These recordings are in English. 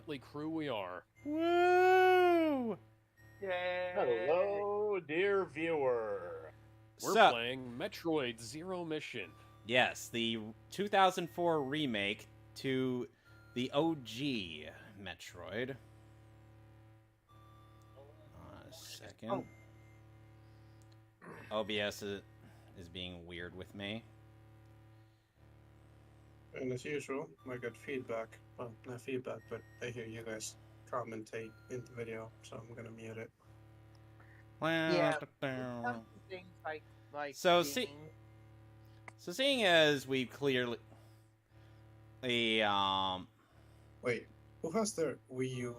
motley crew we are. Woo! Yay! Hello, dear viewer. We're playing Metroid Zero Mission. Yes, the 2004 remake to the OG Metroid. A second. OBS is being weird with me. And as usual, I got feedback. Well, not feedback, but I hear you guys commentate in the video, so I'm gonna mute it. Yeah. Things like So gaming. So seeing as we clearly Wait, who has their Wii U?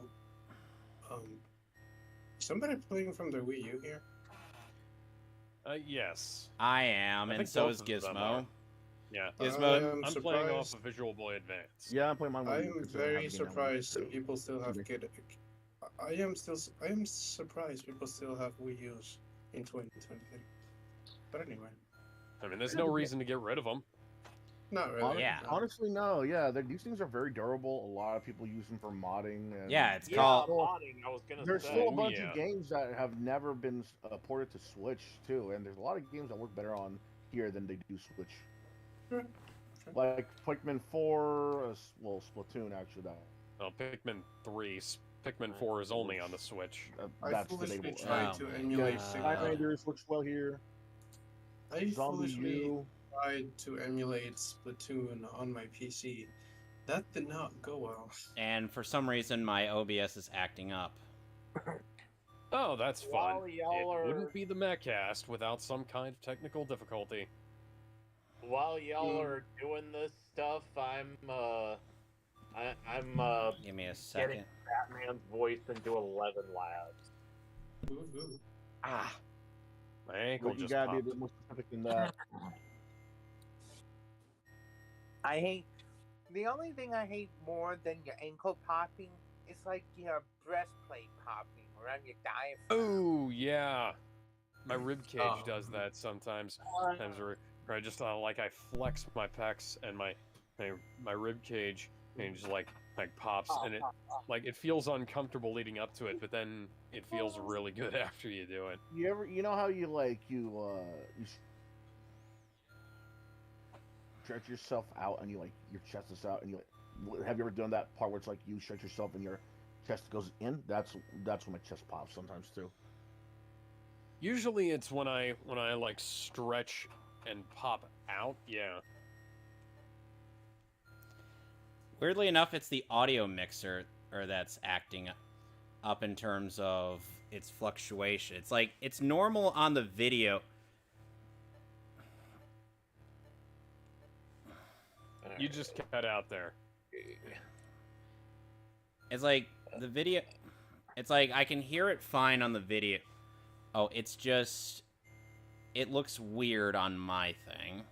Somebody playing from their Wii U here? Yes. I am, and so is Gizmo. Yeah. Gizmo, I'm playing off of Visual Boy Advance. Yeah, I'm playing my I Wii U. am very surprised that people still have good. I am surprised people still have Wii U's in 2023. But anyway, I mean, there's no reason to get rid of them. not really. Yeah. no. Honestly, no. Yeah, these things are very durable. A lot of people use them for modding. And yeah, it's Yeah, called. modding, I was gonna There's say. still a bunch yeah. of games that have never been ported to Switch too, and there's a lot of games that work better on here than they do Switch. Sure. Like Pikmin 4, well, Splatoon actually. Well, Pikmin 3, Pikmin 4 is only on the Switch. I That's foolishly debatable. tried to emulate. Time Raiders works well here. I Zombie foolishly U. tried to emulate Splatoon on my PC. That did not go well. And for some reason, my OBS is acting up. Oh, that's fun. While y'all It are- wouldn't be the Mehcast without some kind of technical difficulty. While y'all are doing this stuff, I'm Give me a getting second. Batman's voice into 11 labs. Woohoo. Ah, my ankle You just gotta be a popped. bit more specific than that. I hate. The only thing I hate more than your ankle popping is like your breastplate popping around your diaphragm. Oh, yeah. My rib cage does that sometimes. Sometimes where I just like I flex my pecs and my rib cage and just like pops, and it feels uncomfortable leading up to it, but then it feels really good after you do it. You know how you stretch yourself out and your chest is out and have you ever done that part where it's like you stretch yourself and your chest goes in? That's when my chest pops sometimes too. Usually it's when I like stretch and pop out. Yeah. Weirdly enough, it's the audio mixer that's acting up in terms of its fluctuation. It's like it's normal on the video. You just cut out there. It's like the video. It's like I can hear it fine on the video. Oh, it's just it looks weird on my thing.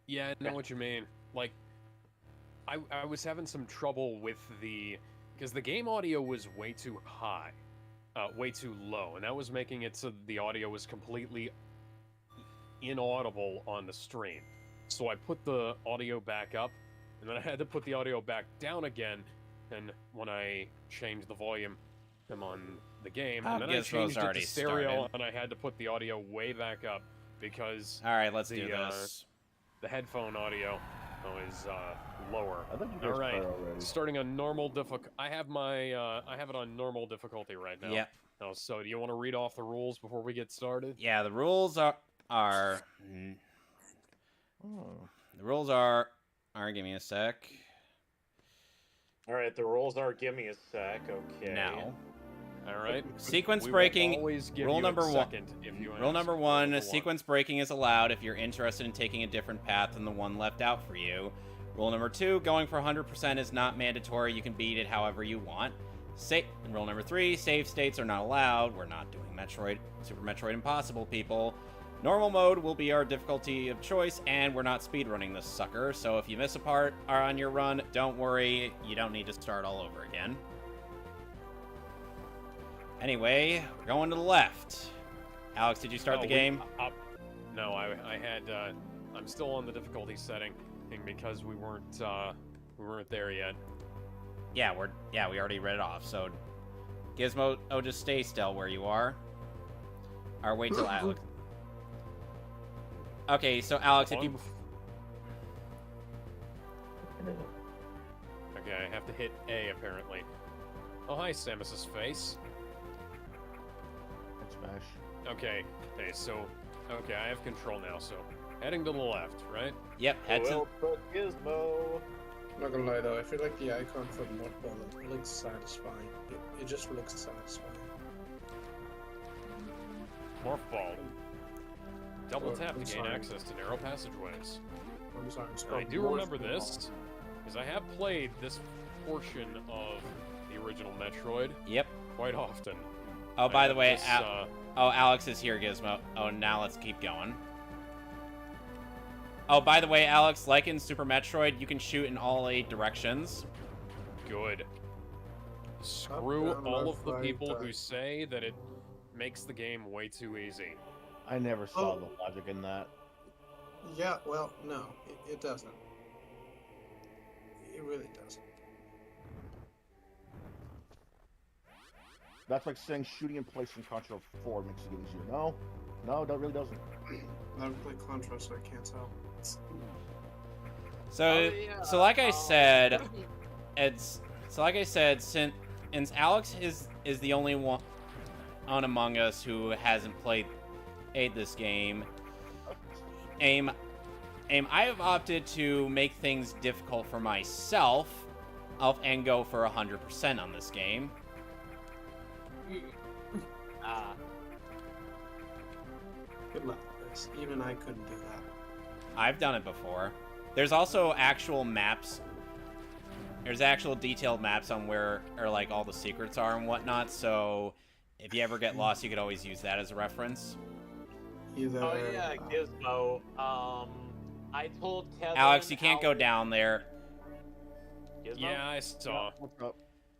Yeah, I know what you mean. Like, I was having some trouble with because the game audio was way too high, way too low, and that was making it so the audio was completely inaudible on the stream. So I put the audio back up, and then I had to put the audio back down again, and when I changed the volume, I'm on the game, and then I changed it to stereo, and I had to put the audio way back up, because... Alright, let's do this. The headphone audio is lower. I think you guys Alright, already. starting on normal difficulty. I have it on normal difficulty right now. Yep. Oh, so do you want to read off the rules before we get started? Yeah, the rules are the rules are give me a sec. Alright, the rules are give me a sec, okay. Now. Alright. Sequence We will breaking. always give Rule you a number one. second if you Rule ask. number Rule one: number sequence breaking is allowed if you're interested in taking a different path than the one left out for you. Rule number two: going for 100% is not mandatory. You can beat it however you want. And rule number three: save states are not allowed. We're not doing Super Metroid Impossible, people. Normal mode will be our difficulty of choice, and we're not speedrunning this sucker. So if you miss a part on your run, don't worry. You don't need to start all over again. Anyway, we're going to the left. Alex, did you start the game? No, I had. I'm still on the difficulty setting because we weren't there yet. Yeah, we already read it off. So, Gizmo, just stay still where you are. Or wait till Alex. Okay, so Alex, if you... Okay, I have to hit A, apparently. Oh, hi, Samus's face. Smash. Okay, hey, so... Okay, I have control now, so... Heading to the left, right? Yep, head to... Well put, Gizmo. I'm not gonna lie though, I feel like the icon for the mod ball looks satisfying. It just looks satisfying. Morph ball. Double Oh, tap I'm to gain sorry. access to narrow passageways. I'm sorry, it's I called do Morph remember Ball. this, because I have played this portion of the original Metroid Yep. quite often. Oh, by the way, this, oh, Alex is here, Gizmo. Oh, now let's keep going. Oh, by the way, Alex, like in Super Metroid, you can shoot in all 8 directions. Good. Screw down, all left, of the right, people who right. say that it makes the game way too easy. I never saw Oh. the logic in that. Yeah, well, no, it doesn't. It really doesn't. That's like saying shooting in place in Contra 4 makes it easier. No, that really doesn't. I don't play Contra, so I can't tell. So, so like I said, since Alex is the only one among us who hasn't played this game, I have opted to make things difficult for myself, and go for 100% on this game. Good luck with this. Even I couldn't do that. I've done it before. There's also actual maps. There's actual detailed maps on where, or like all the secrets are and whatnot. So if you ever get lost, you could always use that as a reference. Either. Oh yeah, Gizmo. I told Kevin. Alex, you can't go down there. Gizmo? Yeah, I saw. What's up?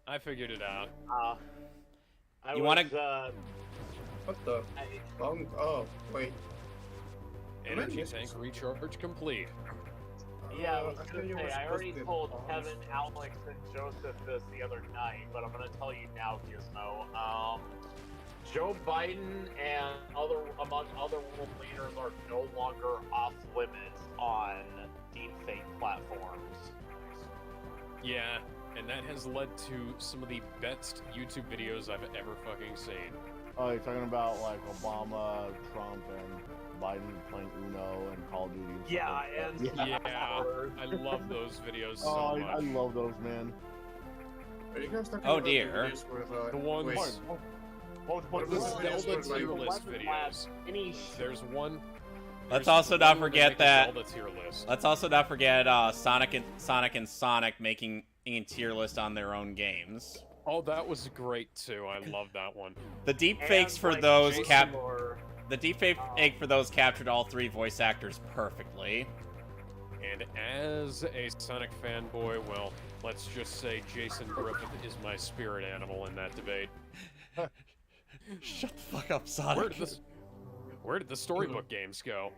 I figured it out. You wanna- What the? Oh, wait. Energy tank recharge complete. Yeah, I was I thought gonna you were say, I supposed already to get told bombs. Kevin, Alex, and Joseph this the other night, but I'm gonna tell you now, Gizmo. Joe Biden and among other world leaders are no longer off limits on deepfake platforms. Yeah, and that has led to some of the best YouTube videos I've ever fucking seen. Oh, you're talking about like Obama, Trump, and Biden playing Uno and Call of Duty. And Yeah, stuff like and that. Yeah, I love those videos so Oh, much. I love those, man. Are you guys talking Oh, about dear. the videos where The ones- wait, What The was the videos Zelda where, tier like- list videos. There's one. Let's there's also not one where they forget make a that- Zelda tier list. Let's also not forget Sonic making a tier list on their own games. Oh, that was great too. I love that one. The deep fakes And, for like, those Jason or- the deep fake for those captured all 3 voice actors perfectly. And as a Sonic fanboy, well, let's just say Jason Griffith is my spirit animal in that debate. Shut the fuck up, Sonic. Where did the storybook games go?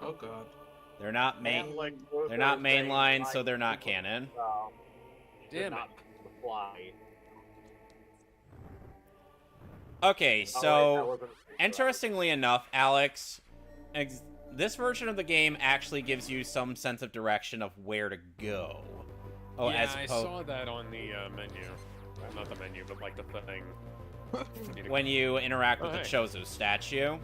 Oh god. They're not main. And, like, They're not things mainline, so like- they're not canon. Did Damn it. not fly. Okay, Alright, that so wasn't- interestingly enough, Alex, this version of the game actually gives you some sense of direction of where to go. Oh, yeah, as I opposed saw that on the menu. Well, not the menu, but like the thing. when you interact with Oh, the hey. Chozo statue.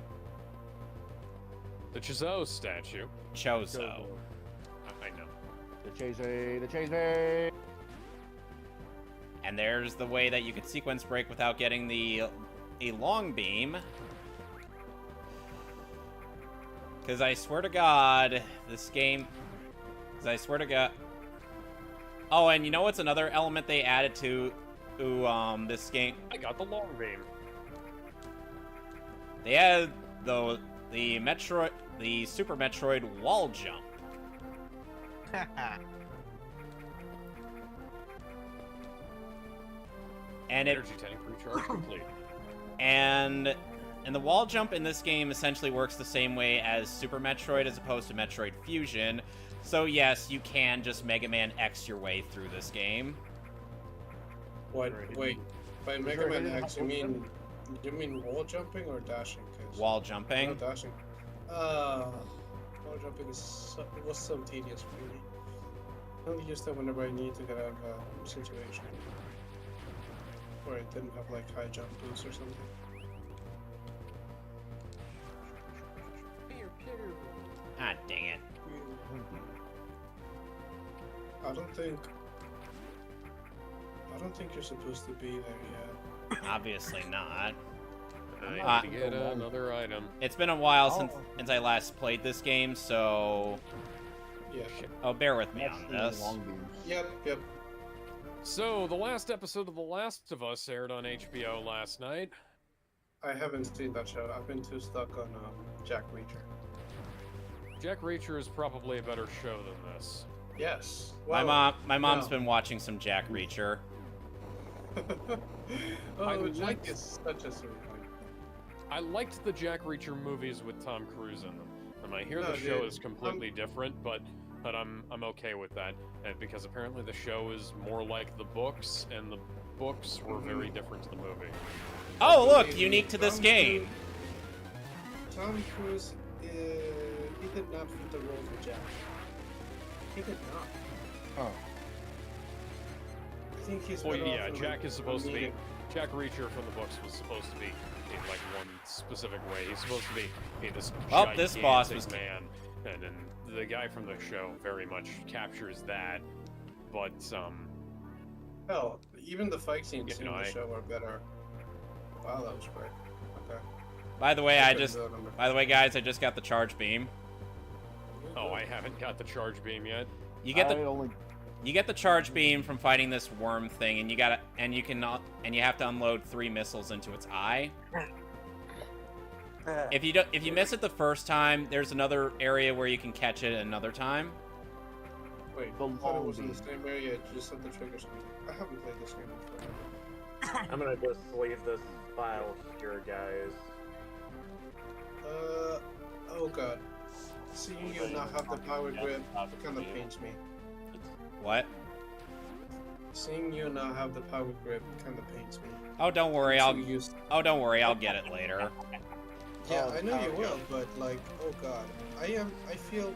The Chizo statue. Chozo. I know. The Chase. And there's the way that you could sequence break without getting a long beam. Because I swear to God, this game... Because I swear to God... Oh, and you know what's another element they added to this game? I got the long beam. They added the Super Metroid wall jump. And it Energy tank recharge complete. And the wall jump in this game essentially works the same way as Super Metroid as opposed to Metroid Fusion. So yes, you can just Mega Man X your way through this game. What? Right. Wait. By Is Mega there Man hidden X, you mean wall jumping or dashing? 'Cause Wall no jumping. dashing. Wall jumping was so tedious for me. I only used that whenever I need to get out of a situation where I didn't have like high jump boost or something. Ah, dang it. I don't think you're supposed to be there yet. Obviously not. I need to get another item. It's been a while since I last played this game, so... Yeah. Oh, bear with me That's on the this. long games. Yep. So, the last episode of The Last of Us aired on HBO last night. I haven't seen that show. I've been too stuck on Jack Reacher. Jack Reacher is probably a better show than this. Yes. My mom's wow. been watching some Jack Reacher. Oh, I Jack liked- is such a sweetheart. I liked the Jack Reacher movies with Tom Cruise in them. And I hear No, the show dude, is completely different, but I'm okay with that. And because apparently the show is more like the books, and the books were very different to the movie. Oh, look! Unique to this game! Tom Cruise, he did not fit the role for Jack. He did not. Oh. I think he's Well, better yeah, off in, Jack like, is supposed to be... comedic- Jack Reacher from the books was supposed to be in like one specific way. He's supposed to be this Oh, this boss gigantic was- man, and then the guy from the show very much captures that. But Hell, even the fight scenes You in know, the I- show are better. Wow, that was great. Okay. By the way, couldn't do that number. By the way, guys, I just got the charge beam. oh, I haven't got the charge beam yet. You get I the only you get the charge beam from fighting this worm thing, and you have to unload 3 missiles into its eye. If you miss it the first time, there's another area where you can catch it another time. Wait, The I thought it long was in the beam. same area. It just said the trigger something. I haven't played this game before. I'm gonna just leave this file here, guys. Oh god. Seeing you not have the power grip kind of pains me. What? Seeing you not have the power grip kind of pains me. Oh, don't worry, So I'll used- Oh, don't worry, I'll get it later. Yeah, Oh, I know you power will, but like, oh god, I feel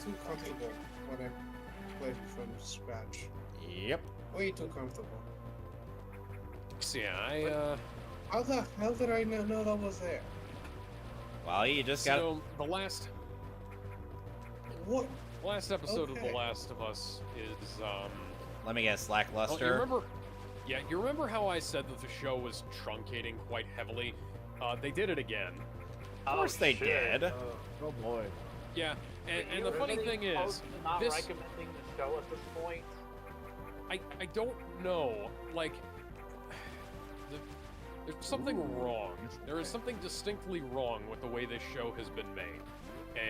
too comfortable when I play from scratch. Yep. Way too comfortable. So yeah, How the hell did I not know that was there? Well, you just got so the last What? episode of Okay. The Last of Us is Let me guess, oh, lackluster. you remember? Yeah, you remember how I said that the show was truncating quite heavily? They did it again. Of course they did. oh boy. Yeah, and the funny thing is, not this- recommending the show at this point. I don't know, like, there's something wrong. There is something distinctly wrong with the way this show has been made.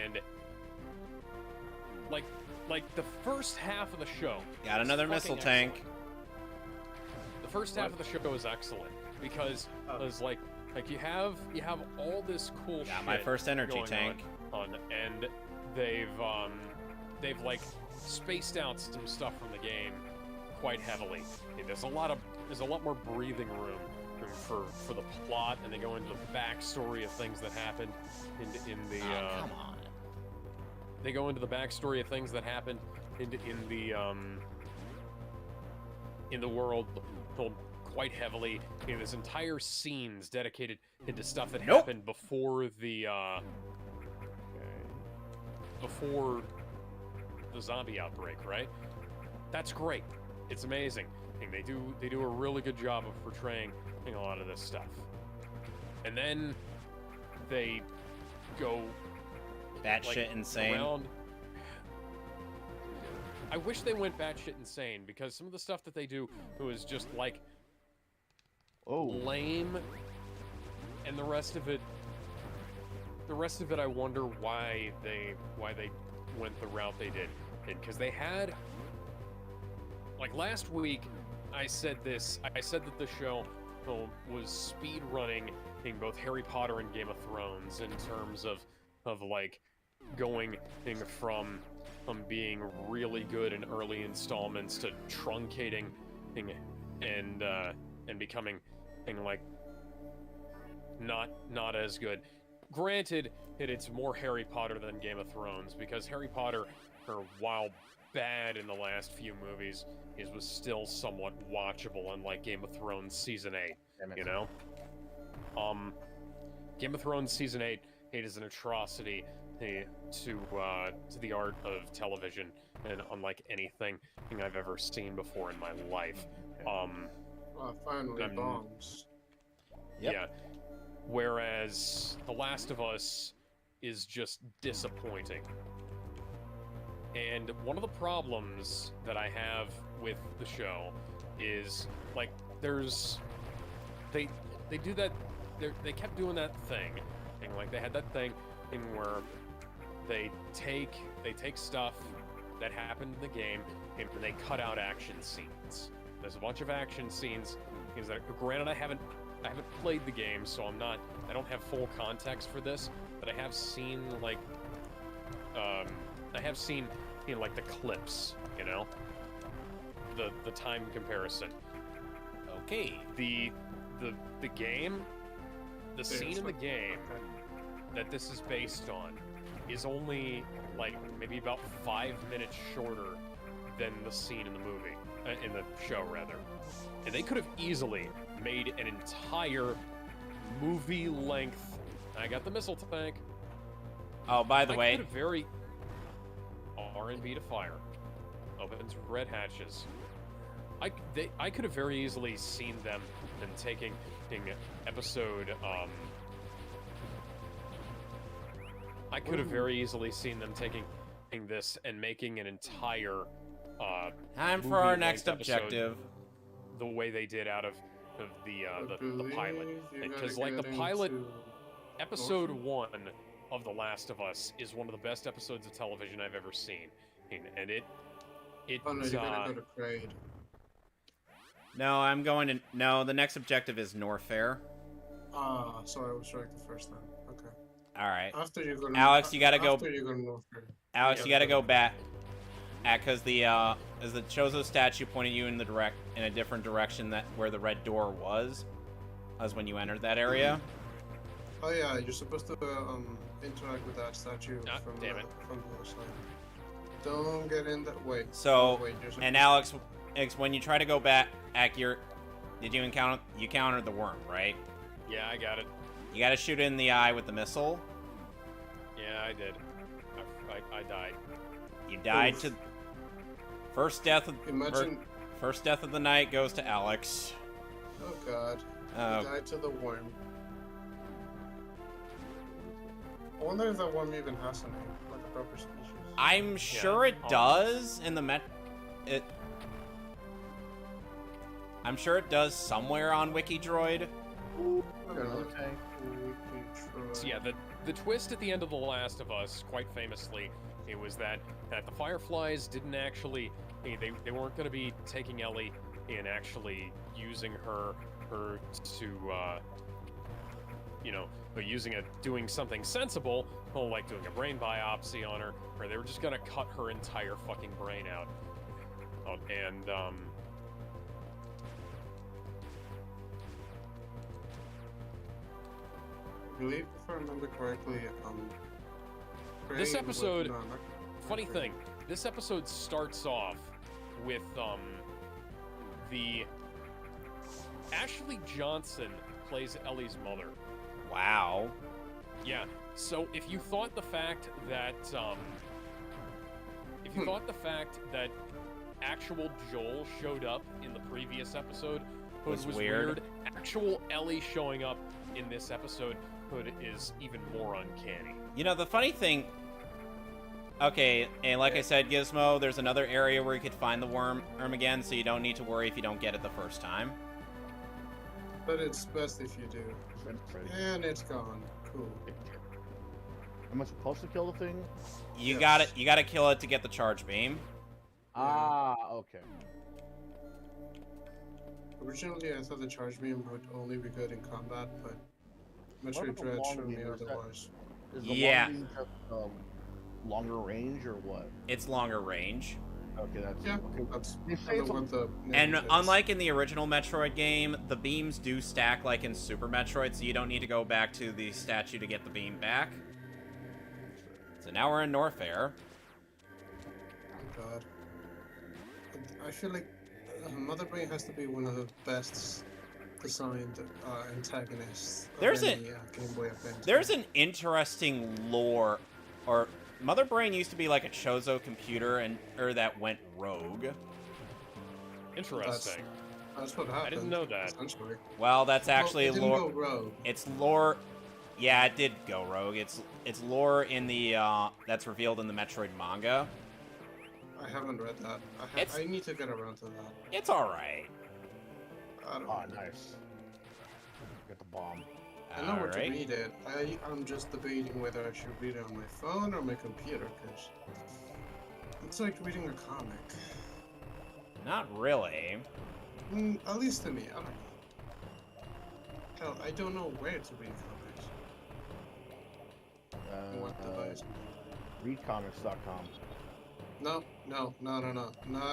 And, like the first half of the show... Got is another fucking missile excellent. tank. The first half of the show is excellent, because it's like you have all this cool shit Got my first energy going tank. on, and they've like spaced out some stuff from the game quite heavily. There's a lot more breathing room for the plot, and they go into the backstory of things that happened in the Oh, come on. they go into the backstory of things that happened in the world told quite heavily. There's entire scenes dedicated into stuff that happened before the zombie outbreak, right? That's great. It's amazing. And they do a really good job of portraying a lot of this stuff. And then they go Batshit insane. around. I wish they went batshit insane, because some of the stuff that they do was just like Oh. lame, and the rest of it I wonder why they went the route they did. Because they had, like, last week I said that the show was speed running in both Harry Potter and Game of Thrones in terms of like going from being really good in early installments to truncating and becoming like not as good. Granted, it's more Harry Potter than Game of Thrones, because Harry Potter, while bad in the last few movies, was still somewhat watchable, unlike Game of Thrones Season 8, you know? Game of Thrones Season 8 is an atrocity to the art of television, and unlike anything I've ever seen before in my life. Finally, bombs. Yep. Yeah. Whereas The Last of Us is just disappointing. And one of the problems that I have with the show is, like, they do that, they kept doing that thing, and like they had that thing where they take stuff that happened in the game and they cut out action scenes. There's a bunch of action scenes that, granted, I haven't played the game, so I don't have full context for this, but I have seen like like the clips, you know, the time comparison. Okay. The game, the scene in the game that this is based on is only like maybe about 5 minutes shorter than the scene in the movie, in the show rather. And they could have easily made an entire movie-length. I got the missile tank. Oh, by the way, very R&B to fire. Opens red hatches. I could have very easily seen them taking episode. I could have very easily seen them taking this and making an entire. Time for our next objective. The way they did out of the pilot, because like the pilot, episode 1 of The Last of Us is one of the best episodes of television I've ever seen, and it. Oh no, you're gonna go to Crade. No, I'm going to. No, the next objective is Norfair. So I was right the first time. Okay. All right. After you go to Alex, you gotta go. After you go to Norfair. Alex, you gotta go back. Because the Chozo statue pointed you in a different direction that where the red door was when you entered that area. Oh yeah, you're supposed to interact with that statue from the other side. Don't get in that way. So, and Alex, when you try to go back, you countered the worm, right? Yeah, I got it. You gotta shoot it in the eye with the missile. Yeah, I did. I died. You died to... First death of the night goes to Alex. Oh god. You died to the worm. I wonder if that worm even has a name, like a proper species. I'm sure it does in the I'm sure it does somewhere on Wikidroid. Okay. So yeah, the twist at the end of The Last of Us, quite famously, it was that the Fireflies didn't actually, they weren't going to be taking Ellie and actually using her to, doing something sensible, like doing a brain biopsy on her, or they were just going to cut her entire fucking brain out. I believe, if I remember correctly, this episode, funny thing, this episode starts off with, Ashley Johnson plays Ellie's mother. Wow. Yeah, so if you thought the fact that, actual Joel showed up in the previous episode was weird, actual Ellie showing up in this episode is even more uncanny. You know, the funny thing... Okay, and like I said, Gizmo, there's another area where you could find the worm again, so you don't need to worry if you don't get it the first time. But it's best if you do. And it's gone. Cool. Am I supposed to kill the thing? You gotta kill it to get the charge beam. Okay. Originally, I thought the charge beam would only be good in combat, but Metroid Dread showed me otherwise. Is the long beam just, longer range or what? It's longer range. Okay, that's Yeah, okay. that's They say kind it's of what the name And is. unlike in the original Metroid game, the beams do stack like in Super Metroid, so you don't need to go back to the statue to get the beam back. So now we're in Norfair. Oh god. I feel like Mother Brain has to be one of the best designed antagonists of There's any Game Boy Advance. There's an interesting lore, or Mother Brain used to be like a Chozo computer or that went rogue. Interesting. That's what happened. I didn't know that. Essentially. Well, that's actually well, it didn't lore. go rogue. It's lore. Yeah, it did go rogue. It's lore in the that's revealed in the Metroid manga. I haven't read that. I need to get around to that. It's all right. I don't Oh, know. nice. Get the bomb. I know where to Alright. read it. I'm just debating whether I should read it on my phone or my computer, because it's like reading a comic. Not really. At least to me, I don't know. Hell, I don't know where to read comics. On what device? Readcomics.com. No. Not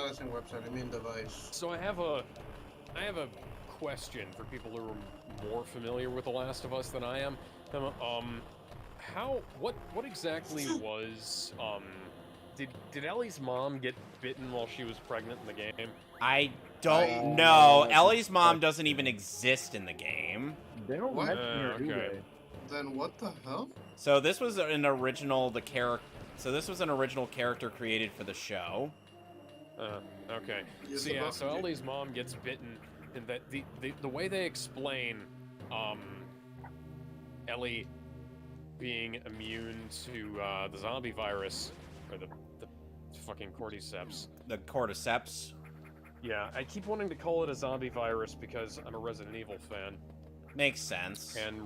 as a website, I mean device. So I have a question for people who are more familiar with The Last of Us than I am. What exactly was did Ellie's mom get bitten while she was pregnant in the game? I don't know. Ellie's mom doesn't even exist in the game. They don't What? mention her, do Okay. they? Then what the hell? So this was an original character created for the show. Okay. You're So yeah, supposed so to- Ellie's mom gets bitten, and that the way they explain Ellie being immune to the zombie virus or the fucking cordyceps. The cordyceps. Yeah, I keep wanting to call it a zombie virus because I'm a Resident Evil fan, Makes sense. and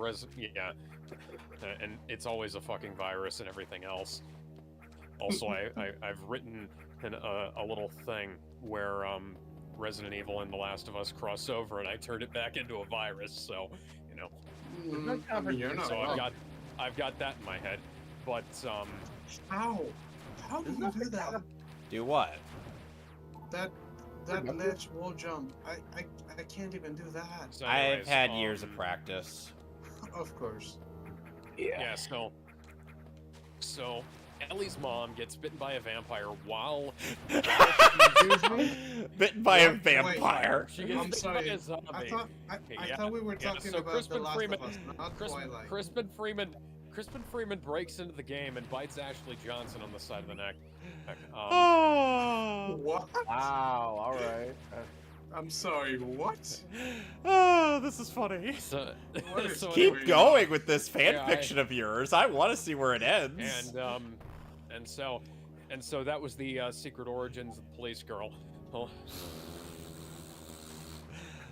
and it's always a fucking virus and everything else. Also, I've written a little thing where Resident Evil and The Last of Us cross over, and I turned it back into a virus. So, you know, I mean, you're not so wrong. I've got that in my head. But How? How do you do that? Do what? That ledge wall jump. I can't even do that. so I've anyways, had years of practice. Of course. Yeah. So Ellie's mom gets bitten by a vampire while Bitten by a Wait, vampire. she gets I'm bitten sorry. by a zombie. I thought we were talking so about Crispin The Last Freeman, of Us, not Twilight. Crispin Freeman breaks into the game and bites Ashley Johnson on the side of the neck. Oh. What? Wow, alright. I'm sorry, what? Oh, this is funny. So, What is- so Keep anyway, going with this fan Yeah, fiction of yours. I want to see where it ends. and so that was the secret origins of the police girl. Oh,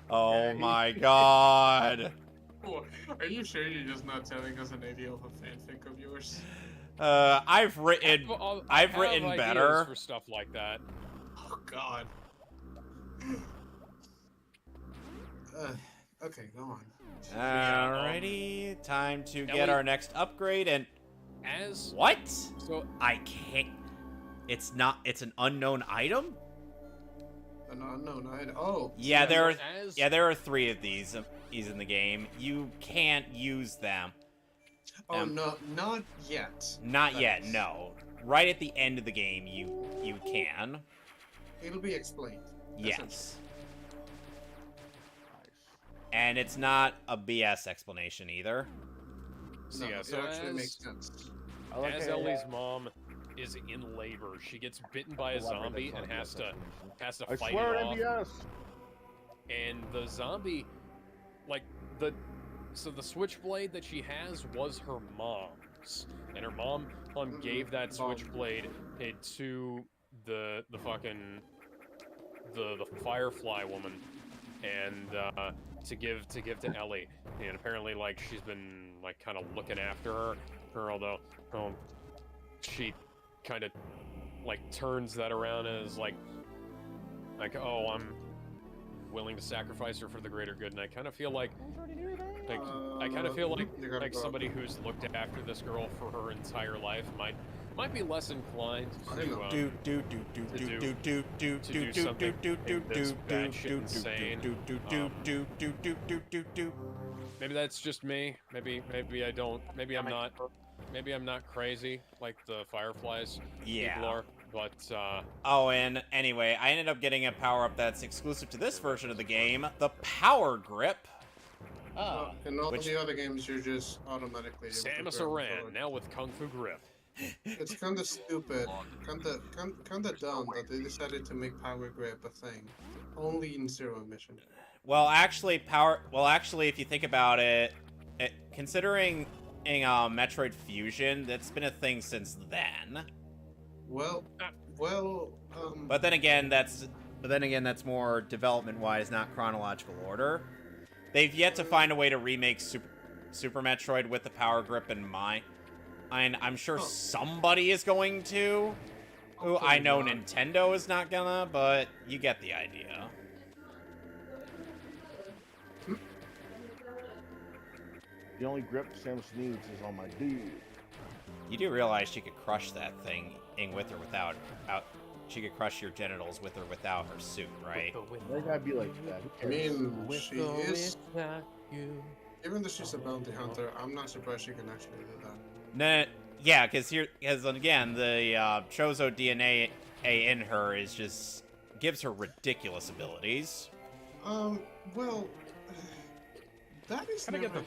Oh my god. Are you sure you're just not telling us an idea of a fanfic of yours? I've written I have written ideas better. for stuff like that. Oh god. Okay, go on. Alrighty, time to get Ellie- our next upgrade and As what? so, I can't. It's not. It's an unknown item. An unknown item. Oh. Yeah, there are. as Yeah, there are 3 of these in the game. You can't use them. Oh no, not yet. Not yet. Thanks. No. Right at the end of the game, you can. It'll be explained. Yes. And it's not a BS explanation either. so No, yeah, it so actually as, makes sense. I like as how- Ellie's mom is in labor, she gets bitten by a Elaborate, zombie that's and not has BS to explanation. I fight swear it at off. NBS. And the zombie, like the switchblade that she has was her mom's, and her mom gave that switchblade to the fucking the Firefly woman, and to give to Ellie, and apparently like she's been like kind of looking after her, although she kind of like turns that around as like oh, I'm willing to sacrifice her for the greater good, and I kind of feel like I kind of feel you gotta like go somebody who's looked after this girl for her entire life might might be less inclined I don't know. to do something that's batshit insane. Maybe that's just me. Maybe I don't. Maybe I'm not. Maybe I'm not crazy like the Fireflies people are. But oh, and anyway, I ended up getting a power-up that's exclusive to this version of the game, the Power Grip. In all the other games, you're just automatically able to Samus grab Aran, forward. now with Kung Fu Grip. It's kind of stupid, kind of dumb that they decided to make Power Grip a thing, only in Zero Mission. Well, actually, if you think about it, considering Metroid Fusion, that's been a thing since then. Well, But then again, that's more development-wise, not chronological order. They've yet to find a way to remake Super Metroid with the Power Grip in mind. And I'm sure somebody is going to. Who I know Nintendo is not gonna, but you get the idea. The only grip Samus needs is on my dude. You do realize she could crush that thing with or without. She could crush your genitals with or without her suit, right? They gotta be like that. I mean, she is. Even though she's a bounty hunter, I'm not surprised she can actually do that. No, yeah, because again, the Chozo DNA in her is just gives her ridiculous abilities. Well, that is. I kind of get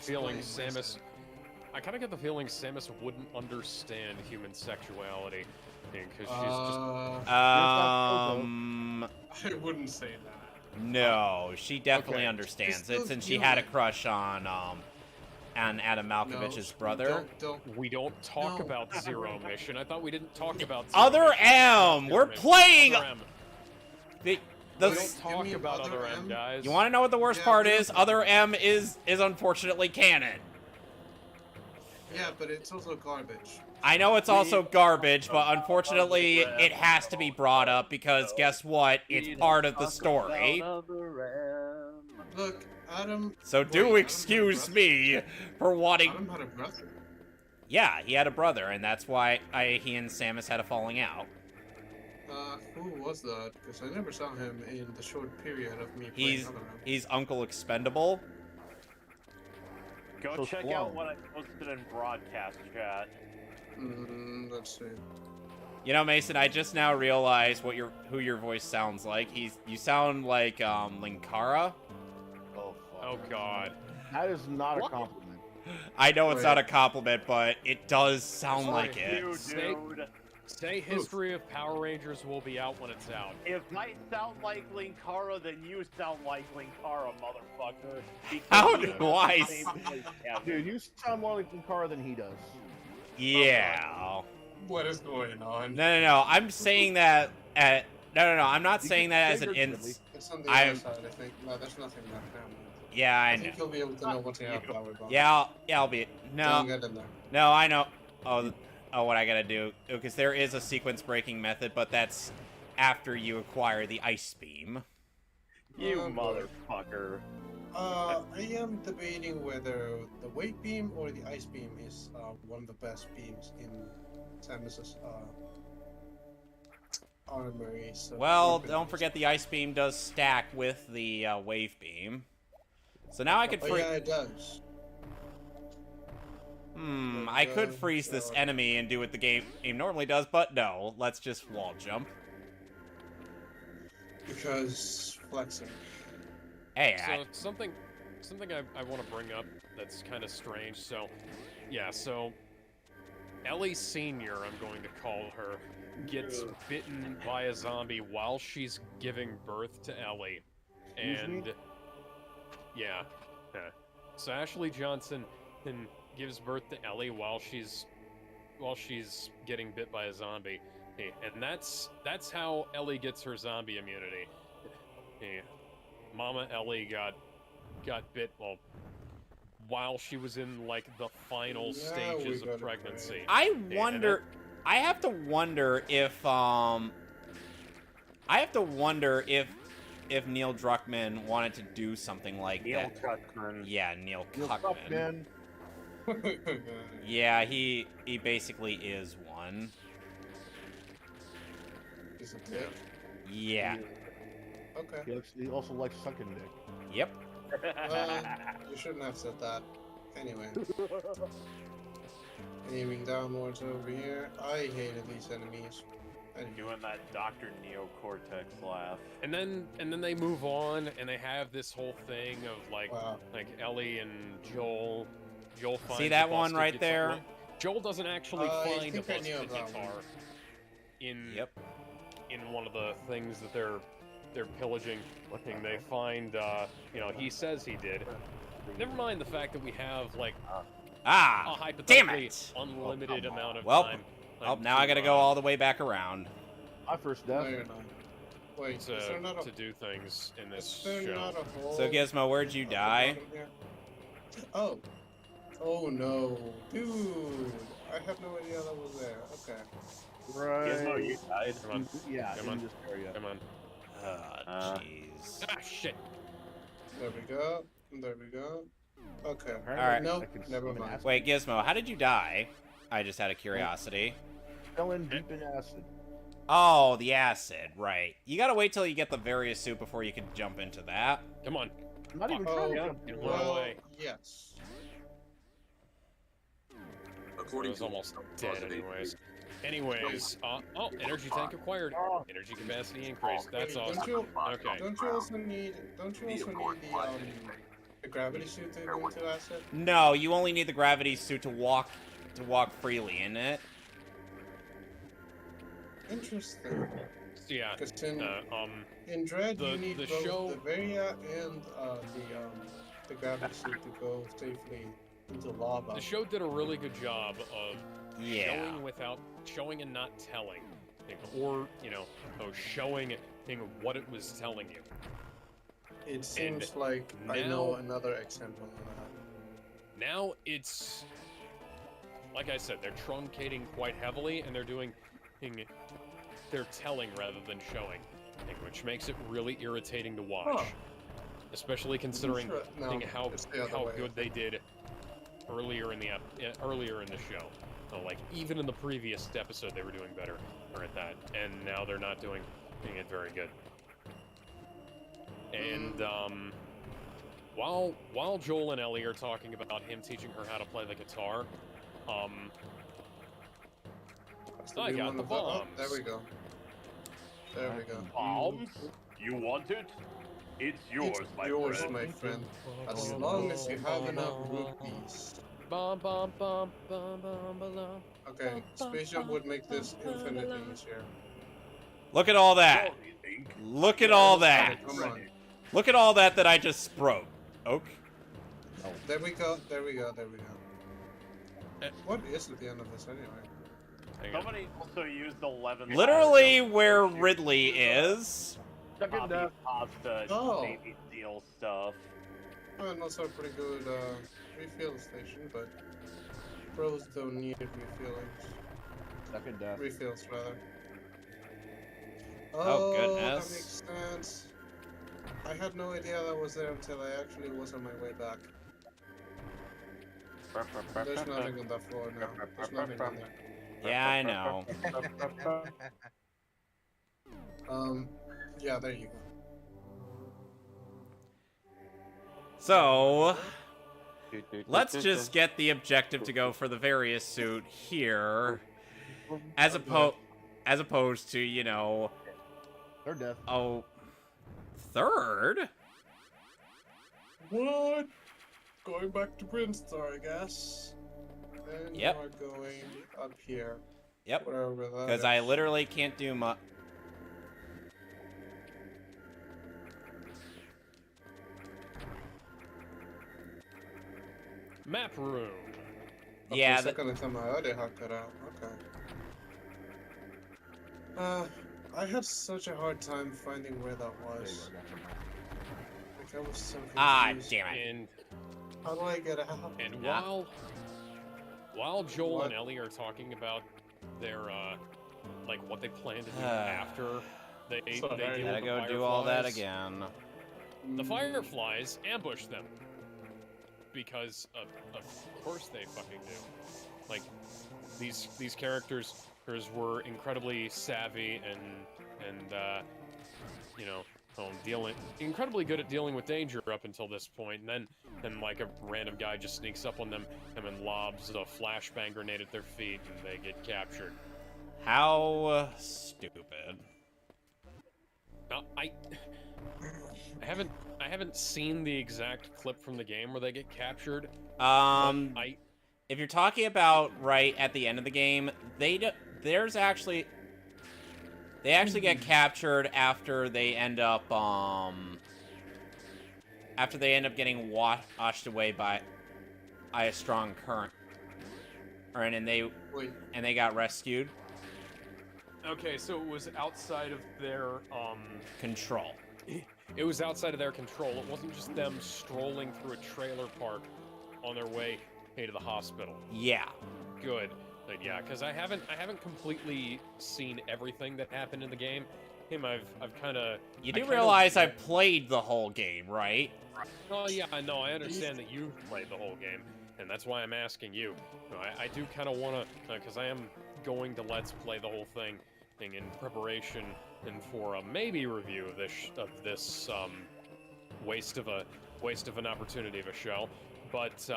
the feeling Samus wouldn't understand human sexuality, because she's just. I wouldn't say that. No, she definitely understands it, since she had a crush on Adam Malkovich's brother. We don't talk about Zero Mission. I thought we didn't talk about Zero Other Mission. M! We're playing! Other M. We don't talk about Other M, guys. You want to know what the worst part is? Other M is unfortunately canon. Yeah, but it's also garbage. I know it's also garbage, but unfortunately it has to be brought up because guess what? It's part of the story. Look, Adam. So do excuse me for wanting. Adam had a brother. Yeah, he had a brother, and that's why he and Samus had a falling out. Who was that? Because I never saw him in the short period of me playing Other M. He's Uncle Expendable. Go check out what I posted in broadcast chat. Let's see. You know, Mason, I just now realized who your voice sounds like. You sound like Linkara. Oh God. That is not a compliment. I know it's not a compliment, but it does sound like it. Say History of Power Rangers will be out when it's out. If I sound like Linkara, then you sound like Linkara, motherfucker. How do I? Dude, you sound more like Linkara than he does. Yeah. What is going on? No. I'm saying that at. No. I'm not saying that as an It's on the other side, I think. No, there's nothing left now. Yeah, I know. I think you'll be able to know what you have power bomb. Yeah, I'll be. Don't get in there. No, I know. Oh, what I gotta do? Because there is a sequence breaking method, but that's after you acquire the ice beam. You motherfucker. I am debating whether the wave beam or the ice beam is one of the best beams in Samus's armory. So Well, don't forget the ice beam does stack with the wave beam. So now I could freeze. Yeah, it does. I could freeze this enemy and do what the game normally does, but no. Let's just wall jump. Because flexing. Hey, So something I want to bring up that's kind of strange. So, yeah. So Ellie Senior, I'm going to call her, gets bitten by a zombie while she's giving birth to Ellie, and yeah. So Ashley Johnson gives birth to Ellie while she's getting bit by a zombie, and that's how Ellie gets her zombie immunity. Mama Ellie got bit while she was in like the final stages of pregnancy. I wonder. I have to wonder if Neil Druckmann wanted to do something like that. Neil Druckmann. Yeah, Neil Druckmann. Yeah, he basically is one. He's a dick. Yeah. Okay. He also likes sucking dick. Yep. You shouldn't have said that. Anyway. Aiming downwards over here. I hated these enemies. Anyway. Doing that Dr. Neocortex laugh. And then they move on, and they have this whole thing of like Wow. like Ellie and Joel. Joel finds See a that one busted right guitar. there? Well, Joel doesn't actually I find a think I knew busted of that guitar one. in Yep. in one of the things that they're pillaging. And they find you know, he says he did. Never mind the fact that we have like a Ah! Damn hypothetically it! unlimited amount of Well, time. Oh, now I gotta go all the way back around. My first No, death. you're not. Wait, is there not a... to do things in this Is there show. not a hole? So Gizmo, where'd you at the die? bottom here? Oh. Oh no. Dude. I have no idea that was there. Okay. Right. Gizmo, you died. Come on. Yeah, Come in on. this area. Come on. Jeez. Ah, shit. There we go. There we go. Okay. Alright. No, I can never even mind. ask- Wait, Gizmo, how did you die? I just had a curiosity. Fell in deep in acid. Oh, the acid, right. You gotta wait till you get the various suit before you can jump into that. Come on. I'm not even Oh, trying to yeah. jump Get in. one well, away. yes. It According was to almost dead positive- anyways. Oh, energy tank acquired. Energy capacity increased. That's Wait, awesome. Don't Okay. you also need the gravity suit to go into acid? No, you only need the gravity suit to walk freely in it. Interesting. Yeah. Because in Dread the- you need the both show- the Varia and the gravity suit to go safely into lava. The show did a really good job of Yeah. showing and not telling, or showing what it was telling you. It seems like I know now- another example of that. Now it's like I said, they're truncating quite heavily, and they're telling rather than showing, which makes it really irritating to watch. Huh. Especially considering Sure, no, it's the other how way. good they did earlier in the show. So, like even in the previous episode, they were doing better at that, and now they're not doing it very good. And while Joel and Ellie are talking about him teaching her how to play the guitar, That's I new got one the of oh, bombs. there we go. There we go. Bombs? You want it? It's yours, It's my yours, friend. my friend. As long as you have enough rupees. Bum, bum, bum, bum, bum, bum. Okay, spaceship would make this infinitely easier. Look at all that. Oh, you think? Look at all that. Come on. Look at all that I just broke. Oak. There we go, there we go, there we go. What is at the end of this anyway? Hang on. Somebody also used 11. Literally where Ridley is. Second death. Pasta, Oh. Navy SEAL stuff. Well, not so pretty good refill station, but pros don't need refillings. Second death. Refills, rather. Oh, That goodness. makes sense. I had no idea that was there until I actually was on my way back. There's nothing on that floor now. There's nothing on there. Yeah, I know. Yeah, there you go. So, let's just get the objective to go for the various suit here, as opposed to, you know, Third death. oh, third? What? Going back to Brinstar, I guess. And Yep. you are going up here. Yep, Wherever that because is. I literally can't do much. Map room. Oh, Yeah, for a second time I already hacked it out. Okay. I had such a hard time finding where that There you was. go. Like, I was so Ah, confused. damn it. And How do I get out? and Yeah. while Joel What? and Ellie are talking about their like what they plan to do Ah. after they deal Sorry. with Gotta the go do all that Fireflies, again. The Fireflies ambush them because of course they fucking do. Like these characters were incredibly savvy and and you know, incredibly good at dealing with danger up until this point, and then like a random guy just sneaks up on them and lobs a flashbang grenade at their feet, and they get captured. How stupid. Now, I haven't seen the exact clip from the game where they get captured. If you're talking about right at the end of the game, they actually get captured after they end up getting washed away by a strong current, and they got rescued. Okay, so it was outside of their control. It was outside of their control. It wasn't just them strolling through a trailer park on their way to the hospital. Yeah. Good. But yeah, because I haven't completely seen everything that happened in the game. I've kind of. You do realize I played the whole game, right? Oh yeah, I know. I understand that you played the whole game, and that's why I'm asking you. I do kind of want to, because I am going to Let's Play the whole thing in preparation and for a maybe review of this waste of an opportunity of a show. But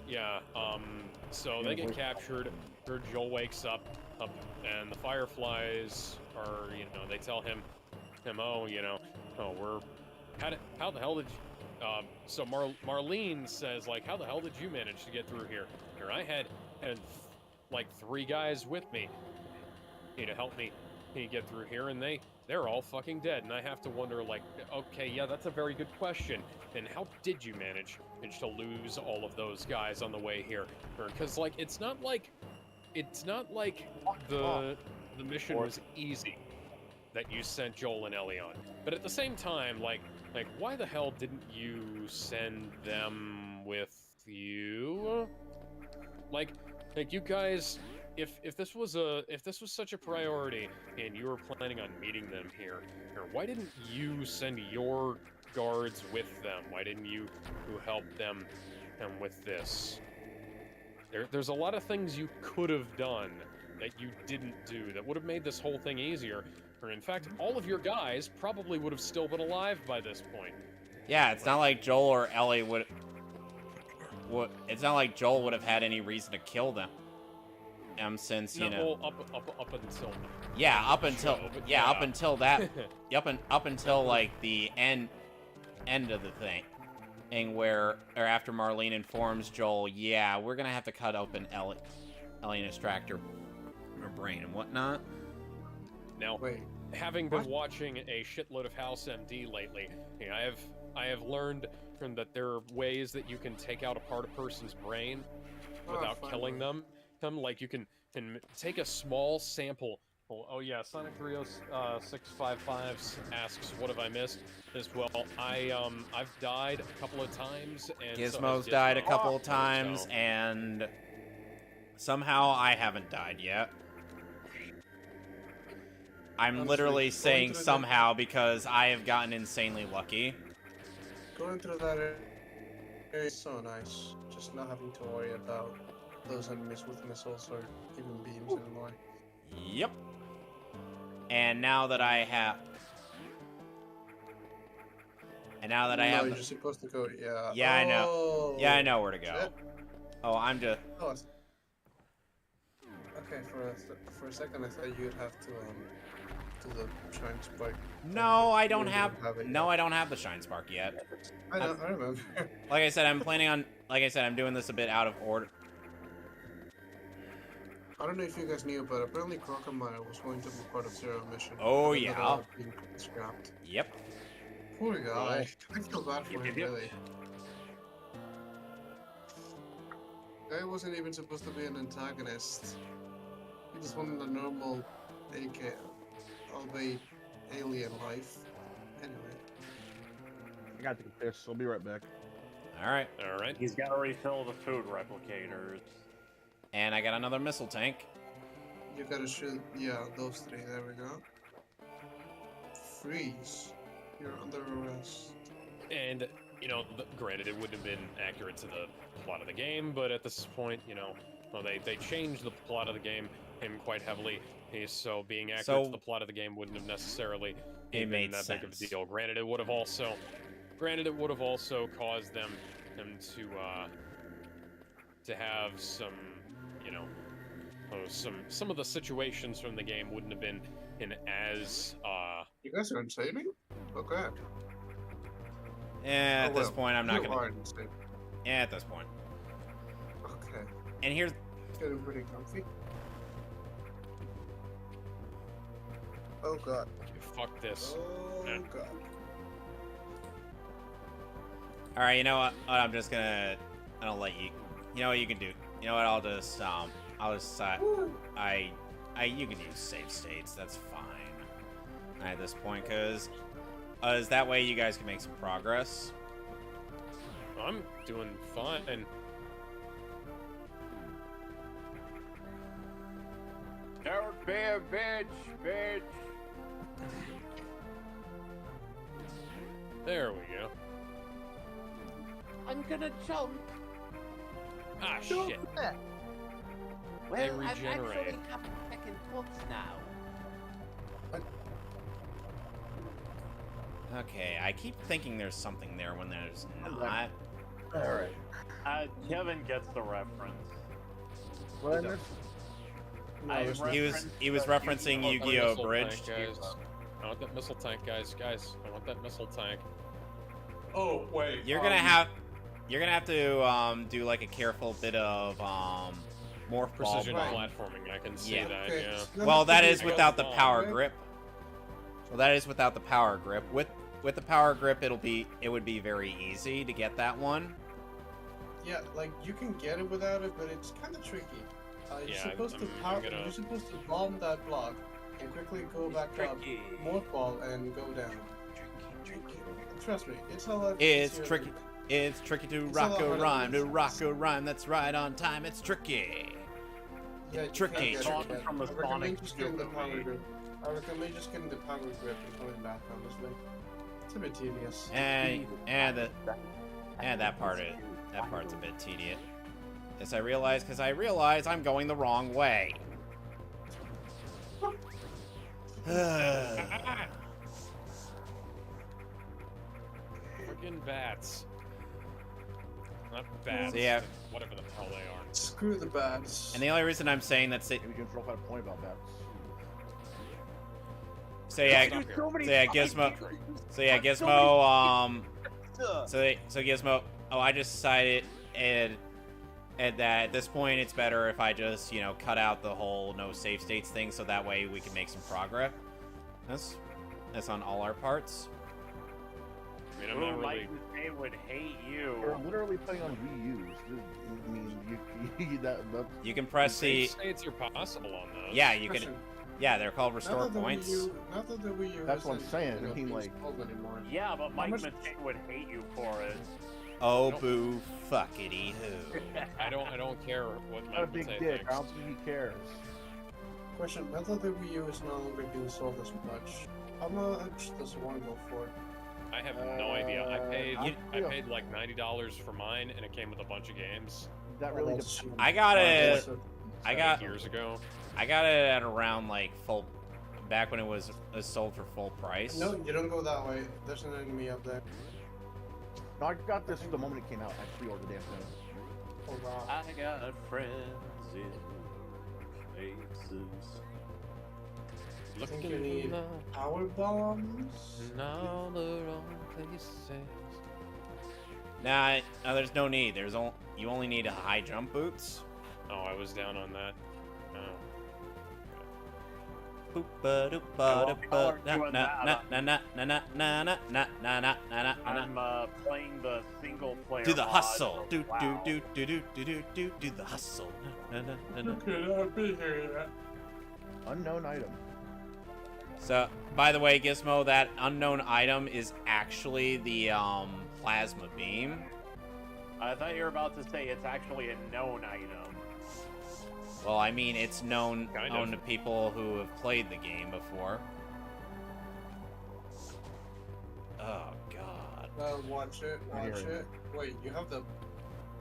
yeah, so they get captured. Joel wakes up, and the Fireflies are, they tell him, oh, how the hell did you, so Marlene says, like, how the hell did you manage to get through here? I had like 3 guys with me, to help me get through here, and they're all fucking dead, and I have to wonder, like, okay, yeah, that's a very good question, and how did you manage to lose all of those guys on the way here? Because, like, it's not like the mission was easy that you sent Joel and Ellie on, but at the same time, like, why the hell didn't you send them with you? Like you guys, if this was such a priority and you were planning on meeting them here, why didn't you send your guards with them? Why didn't you help them with this? There's a lot of things you could have done that you didn't do that would have made this whole thing easier. Or in fact, all of your guys probably would have still been alive by this point. Yeah, it's not like Joel or Ellie would. It's not like Joel would have had any reason to kill them. Since up until. Yeah, up until that. up until like the end of the thing, and after Marlene informs Joel, yeah, we're gonna have to cut open Ellie and extract her brain and whatnot. Now, having been watching a shitload of House MD lately, I have learned that there are ways that you can take out a part of a person's brain without killing them. Like you can take a small sample. Oh yeah, Sonic 30655 asks, "What have I missed?" As well, I've died a couple of times, and Gizmo's died a couple of times, and somehow I haven't died yet. I'm literally saying somehow because I have gotten insanely lucky. Going through that area is so nice. Just not having to worry about those enemies with missiles or even beams anymore. Yep. And now that I have... you're supposed to go, yeah. Yeah, I know. Yeah, I know where to go. Shit. Oh, I'm just... Oh, okay, for a second I thought you'd have to, do the Shine Spark. No, I don't have... No, I don't have the Shine Spark yet. I know, I remember. Like I said, I'm planning on... Like I said, I'm doing this a bit out of order. I don't know if you guys knew, but apparently Crocomile was going to be part of Zero Mission. Oh, yeah. Being scrapped. Yep. Poor guy. I feel bad for him, really. Guy wasn't even supposed to be an antagonist. He just wanted a normal, albeit alien life. Anyway. I gotta take a piss. I'll be right back. Alright. Alright. He's got to refill the food replicators. And I got another missile tank. You gotta shoot, yeah, those 3. There we go. Freeze. You're under arrest. And, granted, it wouldn't have been accurate to the plot of the game, but at this point, well, they changed the plot of the game him quite heavily. So being accurate So- to the plot of the game wouldn't have necessarily It been made that big of a sense. deal. Granted, it would have also caused them to have some, you know, some of the situations from the game wouldn't have been in as You guys are saving? Okay. At this point, I'm not You gonna. are insane. Yeah, at this point. Okay. And here's It's getting pretty comfy. Oh god. fuck this. Oh Yeah. god. all right. You know what? I'm just gonna. I don't let you. You know what you can do. You know what? I'll just Woo. you can use save states. That's fine at this point, because that way you guys can make some progress. I'm doing fine. Don't be a bitch. There we go. I'm gonna jump. Ah, shit. They Well, I've regenerate. actually got second thoughts now. Okay, I keep thinking there's something there when there's not. Alright. Kevin gets the reference. What I missed? No, I there's He was referencing Oh, Yu-Gi-Oh! missile Bridge. tank, guys. I want that missile tank, guys. I want that missile tank. Oh wait. You're gonna have to do like a careful bit of morph ball. Precision Right. platforming, I can see Yeah. that, Okay, yeah. so then Well, have that to is be- without the Right. power grip. Well, that is without the power grip. With the power grip, it would be very easy to get that one. Yeah, like you can get it without it, but it's kind of tricky. You're Yeah, supposed to I'm gonna- You're supposed to bomb that block and quickly go back up, morph ball, and go down. Trust me, it's a lot. It's easier tricky. than- It's tricky to It's a lot rock a harder rhyme, than to it rock sounds. a rhyme that's right on time. It's tricky. Yeah, you Tricky, can't get it tricky. yet. From the I recommend Sonic just getting the power movie. grip. I recommend just getting the power grip and coming back. Honestly, it's a bit tedious. And that part's a bit tedious. Yes, I realize, because I realize I'm going the wrong way. Friggin' bats. Not bats. So, yeah. Whatever the hell they are. Screw the bats. And the only reason I'm saying that's it. Maybe you can throw out a point about that. So yeah, Stop here. Gizmo. So yeah, Gizmo. So Gizmo. Oh, I just decided, and that at this point it's better if I just cut out the whole no save states thing, so that way we can make some progress. That's on all our parts. I mean, I'm not really. They would hate You're you. literally playing on reuse. I mean, You can press the. States are possible on those. Yeah, you can. Question. Yeah, they're called restore Not that the points. Not that the Wii U That's what I'm isn't, saying, you know, I mean, being like- sold anymore. Yeah, but Mike much- Mistake would hate you for it. Oh boo, fuckity hoo. I don't care what not a Mike big Matei dick. I thinks. don't think he cares. Question. Now that the Wii U is no longer being sold as much, how much does one go for? I have no idea. I You- paid like $90 for mine, and it came with a bunch of games That really Well, that's depends. I got it. So- I got years ago. I got it at around like full, back when it was sold for full price. No, you don't go that way. There's an enemy up there. No, I got this the moment it came out. I pre-ordered the damn thing. Hold on. I got friends in places. I think you Looking need power bombs. in all the wrong places. Nah, no, there's no need. You only need high jump boots. Oh, I was down on that. Oh. I'm playing the single player. Do the mod hustle. of Do WoW. do the hustle. Could I be here? Unknown item. So, by the way, Gizmo, that unknown item is actually the plasma beam. I thought you were about to say it's actually a known item. Well, I mean, it's known Kind known of. to people who have played the game before. Oh God. Well, watch it. I Watch hear it. Wait, you have the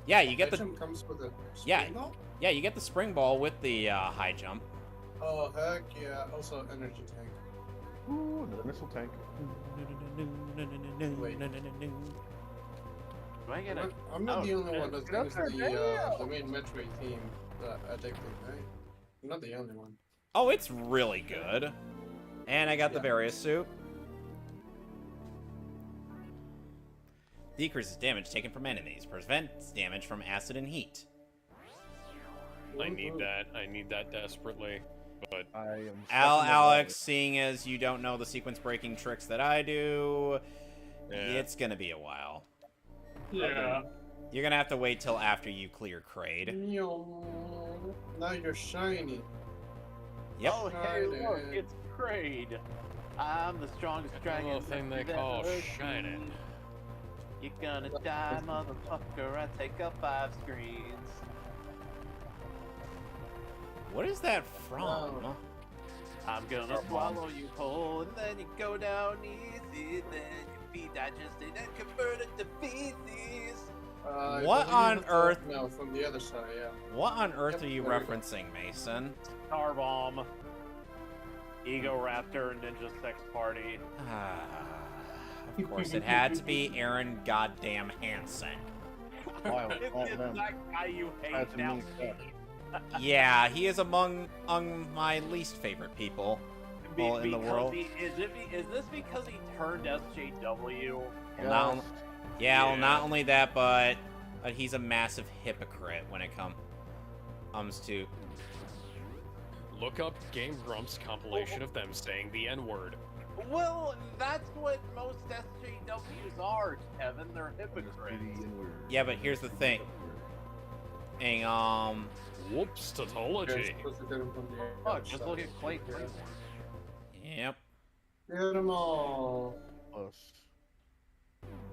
Yeah, you get the item comes with a Yeah. spin ball? yeah you get the spring ball with the high jump. Oh heck yeah! Also energy tank. Ooh, another missile tank. Wait. Do I get a... I'm not Oh, the only shit. one that Get up thinks there, the main Metroid theme addicting, right? I'm not the only one. Oh, it's really good. And I got the Yeah. various soup. Decreases damage taken from enemies. Prevents damage from acid and heat. I need that. I need that desperately. But I am. Alex, seeing as you don't know the sequence breaking tricks that I do, yeah. it's gonna be a while. Yeah. You're gonna have to wait till after you clear Kraid. Now you're shiny. Yep. Oh, hey, look, it's Kraid. I'm the strongest That dragon. little thing they you've call ever shining. seen. You're gonna die, motherfucker. I take up 5 screens. What is that from? Wow. I'm gonna swallow you whole, and then you go down easy. Then you be digested and converted to feces. I What believe on it's earth- No, from the other side, yeah. What on earth are you There we go. referencing, Mason? Star Bomb, Ego Raptor, Ninja Sex Party. Of course, it had to be Aaron Goddamn Hansen. Wow, It's oh, the man. exact guy you hate That's now. amazing. Yeah, he is among my least favorite people. Well, in the world. Is this because he turned SJW? Well, not, well, Yeah. not only that, but he's a massive hypocrite when it comes to. Look up Game Grumps compilation of them saying the N-word. Well, that's what most SJWs are, Kevin. They're hypocrites. Yeah, but here's the thing. And, Whoops, You're tautology. supposed to get him from the Oh, other just side. look at Clay Claymore. yep. Get them all. Close.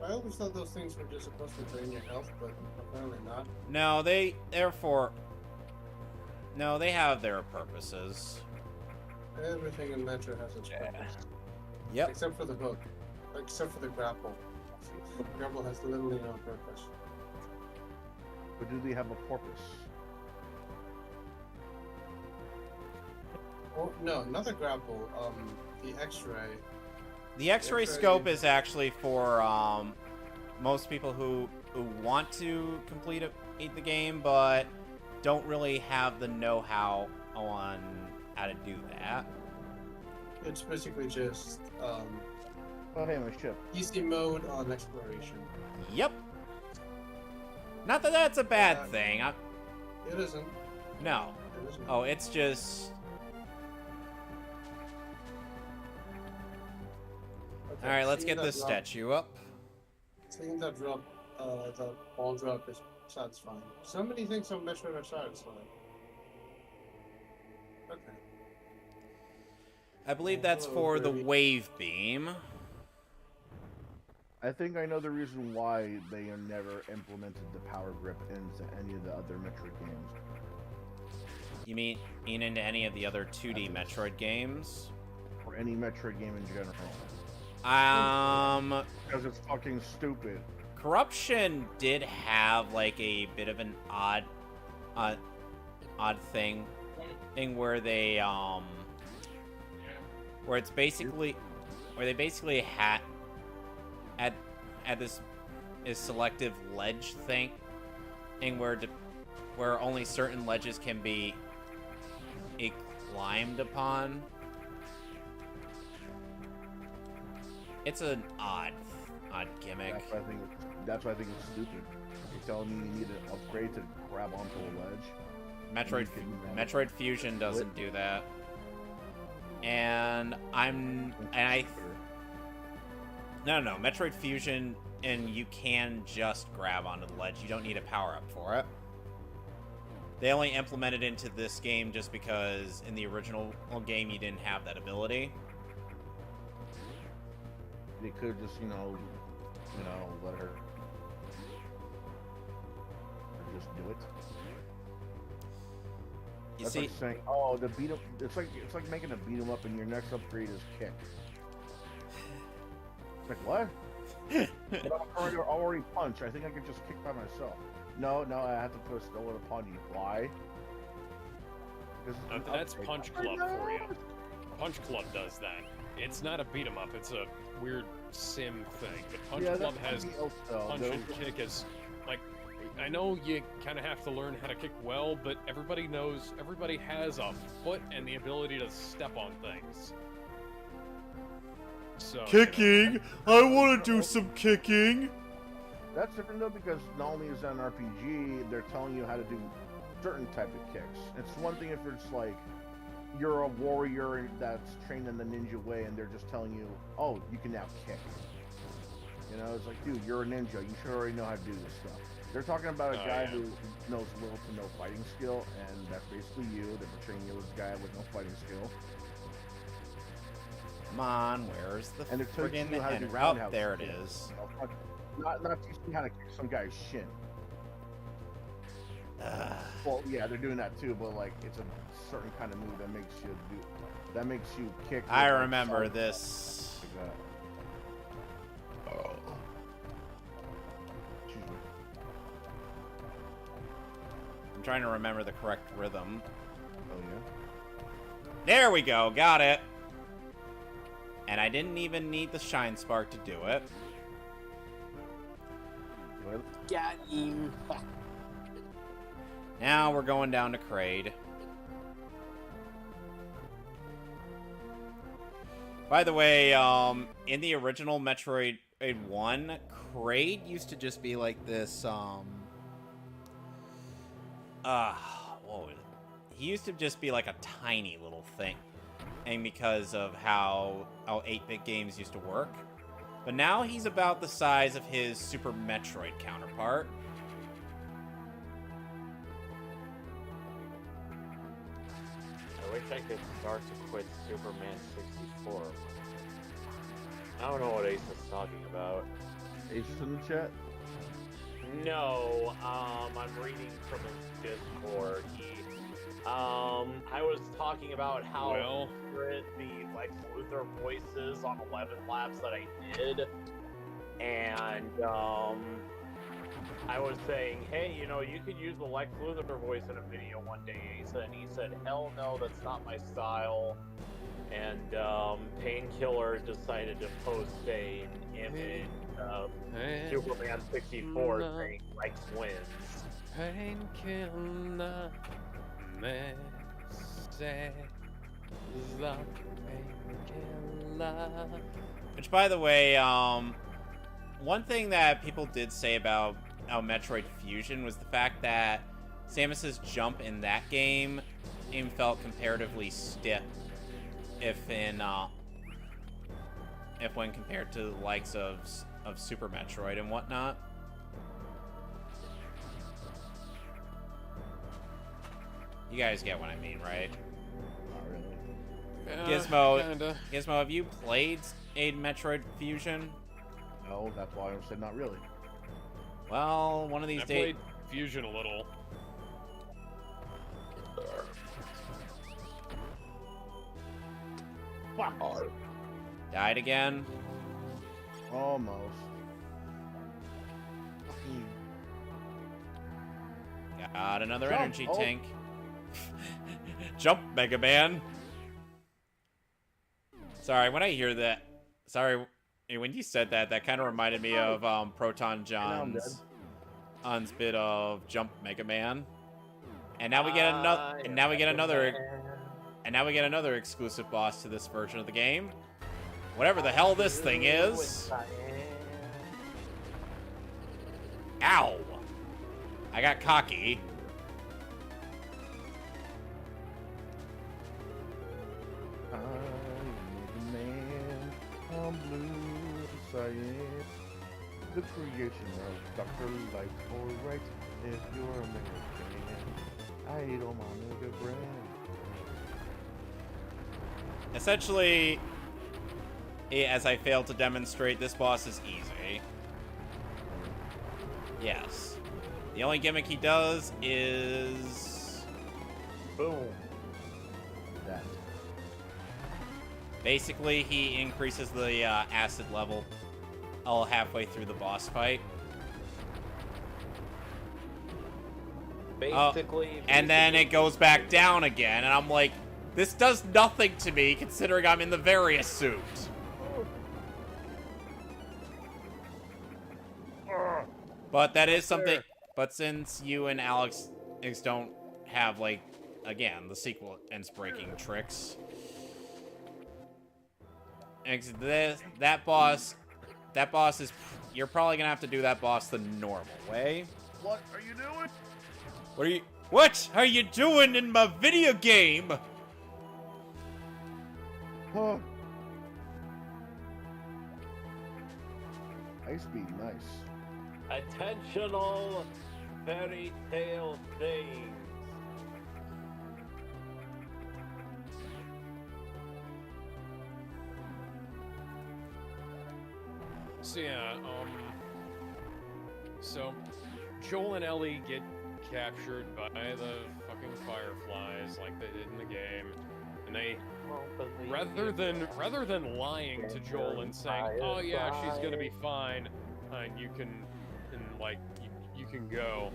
I always thought those things were just supposed to drain your health, but apparently not. No, No, they have their purposes. Everything in Metro has its purpose. Yep. Except for the hook. Except for the grapple. The grapple has literally no purpose. But do they have a porpoise? Oh, no, not the grapple. The X-ray. The X-ray X-ray- scope is actually for most people who want to complete the game, but don't really have the know-how on how to do that. It's basically just Oh, hey, my ship. easy mode on exploration. Yep. Not that that's a bad thing. It isn't. No. It isn't. Oh, it's just. Okay, All right, let's seeing get that this drop- statue up. Seeing that drop, the ball drop is satisfying. So many things on Metroid are satisfying. Okay. I believe that's for the Hello, wave beam. I think I know the reason why they have never implemented the power grip into any of the other Metroid games. You mean into any of the other 2D Metroid games? Or any Metroid game in general. Because it's fucking stupid. Corruption did have like a bit of an odd thing where they where it's basically where they basically had this is selective ledge thing, and where only certain ledges can be climbed upon. It's an odd gimmick. That's why I think it's stupid. You're telling me you need an upgrade to grab onto a ledge? Metroid Fusion doesn't do that. And No, Metroid Fusion, and you can just grab onto the ledge. You don't need a power-up for it. They only implemented into this game just because in the original game you didn't have that ability. They could just, let her just do it. You That's see, like saying, oh, the beat up. It's like making a beat 'em up, and your next upgrade is kick. It's like what? I'm already punch. I think I could just kick by myself. No, I have to put a skill upon you. Why? That's Punch Club for you. Punch Club does that. It's not a beat 'em up. It's a weird sim thing. But Punch Club has punch and kick as like. I know you kind of have to learn how to kick well, but everybody knows. Everybody has a foot and the ability to step on things. So kicking. I want to do some kicking. That's different though, because not only is that an RPG, they're telling you how to do certain type of kicks. It's one thing if it's like you're a warrior that's trained in the ninja way, and they're just telling you, "Oh, you can now kick." You know, it's like, dude, you're a ninja. You should already know how to do this stuff. They're talking about a guy who knows little to no fighting skill, and that's basically you. They're portraying you as a guy with no fighting skill. Come on, where's the friggin' end route? There it is. Not teaching how to kick some guy's shin. Well, yeah, they're doing that too, but like it's a certain kind of move that makes you kick. I remember this. Like that. Oh. Excuse me. I'm trying to remember the correct rhythm. Oh yeah. There we go, got it. And I didn't even need the Shine Spark to do it. Got him. Now we're going down to Kraid. By the way, in the original Metroid 1, Kraid used to just be like this, what was it? He used to just be like a tiny little thing. And because of how 8-bit games used to work. But now he's about the size of his Super Metroid counterpart. I wish I could start to quit Superman 64. I don't know what Ace is talking about. Ace is in the chat? No, I'm reading from his Discord. I was talking about how accurate the Lex Luthor voices on 11 laps that I did, and I was saying, hey, you know, you could use the Lex Luthor voice in a video one day, Asa, and he said, hell no, that's not my style. And Painkiller decided to post an image of Superman 64 saying Lex wins. Painkiller. Which, by the way, one thing that people did say about Metroid Fusion was the fact that Samus's jump in that game felt comparatively stiff, if when compared to the likes of Super Metroid and whatnot. You guys get what I mean, right? Not really. Gizmo, have you played a Metroid Fusion? No, that's why I said not really. Well, one of these days. I played Fusion a little. Died again? Almost. Got another Jump. energy tank. Jump, Mega Man. Sorry, when I hear that... Sorry, when you said that, that kind of reminded me of Proton John's bit of Jump, Mega Man. And now we get another... And now we get another exclusive boss to this version of the game. Whatever the hell this thing is. Ow! I got cocky. I am the man, I'm blue, yes I am. The creation of Dr. Light, alright, if you're American, I eat all my mega bread. Essentially, as I failed to demonstrate, this boss is easy. Yes. The only gimmick he does is... Boom. That. Basically, he increases the acid level all halfway through the boss fight. basically. And then it goes back down again, and I'm like, this does nothing to me, considering I'm in the Various suit. But that is something. But since you and Alex don't have, like, again, the sequence breaking tricks, that boss is, you're probably gonna have to do that boss the normal way. What are you doing? What are you doing in my video game? Huh. Ice beam, nice. Attentional fairy tale things. So yeah, so Joel and Ellie get captured by the fucking fireflies like they did in the game, and they rather than lying to Joel and saying, "Oh yeah, she's gonna be fine, and you can go,"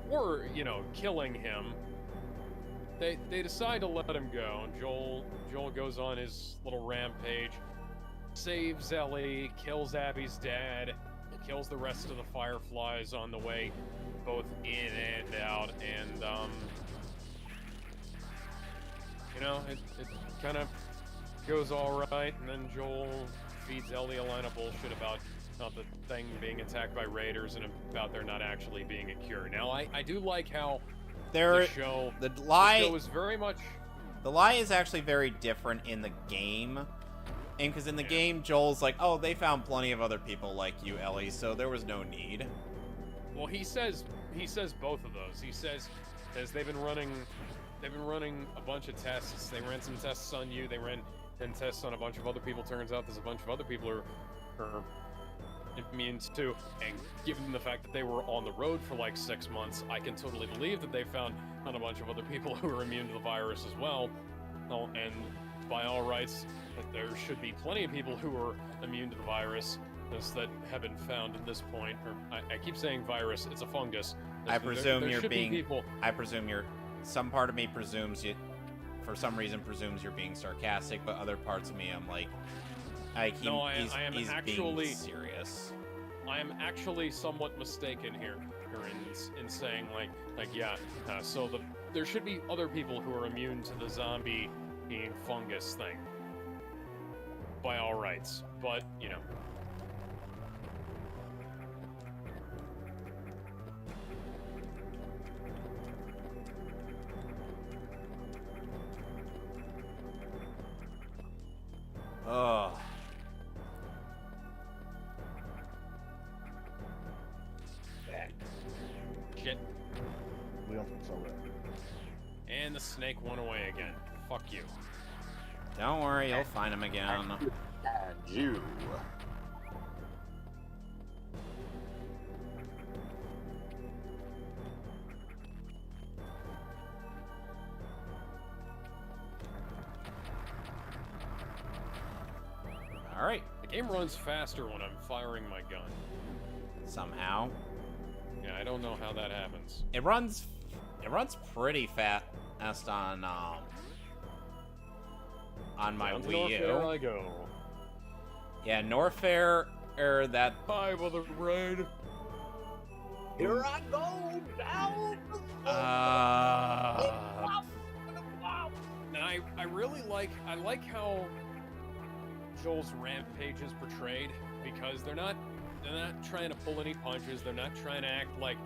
or killing him, they decide to let him go. And Joel goes on his little rampage, saves Ellie, kills Abby's dad, kills the rest of the fireflies on the way, both in and out, and it kind of goes all right, and then Joel feeds Ellie a line of bullshit about the thing being attacked by raiders and about there not actually being a cure. Now, I do like how the show is very much... The lie is actually very different in the game. And because in the game, Joel's like, oh, they found plenty of other people like you, Ellie, so there was no need. Well, he says both of those. He says they've been running a bunch of tests. They ran some tests on you. They ran 10 tests on a bunch of other people. Turns out there's a bunch of other people who are immune too. And given the fact that they were on the road for like 6 months, I can totally believe that they found a bunch of other people who are immune to the virus as well. And by all rights, there should be plenty of people who are immune to the virus that have been found at this point. Or I keep saying virus, it's a fungus. I presume you're being... Some part of me presumes you... For some reason presumes you're being sarcastic, but other parts of me, I'm like... He's being serious. I am actually somewhat mistaken here in saying, so there should be other people who are immune to the zombie fungus thing. By all rights, but, Ugh. Shit. We don't think so, right? And the snake went away again. Fuck you. Don't worry, you'll find him again. And you. Alright. The game runs faster when I'm firing my gun. Somehow. Yeah, I don't know how that happens. It runs pretty fast on my Wii U. There I go. Yeah, Norfair, that... Hi, Mother Brain. Here I go down. And I really like how Joel's rampage is portrayed, because they're not trying to pull any punches. They're not trying to act like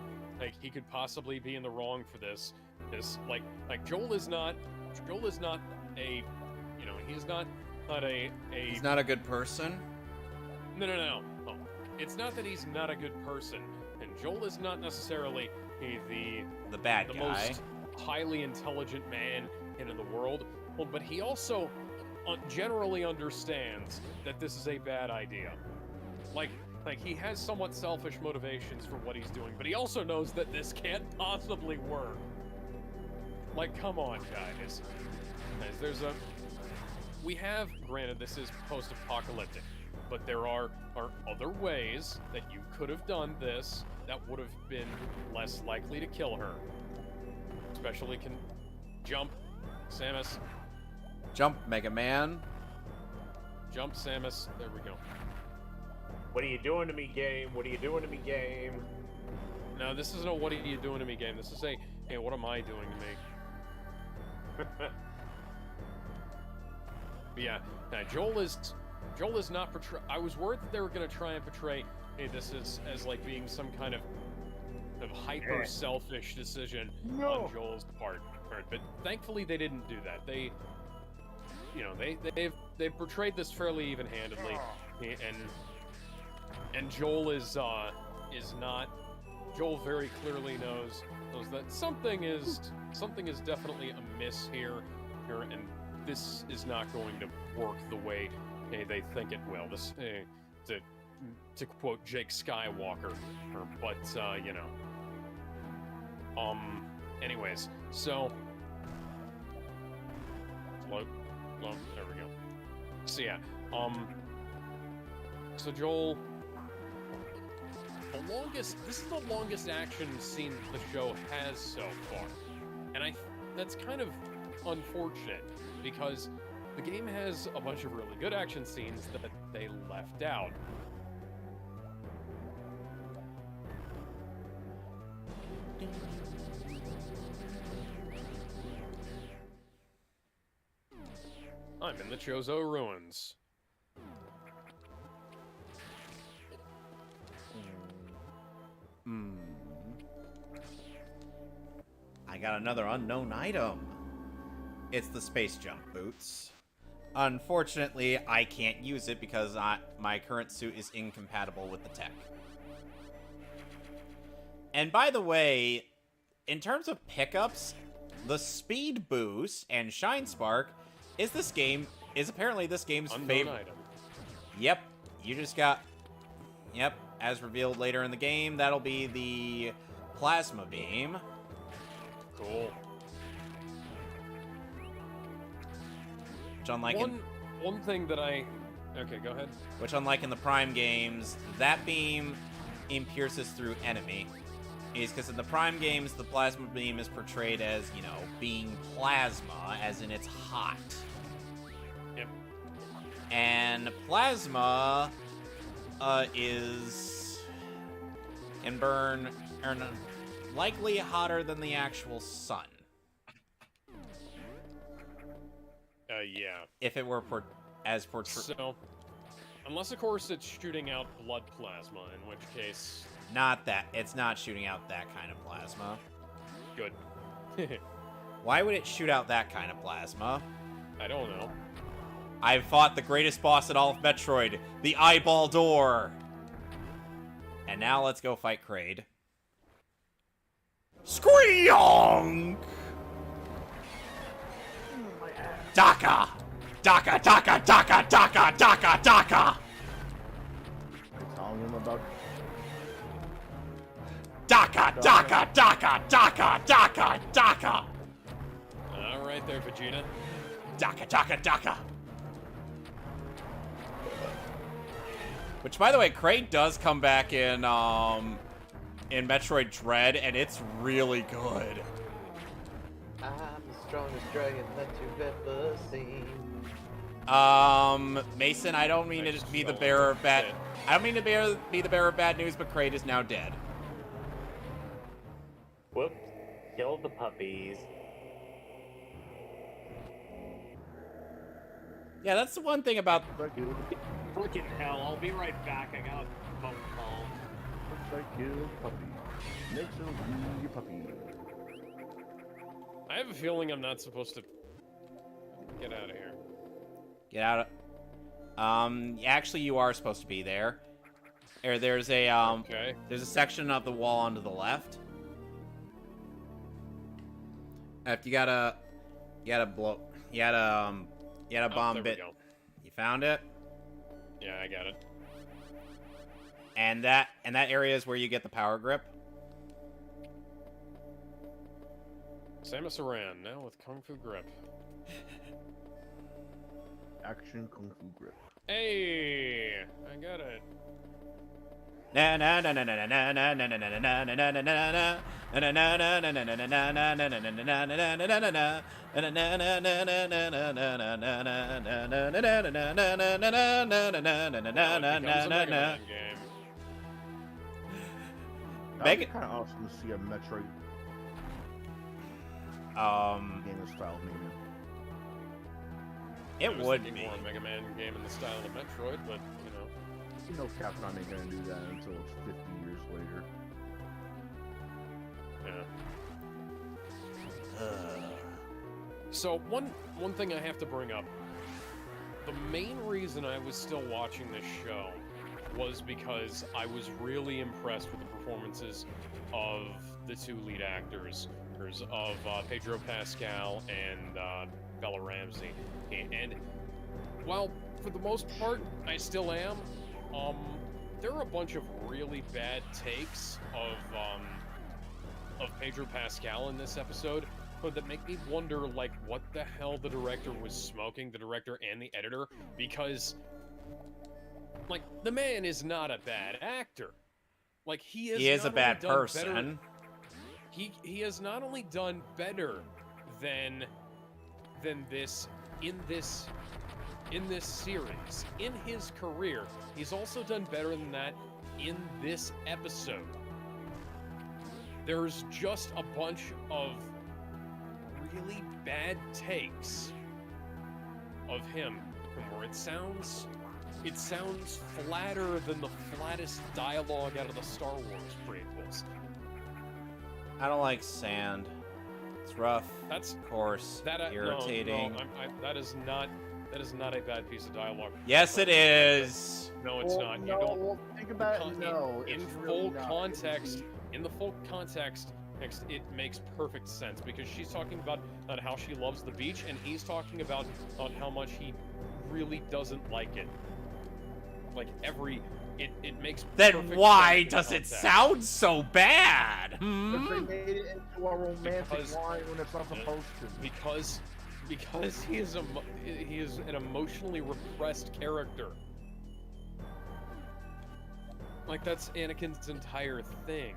he could possibly be in the wrong for this. Joel is not a, he's not a He's not a good person? No. It's not that he's not a good person. And Joel is not necessarily the bad guy. Most highly intelligent man in the world. Well, but he also generally understands that this is a bad idea. Like he has somewhat selfish motivations for what he's doing, but he also knows that this can't possibly work. Come on, guys. Granted, this is post-apocalyptic, but there are other ways that you could have done this that would have been less likely to kill her. especially can jump. Samus, Jump, Mega Man. jump, Samus. There we go. What are you doing to me, game? What are you doing to me, game? No, this isn't a "What are you doing to me" game. This is a "Hey, what am I doing to me?" But yeah, now Joel is not portray. I was worried that they were going to try and portray, hey, this is as like being some kind of hyper selfish decision on Joel's part. But thankfully they didn't do that. They, you know, they've portrayed this fairly even-handedly, and Joel is not. Joel very clearly knows that something is definitely amiss here, and this is not going to work the way they think it will. This, to quote Jake Skywalker, but you know. Anyways, so. Load, there we go. So yeah, so Joel. This is the longest action scene the show has so far, and that's kind of unfortunate because the game has a bunch of really good action scenes that they left out. I'm in the Chozo Ruins. I got another unknown item. It's the space jump boots. Unfortunately, I can't use it because my current suit is incompatible with the tech. And by the way, in terms of pickups, the speed boost and shine spark is apparently this game's favorite item. Yep, you just got. Yep, as revealed later in the game, that'll be the plasma beam. Cool. Which unlike one thing that okay, go ahead. Which unlike in the Prime games, that beam pierces through enemy. Is because in the Prime games, the plasma beam is portrayed as, you know, being plasma, as in it's hot. Yep. And plasma can burn likely hotter than the actual sun. Yeah. If it were as portrayed. So, unless of course it's shooting out blood plasma, in which case. Not that. It's not shooting out that kind of plasma. Good. Why would it shoot out that kind of plasma? I don't know. I've fought the greatest boss in all of Metroid, the Eyeball Door. And now let's go fight Kraid. Screonk! Daka! Daka, Daka, Daka, Daka, Daka, Daka! I'm telling him about. Daka, Daka, Daka, Daka, Daka, Daka! All right there, Vegeta. Daka, Daka, Daka! Which, by the way, Kraid does come back in Metroid Dread, and it's really good. I'm the strongest dragon that you've ever seen. Mason, I don't mean to be the bearer of bad. I don't mean to be the bearer of bad news, but Kraid is now dead. Whoops. Kill the puppies. Yeah, that's the one thing about. Freaking hell, I'll be right back. I got a phone call. Looks like you, puppy. Next will be your puppy. I have a feeling I'm not supposed to get out of here. Get out of. Actually, you are supposed to be there. There's a Okay. There's a section of the wall on to the left. If you gotta blow, you gotta bomb there bit. we go. You found it. Yeah, I got it. And that area is where you get the power grip. Samus Aran, now with Kung Fu Grip. Action Kung Fu Grip. Hey! I got it. Na na na na na na na na na na na na na na na na. That'd be kind of awesome to see a Metroid game in style of Mega. It would be more a Mega Man game in the style of Metroid, but you know. You know Capcom ain't gonna do that until it's 50 years later. Yeah. So one thing I have to bring up. The main reason I was still watching this show was because I was really impressed with the performances of the two lead actors of Pedro Pascal and Bella Ramsey. And while for the most part I still am, there are a bunch of really bad takes of Pedro Pascal in this episode, but that make me wonder, like, what the hell the director was smoking, the director and the editor, because, like, the man is not a bad actor. Like, he is a bad person. Better, he has not only done better than this in this series, in his career, he's also done better than that in this episode. There's just a bunch of really bad takes of him where it sounds flatter than the flattest dialogue out of the Star Wars prequels. I don't like sand. It's rough. That's coarse, irritating. No, that is not a bad piece of dialogue. Yes, it is. No, it's not. No, You don't. well, think about it. No, in it's full really not. context, in the full context, it makes perfect sense because she's talking about how she loves the beach, and he's talking about how much he really doesn't like it. Like it makes. Then why sense does in it context. sound so bad? Because they made it into a romantic Because- line when it's not supposed to. Because he is an emotionally repressed character. Like, that's Anakin's entire thing.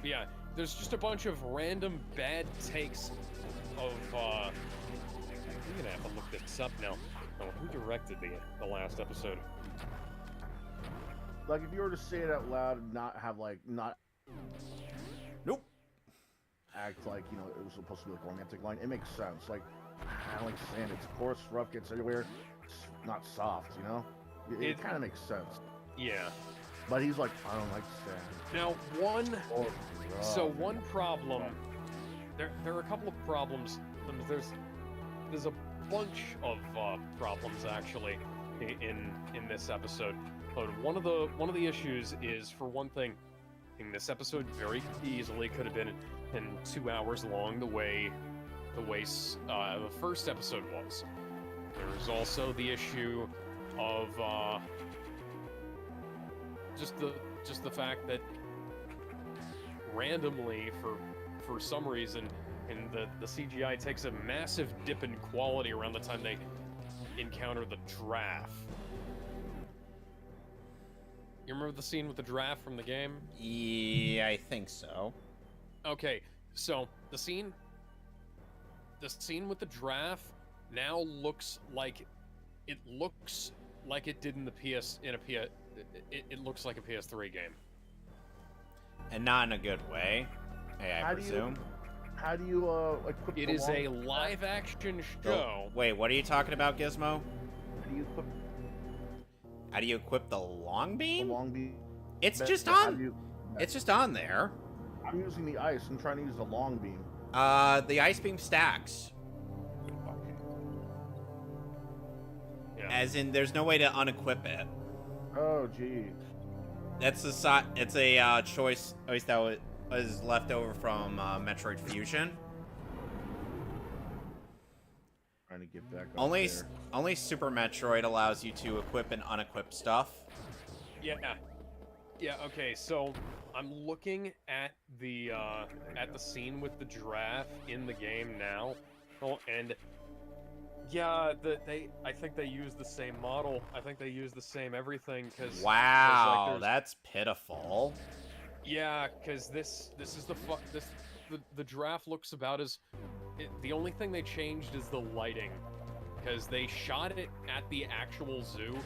Yeah, there's just a bunch of random bad takes of, I'm gonna have to look this up now. Oh, who directed the last episode? Like, if you were to say it out loud and not have, like, Nope. act like, you know, it was supposed to be like a romantic line, it makes sense. Like, I don't like sand, it's coarse, rough, gets everywhere, it's not soft, you know? It kind of makes sense. Yeah. But he's like, I don't like sand. Now, Oh, one problem, there are a couple of problems. There's a bunch of problems actually in this episode. But one of the issues is, for one thing, this episode very easily could have been in 2 hours long, the way the first episode was. There's also the issue of just the fact that randomly, for some reason, and the CGI takes a massive dip in quality around the time they encounter the giraffe. You remember the scene with the giraffe from the game? Yeah, I think so. Okay, so the scene with the giraffe now looks like it did in the it looks like a PS3 game. And not in a good way, I presume. How do you equip It the is long- a live action show. Wait, what are you talking about, Gizmo? How do you equip How do you equip the long the beam? long beam? It's That- just how do on. you- It's just on there. I'm using the ice. I'm trying to use the long beam. The ice beam stacks. Yeah. As in, there's no way to unequip it. Oh, gee. It's a choice, at least that was left over from Metroid Fusion. Trying to get back up Only there. only Super Metroid allows you to equip and unequip stuff. Yeah, okay, so I'm looking at the scene with the giraffe in the game now, and Yeah, I think they use the same model. I think they use the same everything because Wow, that's pitiful. yeah, because this is the draft looks about as the only thing they changed is the lighting because they shot it at the actual zoo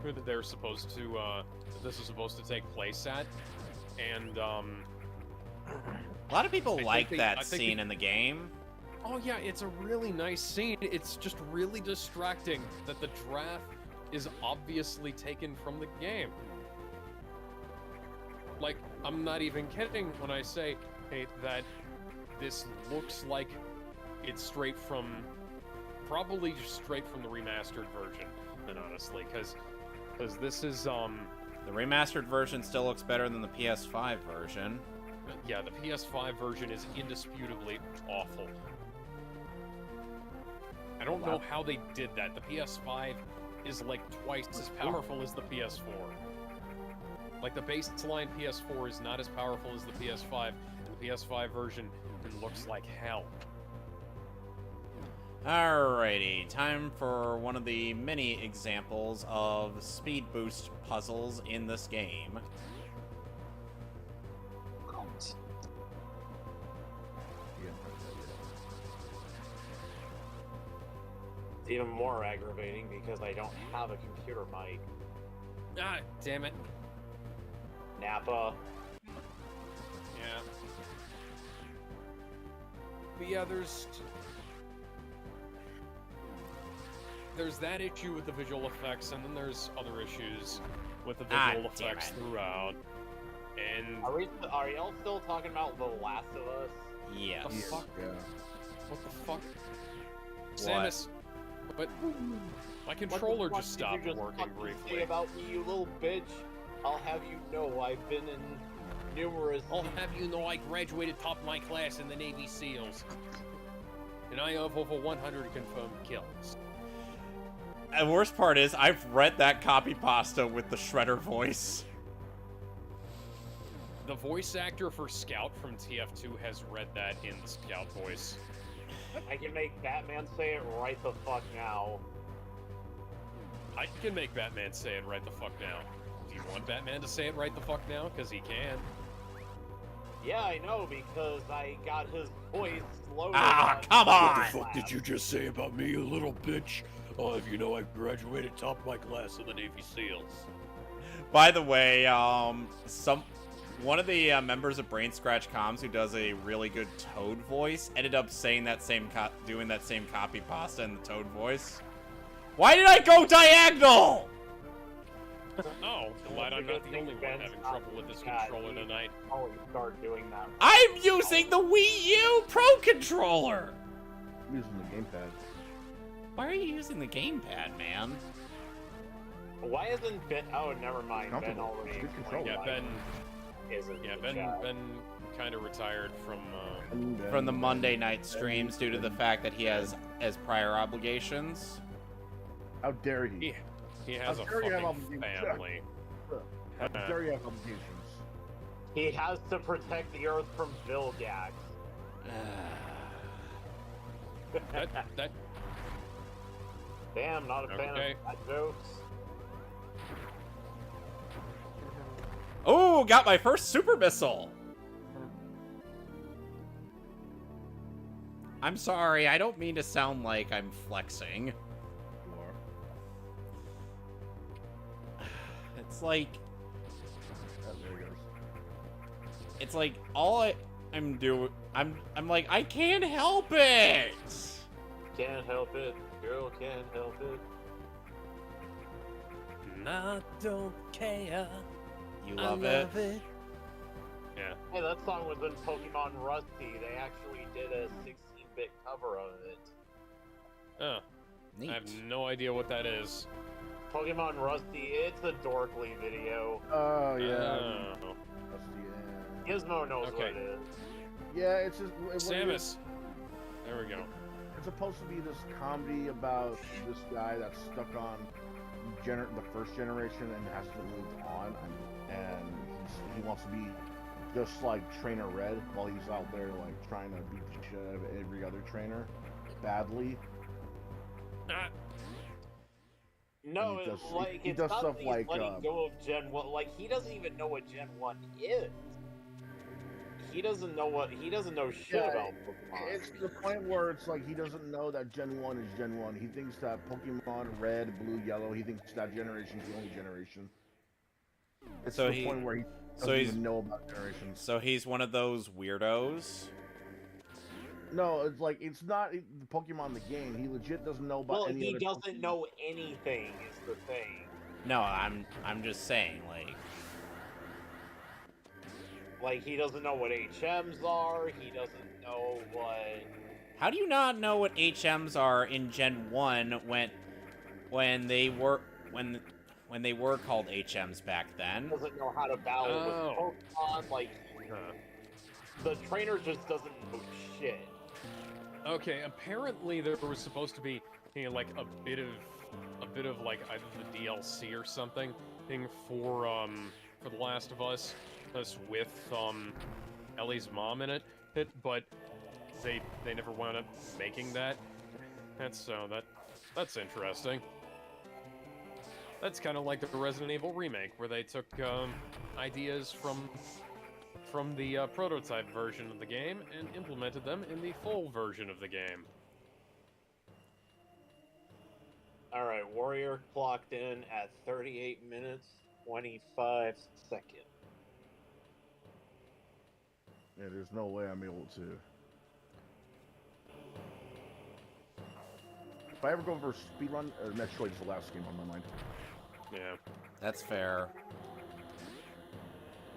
that they're supposed to this is supposed to take place at, and A lot of people like that I think scene in the game. oh yeah, it's a really nice scene. It's just really distracting that the draft is obviously taken from the game. Like, I'm not even kidding when I say, hey, that this looks like it's straight from, probably just straight from the remastered version, and honestly, because this is, The remastered version still looks better than the PS5 version. yeah, the PS5 version is indisputably awful. I don't know how they did that. The PS5 is like twice as powerful as the PS4. Like, the baseline PS4 is not as powerful as the PS5, and the PS5 version looks like hell. Alrighty, time for one of the many examples of speed boost puzzles in this game. It's even more aggravating because I don't have a computer mic. Ah, damn it. Nappa. Yeah. But yeah, there's that issue with the visual effects, and then there's other issues with the visual effects throughout. And Are y'all still talking about The Last of Us? Yes. the fuck? Yeah. What the fuck? Samus, but my controller What the just fuck stopped did you working fucking briefly. say about me, you little bitch? I'll have you know I've been in numerous. I'll have you know I graduated top of my class in the Navy SEALs. And I have over 100 confirmed kills. And the worst part is, I've read that copy pasta with the Shredder voice. The voice actor for Scout from TF2 has read that in the Scout voice. I can make Batman say it right the fuck now. I can make Batman say it right the fuck now. Do you want Batman to say it right the fuck now? Because he can. Yeah, I know, because I got his voice loaded. Ah, come on! What the fuck did you just say about me, you little bitch? Oh, if you know I graduated top of my class in the Navy SEALs. By the way, one of the members of Brain Scratch Comms who does a really good Toad voice ended up saying that doing that same copy pasta in the Toad voice. Why did I go diagonal? Oh, glad I'm not the only one having trouble with this controller tonight. I'll start doing that. I'm using the Wii U Pro Controller! I'm using the gamepad. Why are you using the gamepad, man? Why isn't Ben? Oh, never mind. Ben Comfortable. already. Good control. Yeah, Ben. Isn't. Yeah, Ben kind of retired From the Monday night streams due to the fact that he has prior obligations. How dare he? He has a How dare you have fucking obligations? family. How dare you have obligations? He has to protect the Earth from Vilgax. That Damn, not a fan Okay. of that jokes. Oh, got my first super missile. I'm sorry, I don't mean to sound like I'm flexing. It's like, There he goes. it's like all I'm doing. I'm like, I can't help it. Can't help it, girl, can't help it. I don't care. You love it. Yeah. Hey, that song was in Pokemon Rusty. They actually did a 16-bit cover of it. Oh, Neat. I have no idea what that is. Pokemon Rusty, it's a dorkly video. Oh yeah. Oh. Yeah. Gizmo knows what Okay. it is. Yeah, it's just what it is, Samus. There we go. it's supposed to be this comedy about this guy that's stuck on the first generation and has to move on, and he wants to be just like Trainer Red while he's out there like trying to beat the shit out of every other trainer badly. No, he does- it's like he it's does not stuff that he's like, letting go of Gen 1. Like he doesn't even know what Gen 1 is. He doesn't know shit Yeah, about Pokemon. It's to the point where it's like he doesn't know that Gen 1 is Gen 1. He thinks that Pokemon Red, Blue, Yellow, he thinks that generation's the only generation. It's So to the point where he doesn't so he's- even know about generations. So he's one of those weirdos. No, it's like, it's not Pokemon the game. He legit doesn't know about Well, any he other doesn't Pokemon. know anything. Is the thing. No, I'm just saying, Like he doesn't know what HMs are. He doesn't know what. how do you not know what HMs are in Gen 1 when they were called HMs back then? Doesn't know how to battle with Pokemon. Like the trainer just doesn't know shit. Okay, apparently there was supposed to be, you know, like a bit of like either the DLC or something thing for The Last of Us with Ellie's mom in it, but they never wound up making that. That's interesting. That's kind of like the Resident Evil remake, where they took ideas from the prototype version of the game and implemented them in the full version of the game. All right, Warrior clocked in at 38 minutes 25 seconds. Yeah, there's no way I'm able to. If I ever go for a speedrun, Metroid is the last game on my mind. Yeah. That's fair.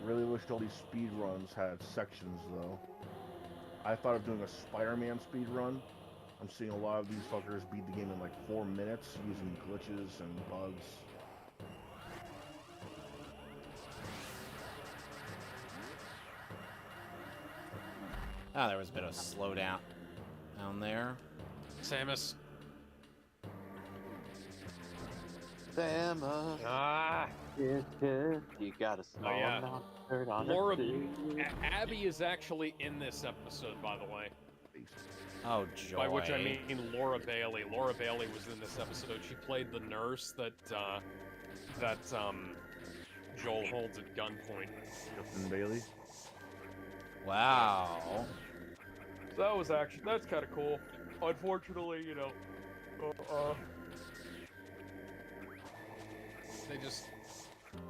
Really wish all these speedruns had sections, though. I thought of doing a Spider-Man speedrun. I'm seeing a lot of these fuckers beat the game in like 4 minutes using glitches and bugs. Oh, there was a bit of a slowdown down there. Samus. Samus. Ah. You got a small yeah. amount of dirt on Laura, it. Abby is actually in this episode, by the way. Oh, joy. By which I mean Laura Bailey. Laura Bailey was in this episode. She played the nurse that Joel holds at gunpoint. And Bailey. Wow. That's kind of cool. Unfortunately, you know, they just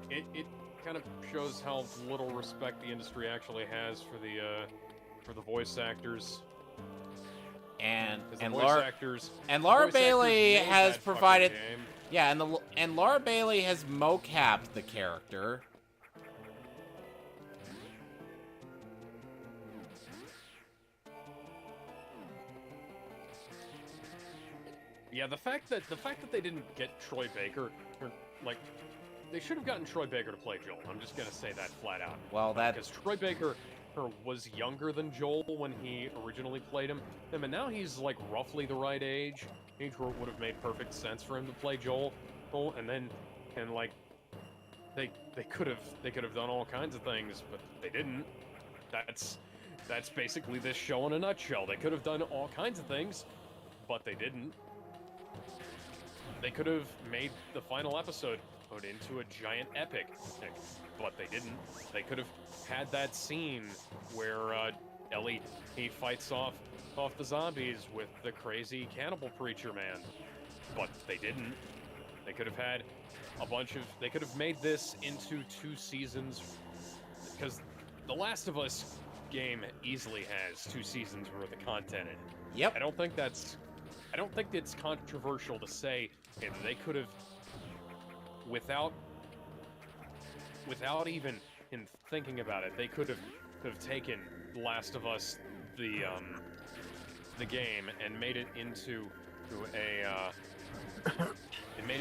it kind of shows how little respect the industry actually has for the voice actors. And Laura Bailey has provided, yeah, and Laura Bailey has mocapped the character. Yeah, the fact that they didn't get Troy Baker, or, like, they should have gotten Troy Baker to play Joel. I'm just gonna say that flat out. Well, because Troy Baker was younger than Joel when he originally played him, and now he's like roughly the right age where it would have made perfect sense for him to play Joel. And like they could have done all kinds of things, but they didn't. That's basically this show in a nutshell. They could have done all kinds of things, but they didn't. They could have made the final episode into a giant epic, but they didn't. They could have had that scene where Ellie fights off the zombies with the crazy cannibal preacher man, but they didn't. They could have had they could have made this into 2 seasons, because The Last of Us game easily has 2 seasons worth of content in it. Yep. I don't think it's controversial to say that they could have, without even in thinking about it, they could have taken The Last of Us, the game, and made it into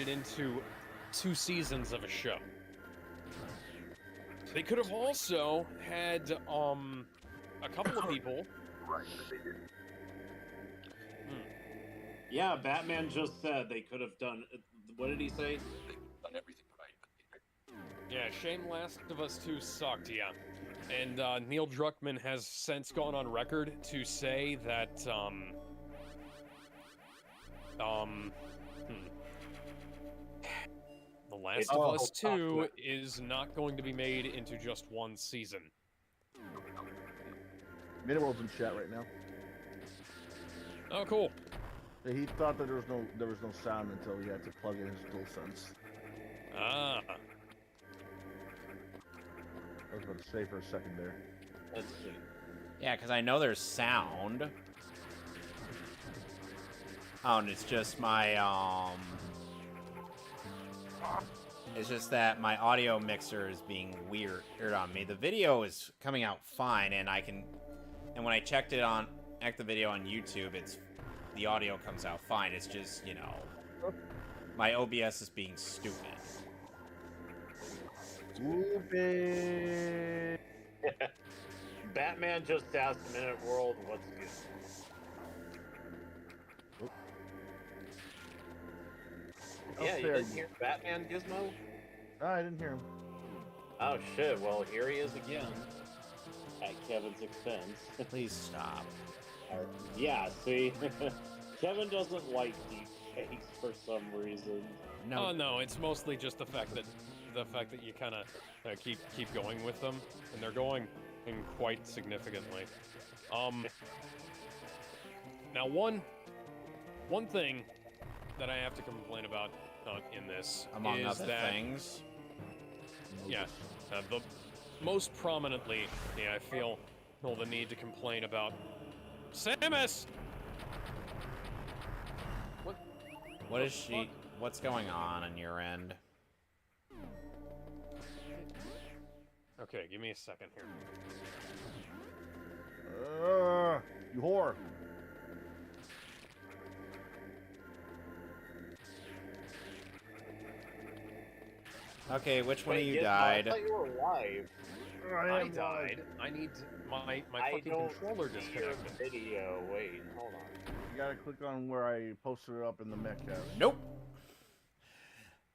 into 2 seasons of a show. They could have also had a couple of people. Right, but they didn't. Yeah, Batman just said they could have done. What did he say? Done everything right. Yeah, shame Last of Us 2 sucked, yeah. And Neil Druckmann has since gone on record to say that The Last of Us 2 is not going to be made into just one season. Miniworld's in chat right now. Oh, cool. Yeah, he thought that there was no sound until he had to plug in his DualSense. Ah. I was about to say for a second there. Let's see. Yeah, because I know there's sound. Oh, and it's just my, It's just that my audio mixer is being weird on me. The video is coming out fine, and and when I checked the video on YouTube, the audio comes out fine. It's just, you know, my OBS is being stupid. Stupid. Batman just asked Minute World, what's good? Yeah, you didn't hear Batman, Gizmo? Oh, I didn't hear him. Oh shit, well here he is again. At Kevin's expense. Please stop. Yeah, see? Kevin doesn't like deep fakes for some reason. No. Oh no, it's mostly just the fact that you kind of keep going with them, and they're going in quite significantly. Now one thing that I have to complain about in this Among is other that things. yeah, the most prominently, I feel the need to complain about Samus. What is she? What's going on your end? Okay, give me a second here. You whore. Okay, which one of you Gizmo, died? I thought you were alive. I died. I need my I fucking don't controller see disconnected. your video. Wait, hold on. You gotta click on where I posted it up in the Mehcast. Nope.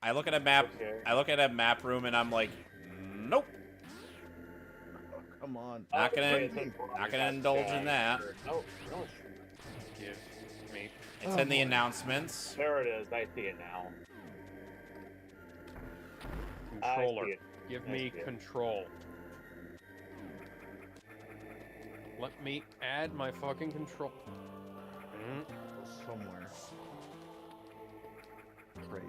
I look at a map. Okay. I look at a map room and I'm like, nope. Oh, come on. Not gonna Okay, indulge in that. No, no. Give me. It's in the announcements. There it is. I see it now. Controller. I see it. Give I me see it. control. Let me add my fucking control. Somewhere. Trade.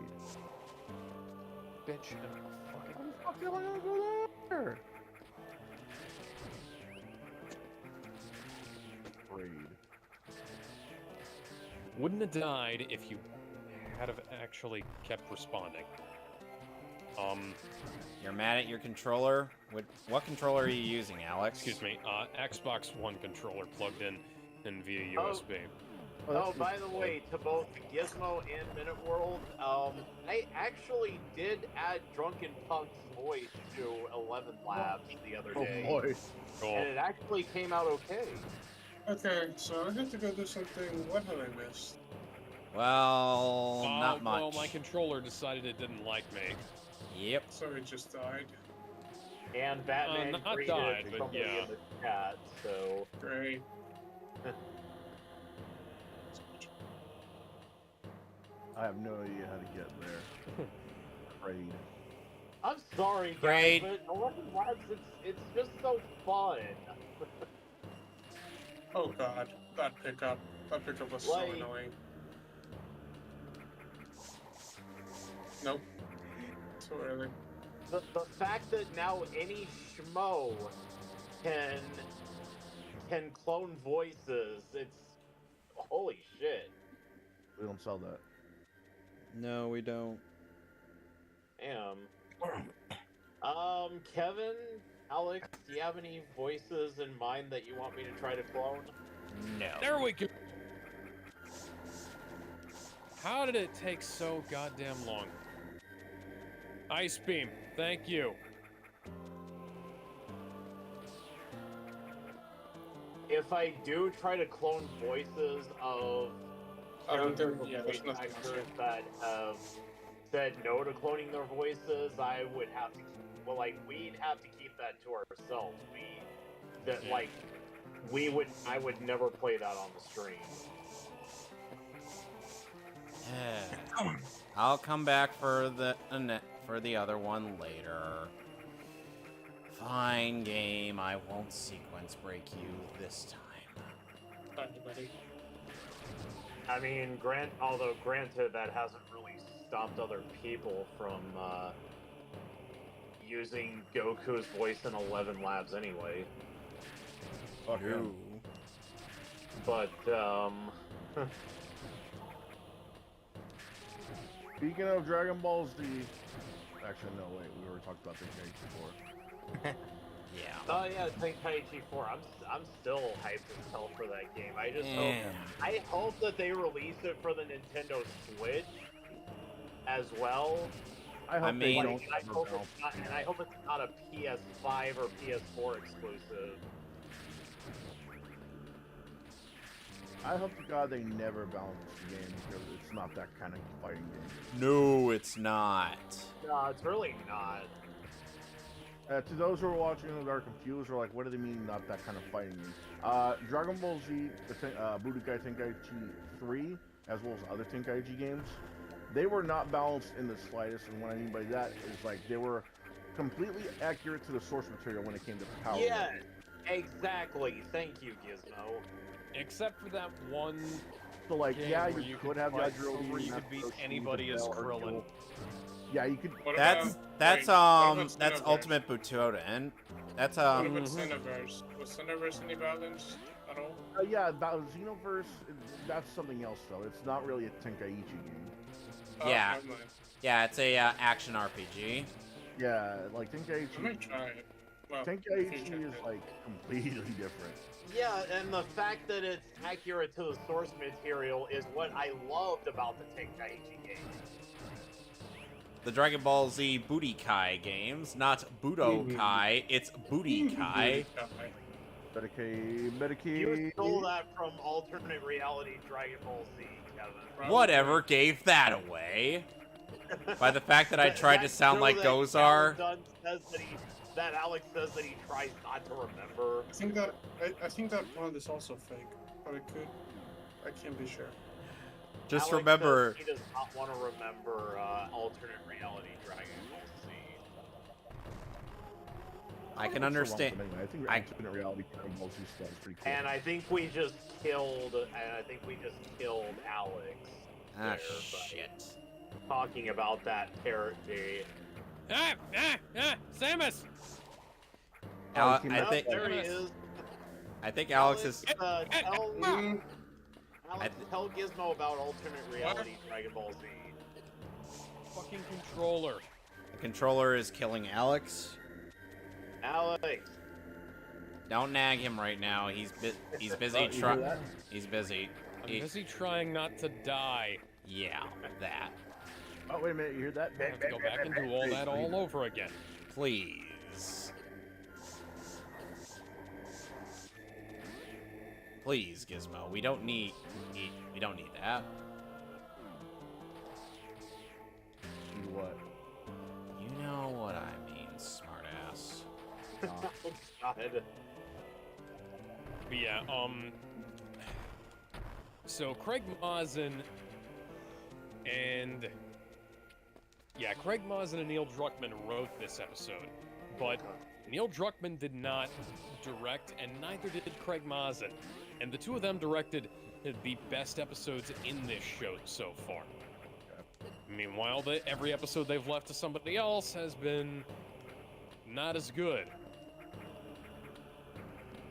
Bitch. Fucking. How the fuck am I gonna go there? Trade. Wouldn't have died if you had have actually kept responding. You're mad at your controller? What controller are you using, Alex? Excuse me. Xbox One controller plugged in via Oh. USB. Oh, by the way, to both Gizmo and Minute World, I actually did add Drunken Punk's voice to 11 Labs the other day. Oh boy. Cool. And it actually came out okay. Okay, so I have to go do something. What have I missed? Well, not much. Well, my controller decided it didn't like me. Yep. So it just died. And Batman not greeted died, but somebody yeah. in the chat, so... Great. I have no idea how to get there. Trade. I'm sorry, Great. guys, but 11 Labs, it's just so fun. Oh god, that pickup. That pickup was so Like- annoying. Nope. Too early. The fact that now any schmo can clone voices, it's... Holy shit. We don't sell that. No, we don't. Damn. Kevin, Alex, do you have any voices in mind that you want me to try to clone? No. There we go. How did it take so goddamn long? Ice Beam, thank you. If I do try to clone voices of There's voice nothing actors that have said no to cloning their voices, I would have to, we'd have to keep that to ourselves. I would never play that on the stream. I'll come back for for the other one later. Fine, game. I won't sequence break you this time. Fine, buddy. I mean, although granted, that hasn't really stopped other people from using Goku's voice in 11 Labs anyway. Fuck him. But, Speaking of Dragon Ball Z, actually no, wait, we already talked about this game before. Yeah. oh yeah, Tenkaichi 4. I'm still hyped as hell for that game. I hope that they release it for the Nintendo Switch as well. I hope they mean- don't. I hope it's not a PS5 or PS4 exclusive. I hope to God they never balance the game because it's not that kind of fighting game. No, it's not. No, it's really not. To those who are watching and are confused, or like, what do they mean not that kind of fighting game? Dragon Ball Z, Budokai Tenkaichi 3, as well as other Tenkaichi games, they were not balanced in the slightest, and what I mean by that is like they were completely accurate to the source material when it came to power. Yeah, exactly. Thank you, Gizmo. Except for that one So like, game yeah, where you could have fight Yajirobe, where you could beat anybody as Krillin. Yeah, you could. What That's about Xenoverse? Ultimate Butoden. That's What about Xenoverse? Was Xenoverse any balance at all? Yeah, about Xenoverse, that's something else though. It's not really a Tenkaichi game. Yeah. Never mind. Yeah, it's a action RPG. Yeah, like I Tenkaichi. might try it. Well, Tenkaichi future. is like completely different. Yeah, and the fact that it's accurate to the source material is what I loved about the Tenkaichi game. The Dragon Ball Z Booty Kai games, not Budokai, it's Booty Kai. Medicaid. You stole that from alternate reality Dragon Ball Z, Kevin. Whatever gave that away. By the fact that I tried to That's sound true like that Gozar. Alex says that he tries not to remember. I think that one is also fake, but it could. I can't be sure. Just Alex remember, says he does not want to remember alternate reality Dragon Ball Z. I can understand. I think I- alternate reality Dragon Ball Z stuff is pretty cool. And I think we just killed. Alex. Ah, there, shit. Talking about that character. Samus! I Oh, think There he is. Alex is. Tell Gizmo about alternate reality Dragon Ball Z. Fucking controller. The controller is killing Alex. Alex. Don't nag him right now. He's busy You hear trying. that? He's busy. I'm busy trying not to die. Yeah, that. Oh, wait a minute, you hear that? I have to go back and do all that all over again. Please. Please, Gizmo. We don't need that. Do what? You know what I mean, smartass. Oh, God. But yeah, so Craig Mazin and Neil Druckmann wrote this episode, but Neil Druckmann did not direct, and neither did Craig Mazin, and the two of them directed the best episodes in this show so far. Meanwhile, every episode they've left to somebody else has been not as good.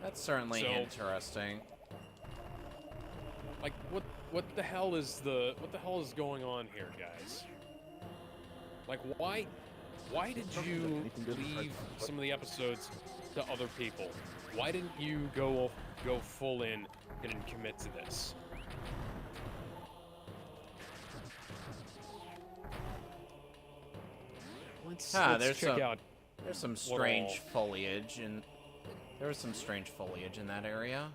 That's certainly So- interesting. Like, what the hell is going on here, guys? Like, why did you leave some of the episodes to other people? Why didn't you go full in and commit to this? Let's check out. There's some strange foliage and there was some strange foliage in that area.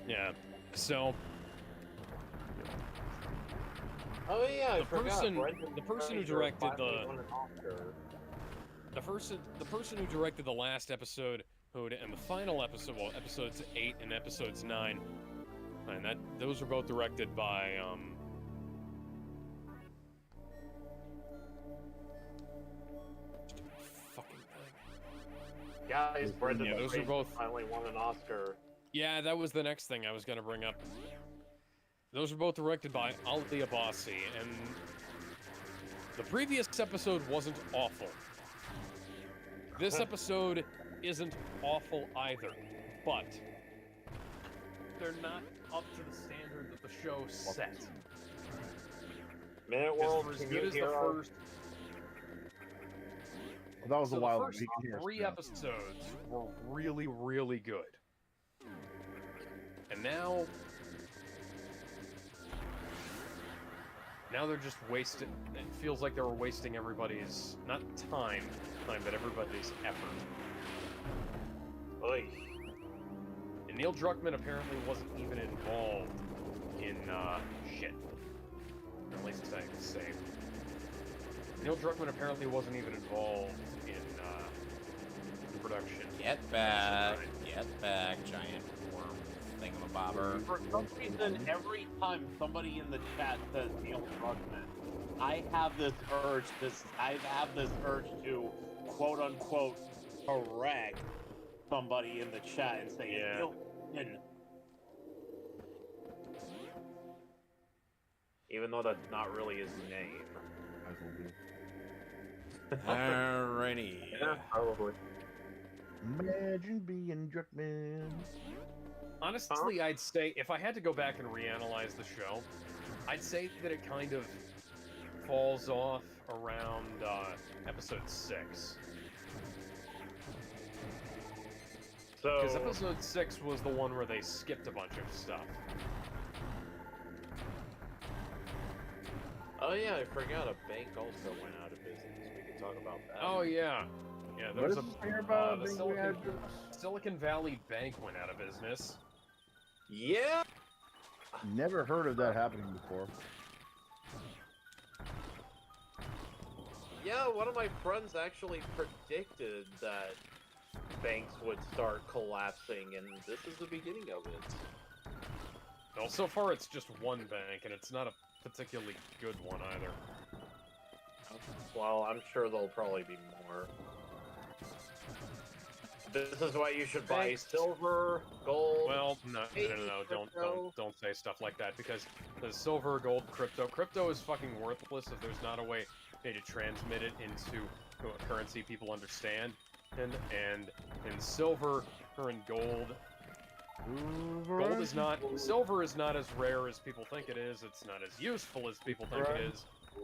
Yeah. So Oh yeah, I forgot. the person who directed the person who directed the last episode and the final episode, well, episodes 8 and episodes 9, and those were both directed by Guys, Brendan Yeah, those are Fraser both. finally won an Oscar. Yeah, that was the next thing I was gonna bring up. Those are both directed by Ali Abbasi, and the previous episode wasn't awful. This episode isn't awful either, but they're not up to the standard that the show set. Minute Because World, for as can good you as the hear us? first, Well, that was so a the while first ago. You can hear us 3 now. episodes were really, really good. And now they're just wasting. It feels like they were wasting everybody's not time, but everybody's effort. Oy. And Neil Druckmann apparently wasn't even involved in shit. Or at least I can say. Neil Druckmann apparently wasn't even involved in production. Get back, giant worm thingamabobber. For some reason, every time somebody in the chat says Neil Druckmann, I have this urge to quote unquote correct somebody in the chat and say Yeah. Neil Druckmann. Even though that's not really his name. Might as well be. Alrighty. Yeah, probably. Imagine being Druckmann. Honestly, I'd say if I had to go back and reanalyze the show, I'd say that it kind of falls off around episode 6. Because So, episode 6 was the one where they skipped a bunch of stuff. oh yeah, I forgot a bank also went out of business. We could talk about that. Oh yeah, yeah. There What was is a this here about the being Silicon Valley Bank went out of business. Yeah. Never heard of that happening before. Yeah, one of my friends actually predicted that banks would start collapsing, and this is the beginning of it. Well, so far it's just one bank, and it's not a particularly good one either. Well, I'm sure there'll probably be more. This is why you should buy Banks. silver, gold. Well, no, Crypto. don't say stuff like that, because the silver, gold, crypto is fucking worthless if there's not a way to transmit it into a currency people understand. And silver and gold. Silver is not as rare as people think it is. It's not as useful as people think it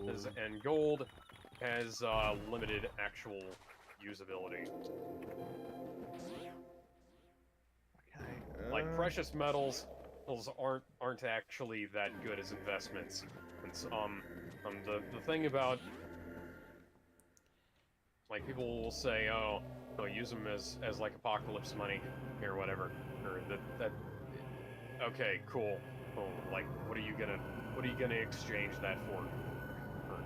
is. And gold has limited actual usability. Like precious metals aren't actually that good as investments. And the thing about, like, people will say, oh, use them as like apocalypse money or whatever, or that. Okay, cool. Well, like, what are you gonna exchange that for?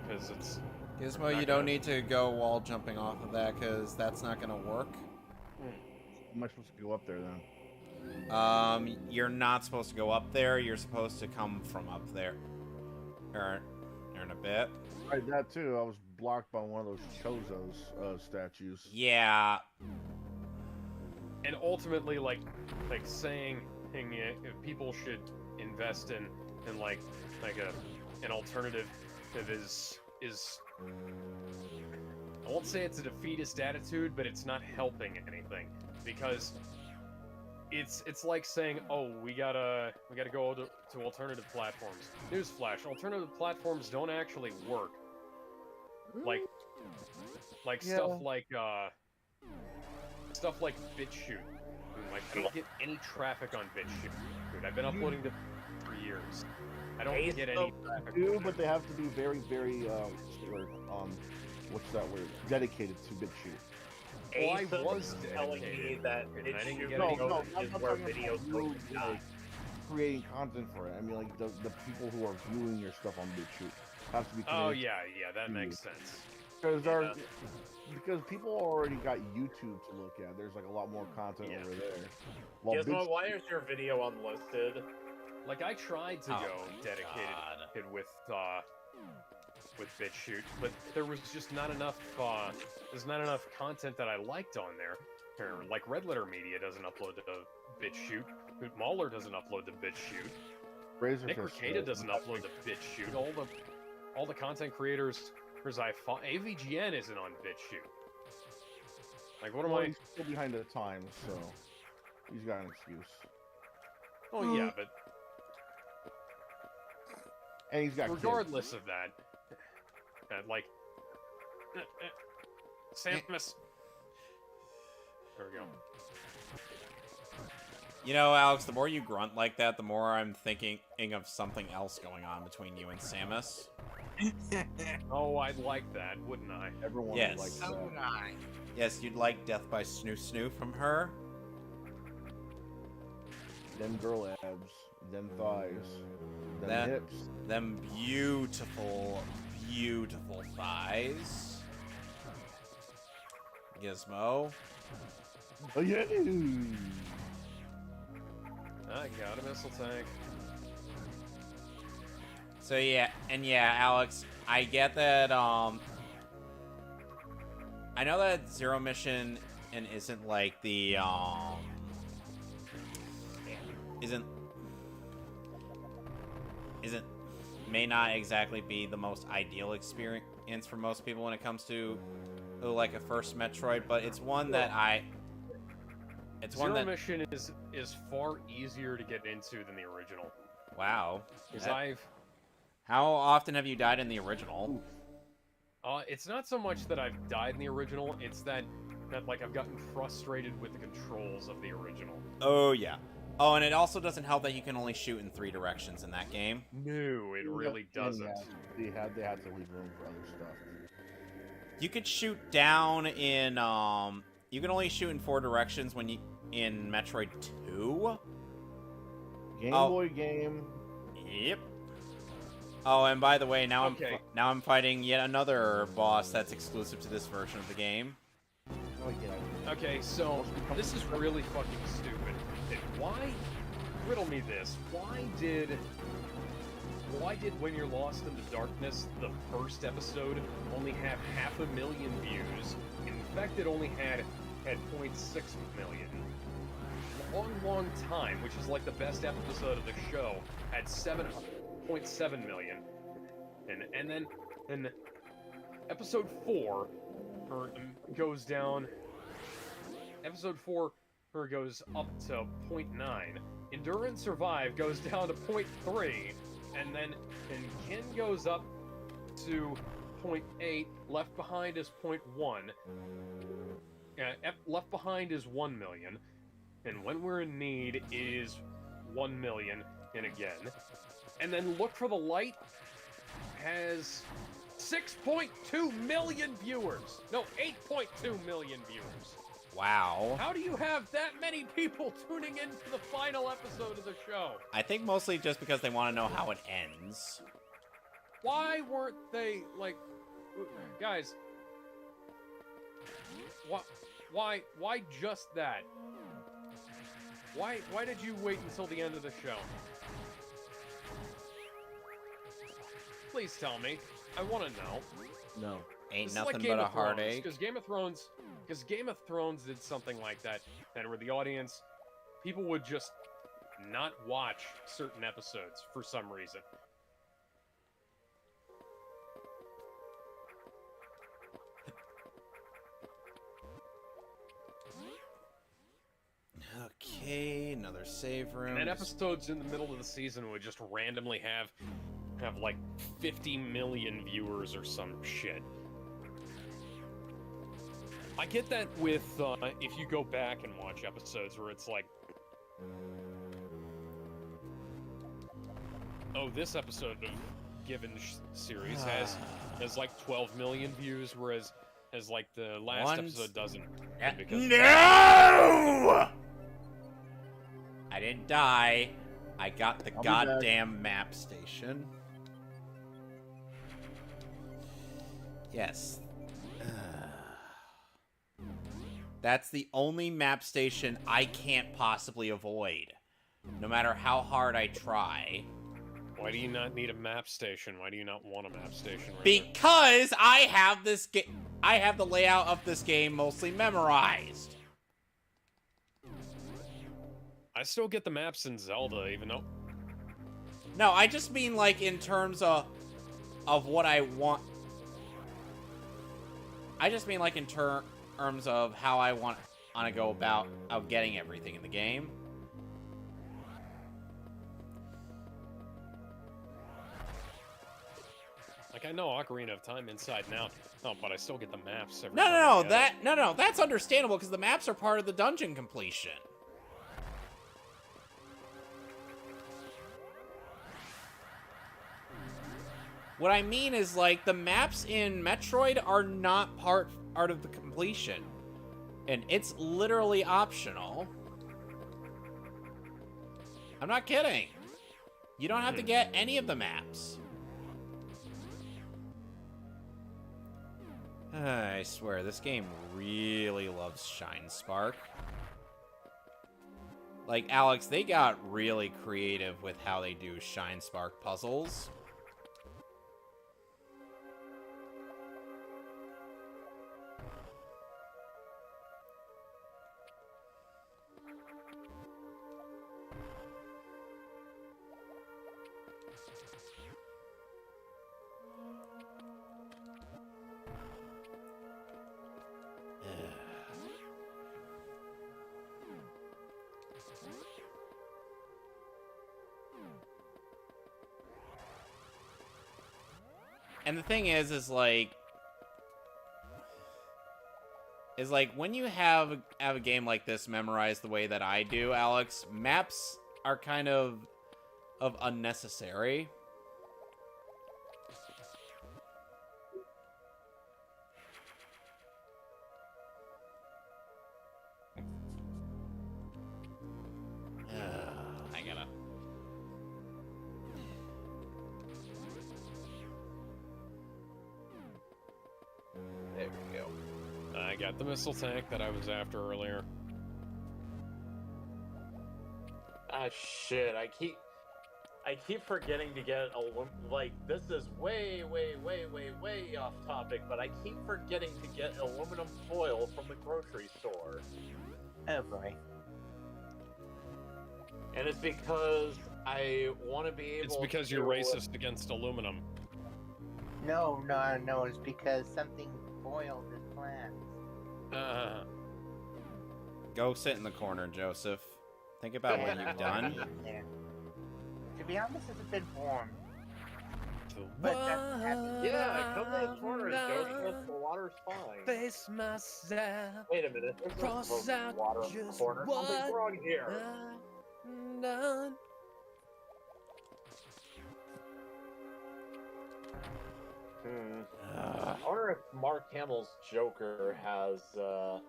Because it's Gizmo, you don't need to go wall jumping off of that, because that's not gonna work. Am I supposed to go up there then? You're not supposed to go up there. You're supposed to come from up there. Or in a bit. Right, that too. I was blocked by one of those Chozos statues. Yeah. And ultimately, like saying if people should invest in like an alternative is I won't say it's a defeatist attitude, but it's not helping anything, because it's like saying, oh, we gotta go to alternative platforms. Newsflash: alternative platforms don't actually work. Like stuff like BitChute. Like, I don't get any traffic on BitChute. Dude, I've been uploading to for years. I don't get any traffic. Do, but they have to be very, very what's that word? Dedicated to BitChute. Well, I was telling me dedicated, that and I didn't BitChute get No, any. no, is where videos go to die. like creating content for it. I mean, like the people who are viewing your stuff on BitChute have to be. Oh connected yeah, that makes sense. Because people already got YouTube to look at. There's like a lot more content Yeah. over there. While Gizmo, why is your video unlisted? Like, I tried to Oh, go dedicated God. with BitChute, but there was just not enough. There's not enough content that I liked on there, Like Red Letter Media doesn't upload to BitChute. Mauler doesn't upload to BitChute. Nick Ricada doesn't upload to BitChute. All the content creators AVGN isn't on BitChute. Like, what am I? He's still behind the times, so he's got an excuse. Oh yeah, but And he's got regardless kids. of that, like, Samus. There we go. You know, Alex, the more you grunt like that, the more I'm thinking of something else going on between you and Samus. Oh, I'd like that, wouldn't I? Everyone Yes. likes So that. would I. Yes, you'd like Death by Snoo Snoo from her. Them girl abs, them thighs, them That- hips. Them beautiful, beautiful thighs. Gizmo. Oh yeah. I got a missile tank. So yeah, Alex, I get that, I know that Zero Mission and isn't like the, may not exactly be the most ideal experience for most people when it comes to, like, a first Metroid, but it's one that Zero Mission is far easier to get into than the original. Wow. Because How often have you died in the original? it's not so much that I've died in the original, it's that like I've gotten frustrated with the controls of the original. Oh, yeah. Oh, and it also doesn't help that you can only shoot in 3 directions in that game. No, it really doesn't. They had to leave room for other stuff. You could shoot down in, you can only shoot in 4 directions when in Metroid 2? Game Boy game. Yep. Oh, and by the way, now Okay. I'm fighting yet another boss that's exclusive to this version of the game. Oh yeah. Okay, so this is really fucking stupid. Why? Riddle me this. Why did When You're Lost in the Darkness, the first episode, only have 500,000 views? Infected only had 0.6 million. Long Time, which is like the best episode of the show, had 7.7 million. And then episode 4 goes down. Episode 4 goes up to 0.9. Endure and Survive goes down to 0.3. And Kin goes up to 0.8. Left Behind is 0.1. Left Behind is 1 million. And When We're in Need is 1 million. And again. And then Look for the Light has 6.2 million viewers. No, 8.2 million viewers. Wow. How do you have that many people tuning in for the final episode of the show? I think mostly just because they want to know how it ends. Why weren't they, like... Guys... Why just that? Why did you wait until the end of the show? Please tell me. I want to know. No. Ain't This is nothing like but a heartache. Because Game of Thrones did something like that, where the audience, people would just not watch certain episodes for some reason. Okay, another save room. And episodes in the middle of the season would just randomly have like 50 million viewers or some shit. I get that with, if you go back and watch episodes where it's like, oh, this episode of given series has like 12 million views, whereas like the last episode doesn't. Because No! I didn't die. I got the goddamn map station. Yes. That's the only map station I can't possibly avoid, no matter how hard I try. Why do you not need a map station? Why do you not want a map station? Because I have this game. I have the layout of this game mostly memorized. I still get the maps in Zelda, even though... No, I just mean, like, in terms of what I want. I just mean, like, in terms of how I want to go about getting everything in the game. Like, I know Ocarina of Time inside and out, but I still get the maps every No, time no, I get it. no, that's understandable because the maps are part of the dungeon completion. What I mean is, like, the maps in Metroid are not part of the completion. And it's literally optional. I'm not kidding. You don't have to get any of the maps. I swear, this game really loves Shine Spark. Like, Alex, they got really creative with how they do Shine Spark puzzles. And the thing is like when you have a game like this memorized the way that I do, Alex, maps are kind of unnecessary. I gotta. There we go. I got the missile tank that I was after earlier. Ah, shit, I keep forgetting to get like, this is way off topic, but I keep forgetting to get aluminum foil from the grocery store. Oh boy. And it's because I want to be able It's because to... you're racist against aluminum. No, it's because something boiled his plans. Go sit in the corner, Joseph. Think about what you've done. There. To be honest, it's a bit warm. The But that's happy. Yeah, come to the corner, Joseph. The water's fine. Face myself. Wait a minute, there's Cross no out water in the just corner. Something's what wrong here. Done. I wonder if Mark Hamill's Joker has a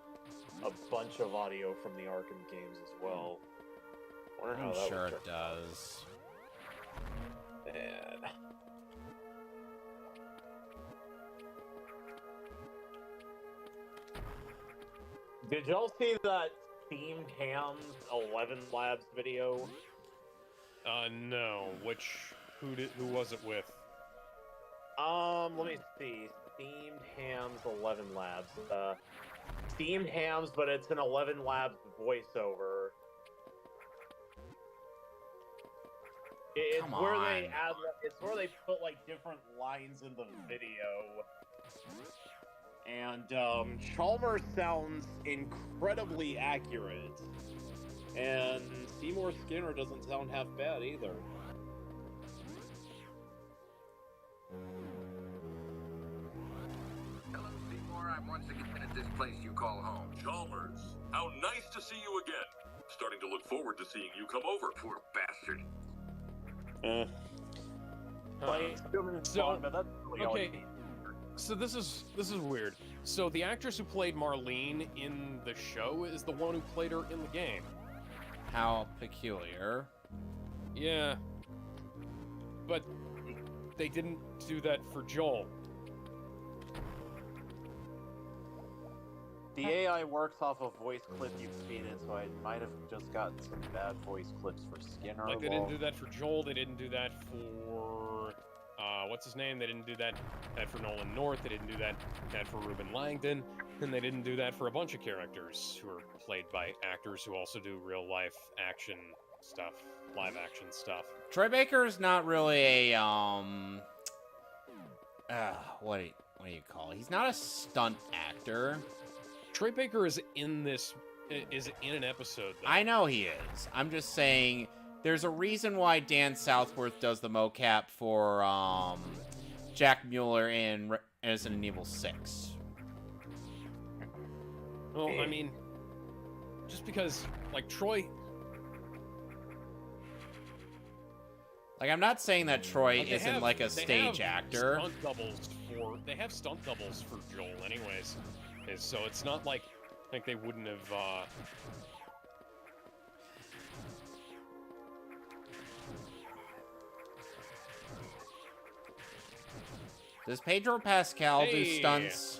bunch of audio from the Arkham games as well. I wonder how I'm that sure would it does. Man. Did y'all see that Themed Hams 11 Labs video? No. Who was it with? Let me see. Themed Hams 11 Labs. Themed Hams, but it's an 11 Labs voiceover. It's Come where on. it's where they put like different lines in the video. And Chalmers sounds incredibly accurate. And Seymour Skinner doesn't sound half bad either. Hello, Seymour. I'm once again at this place you call home. Chalmers, how nice to see you again. Starting to look forward to seeing you come over. Poor bastard. Like, So, but that's really all you okay. need. So this is weird. So the actress who played Marlene in the show is the one who played her in the game. How peculiar. Yeah. But they didn't do that for Joel. The AI works off a voice clip you've seen it, so I might have just gotten some bad voice clips for Skinner. Like, they didn't do that for Joel, they didn't do that for, what's his name? They didn't do that for Nolan North, they didn't do that for Ruben Langdon. And they didn't do that for a bunch of characters who are played by actors who also do real-life action stuff, live-action stuff. Troy Baker is not really a, what do you call it? He's not a stunt actor. Troy Baker is in an episode, though. I know he is. I'm just saying, there's a reason why Dan Southworth does the mocap for, Jack Mueller in Resident Evil 6. Well, I mean, just because, like, Troy... Like, I'm not saying that Troy isn't, like, a stage actor. They have stunt doubles for Joel anyways. So it's not like they wouldn't have, Does Pedro Pascal do stunts?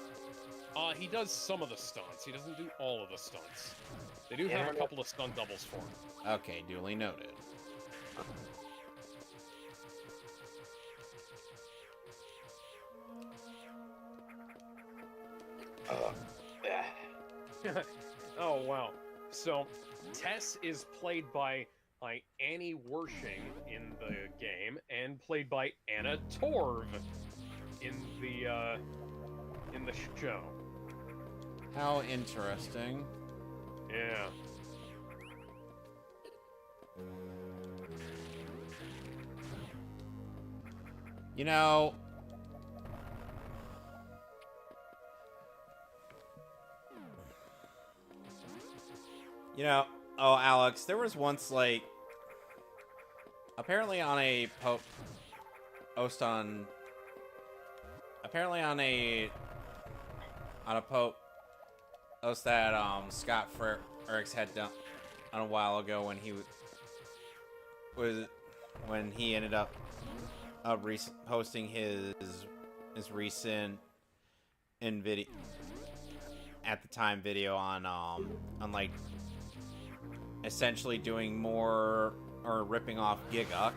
He does some of the stunts. He doesn't do all of the stunts. They do have a couple of stunt doubles for him. Okay, duly noted. Oh, wow. So, Tess is played by Annie Wershing in the game, and played by Anna Torv in the show. How interesting. Yeah. You know... oh, Alex, there was once, like... Apparently on a post on... Apparently on a post that, Scott Frericks had done a while ago when he when he ended up posting his recent video at the time video on like essentially doing more or ripping off Giguk.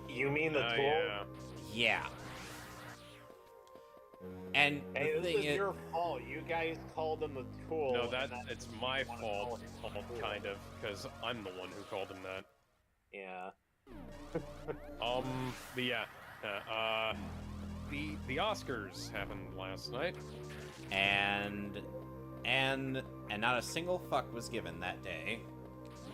You mean the tool? Yeah. And hey, the this thing is your fault. You guys called him the tool. No, it's my fault, kind of, because I'm the one who called him that. Yeah. But yeah, the Oscars happened last night, and not a single fuck was given that day.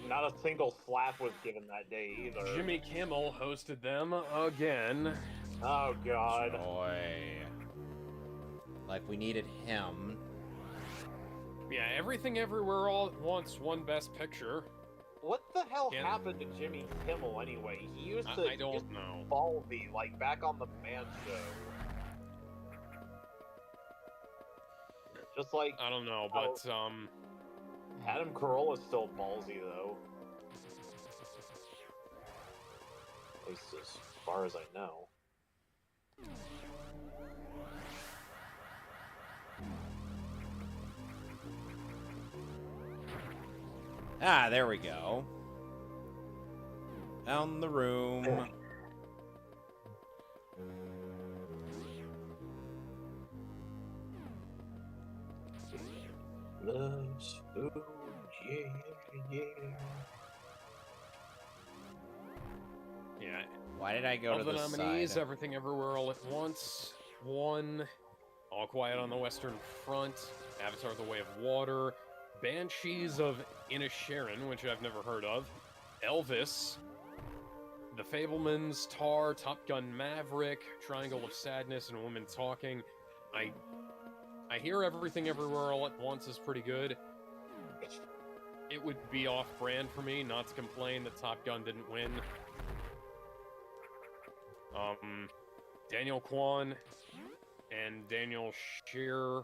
Not a single slap was given that day either. Jimmy Kimmel hosted them again. Oh God. Joy. Like we needed him. Yeah, Everything Everywhere All at Once won Best Picture. What the hell happened to Jimmy Kimmel anyway? He used to I don't know. ballsy, like back on the Man Show. Just like I don't know, but Adam Carolla's still ballsy though. At least as far as I know. Ah, there we go. Down the room. Loves food, yeah. yeah. Why did I go to the the nominees, side? Everything Everywhere All at Once won. All Quiet on the Western Front, Avatar: The Way of Water, Banshees of Inisherin, which I've never heard of, Elvis, The Fablemans, Tar, Top Gun Maverick, Triangle of Sadness, and Women Talking. I hear Everything Everywhere All at Once is pretty good. It would be off-brand for me not to complain that Top Gun didn't win. Daniel Kwan and Daniel Schneert,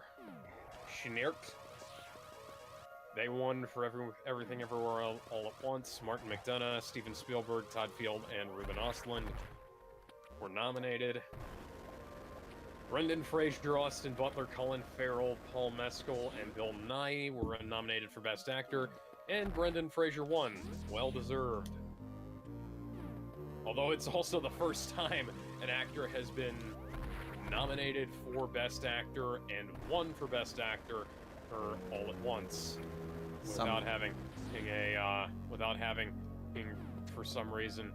they won for Everything Everywhere All at Once. Martin McDonagh, Steven Spielberg, Todd Field, and Ruben Östlund were nominated. Brendan Fraser, Austin Butler, Colin Farrell, Paul Mescal, and Bill Nighy were nominated for Best Actor, and Brendan Fraser won. Well deserved. Although it's also the first time an actor has been nominated for Best Actor and won for Best Actor all at once, without having for some reason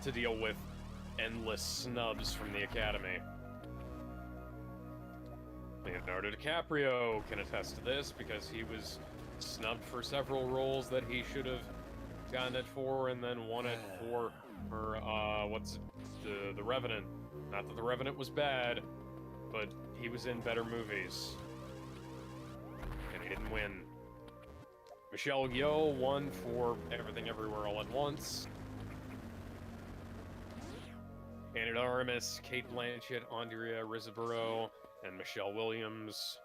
to deal with endless snubs from the Academy. Leonardo DiCaprio can attest to this because he was snubbed for several roles that he should have gotten it for, and then won it for The Revenant. Not that The Revenant was bad, but he was in better movies, and he didn't win. Michelle Yeoh won for Everything Everywhere All at Once. Ana de Armas, Kate Blanchett, Andrea Riseborough, and Michelle Williams.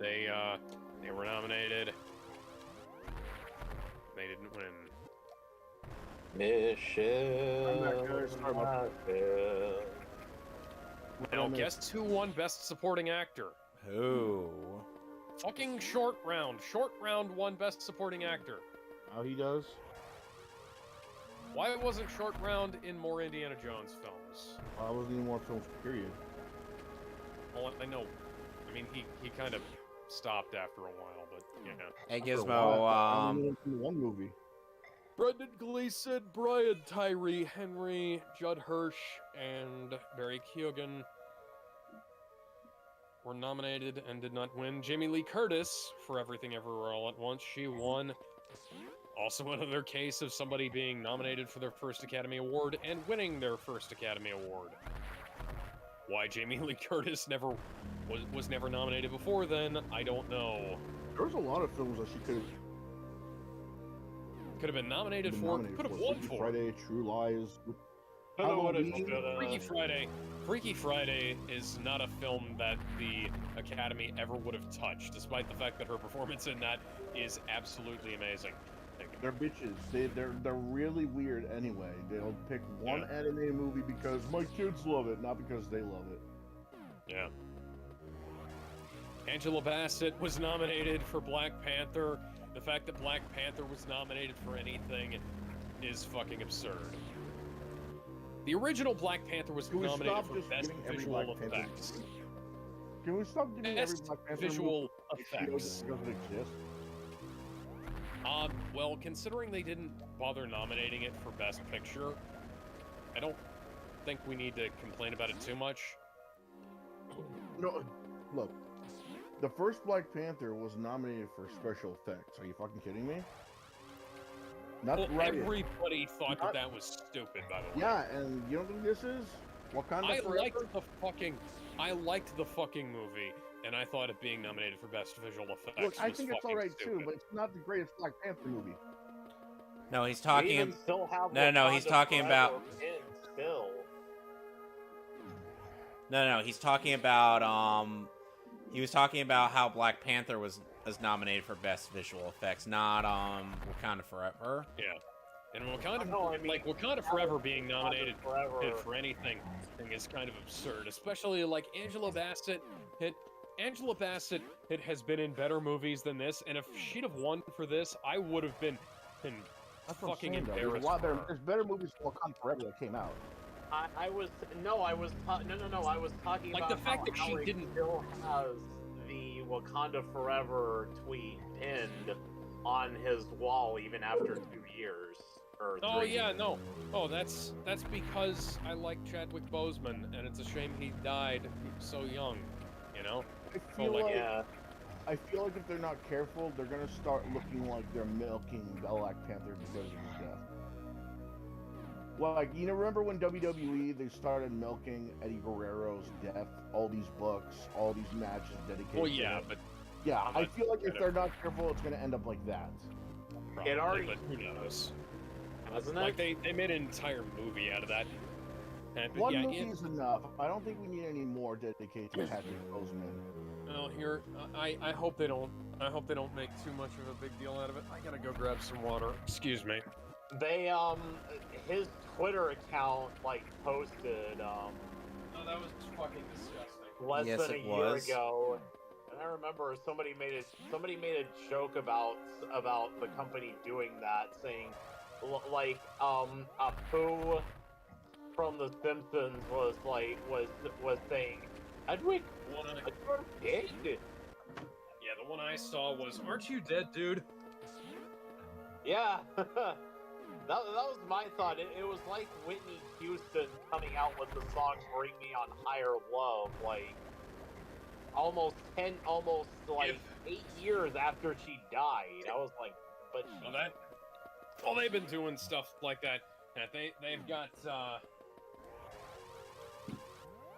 They were nominated. They didn't win. Now, guess who won Best Supporting Actor? Who? Fucking Short Round. Short Round won Best Supporting Actor. How he does? Why wasn't Short Round in more Indiana Jones films? I wasn't in more films, period. Well, I know. I mean, he kind of stopped after a while, but yeah. Hey Gizmo, in one movie. Brendan Gleeson, Brian Tyree Henry, Judd Hirsch, and Barry Keoghan were nominated and did not win. Jamie Lee Curtis for Everything Everywhere All at Once. She won. Also another case of somebody being nominated for their first Academy Award and winning their first Academy Award. Why Jamie Lee Curtis was never nominated before then, I don't know. There was a lot of films that she could have been nominated for, could have won for. Friday, True Lies. Freaky Friday. Freaky Friday is not a film that the Academy ever would have touched, despite the fact that her performance in that is absolutely amazing. They're bitches. They're really weird anyway. They'll pick one anime movie because my kids love it, not because they love it. Yeah. Angela Bassett was nominated for Black Panther. The fact that Black Panther was nominated for anything is fucking absurd. The original Black Panther was nominated for Best Visual Effects. Can we stop giving every Black Panther visual effects? Doesn't exist? Well, considering they didn't bother nominating it for Best Picture, I don't think we need to complain about it too much. No, look. The first Black Panther was nominated for special effects. Are you fucking kidding me? Everybody thought that was stupid, by the way. Yeah, and you know what this is? I liked the fucking movie, and I thought it being nominated for Best Visual Effects Look, I think was it's alright stupid. too, but it's not the greatest Black Panther movie. No, he's talking. No, he's talking about. Still. No, he's talking about. He was talking about how Black Panther was nominated for Best Visual Effects, not Wakanda Forever. Yeah, and Wakanda Forever being nominated for anything is kind of absurd, especially like Angela Bassett. Angela Bassett has been in better movies than this, and if she'd have won for this, I would have been fucking embarrassed. There's better movies than Wakanda Forever that came out. I was talking like about the fact that she didn't still has the Wakanda Forever tweet pinned on his wall even after 2 years. Or 3 years. That's because I like Chadwick Boseman, and it's a shame he died so young. You know. I feel like if they're not careful, they're gonna start looking like they're milking Black Panther because of his death. Like, remember when WWE, they started milking Eddie Guerrero's death? All these books, all these matches dedicated to him. But... Yeah, I feel like if they're not careful, it's going to end up like that. Probably, it already... But who knows? Hasn't like, they made an entire movie out of that. And, One movie is enough. I don't think we need any more dedicated to Chadwick Boseman. Well, here, I hope they don't make too much of a big deal out of it. I gotta go grab some water. Excuse me. They, his Twitter account, posted, Oh, that was fucking disgusting. Less than a year ago. And I remember somebody made a joke about the company doing that, saying, Pooh from The Simpsons was saying, Edwig, you're dead. Yeah, the one I saw was, "Aren't you dead, dude?" Yeah, that was my thought. It was like Whitney Houston coming out with the song "Bring Me on Higher Love," like almost 8 years after she died. I was like, but she... Well, they've been doing stuff like that. They've got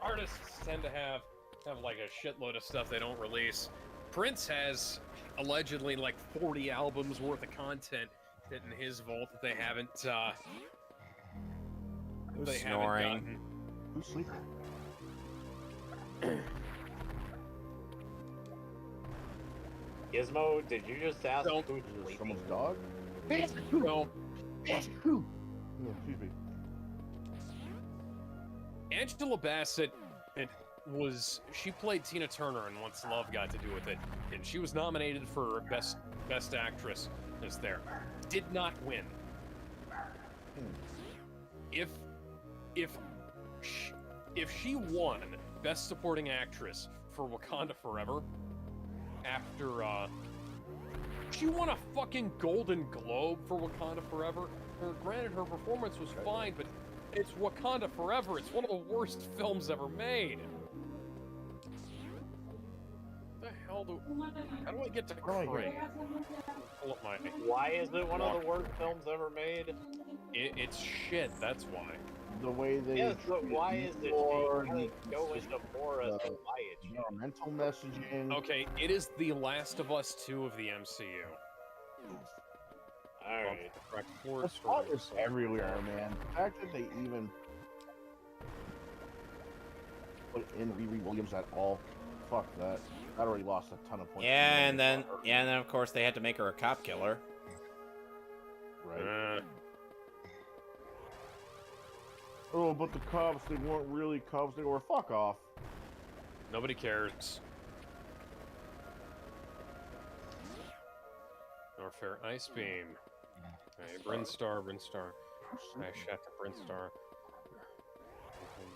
artists tend to have like a shitload of stuff they don't release. Prince has allegedly like 40 albums worth of content in his vault that they haven't Who's snoring? gotten. Who's sleeping? Gizmo, did you just ask No. who's Is it sleeping? someone's dog? No. Oh, excuse me. Angela Bassett she played Tina Turner in Once Love Got to Do With It, and she was nominated for best actress there. Did not win. If she won Best Supporting Actress for Wakanda Forever after she won a fucking Golden Globe for Wakanda Forever. Granted, her performance was fine, but it's Wakanda Forever. It's one of the worst films ever made. What the hell how do I get to Craig? Pull up my... Why is it one of the worst films ever made? It's shit, that's why. The way they Yes, but why is it? or You go into more as to why it's shit. environmental messaging. Okay, it is The Last of Us 2 of the MCU. Alright. The plot is everywhere, man. The fact that they even put in Riri Williams at all, fuck that. That already lost a ton of points. Yeah, and then of course they had to make her a cop killer. Right. Oh, but the cops, they weren't really cops, they were fuck off. Nobody cares. Norfair Ice Beam. Hey, Brinstar. I shot the Brinstar.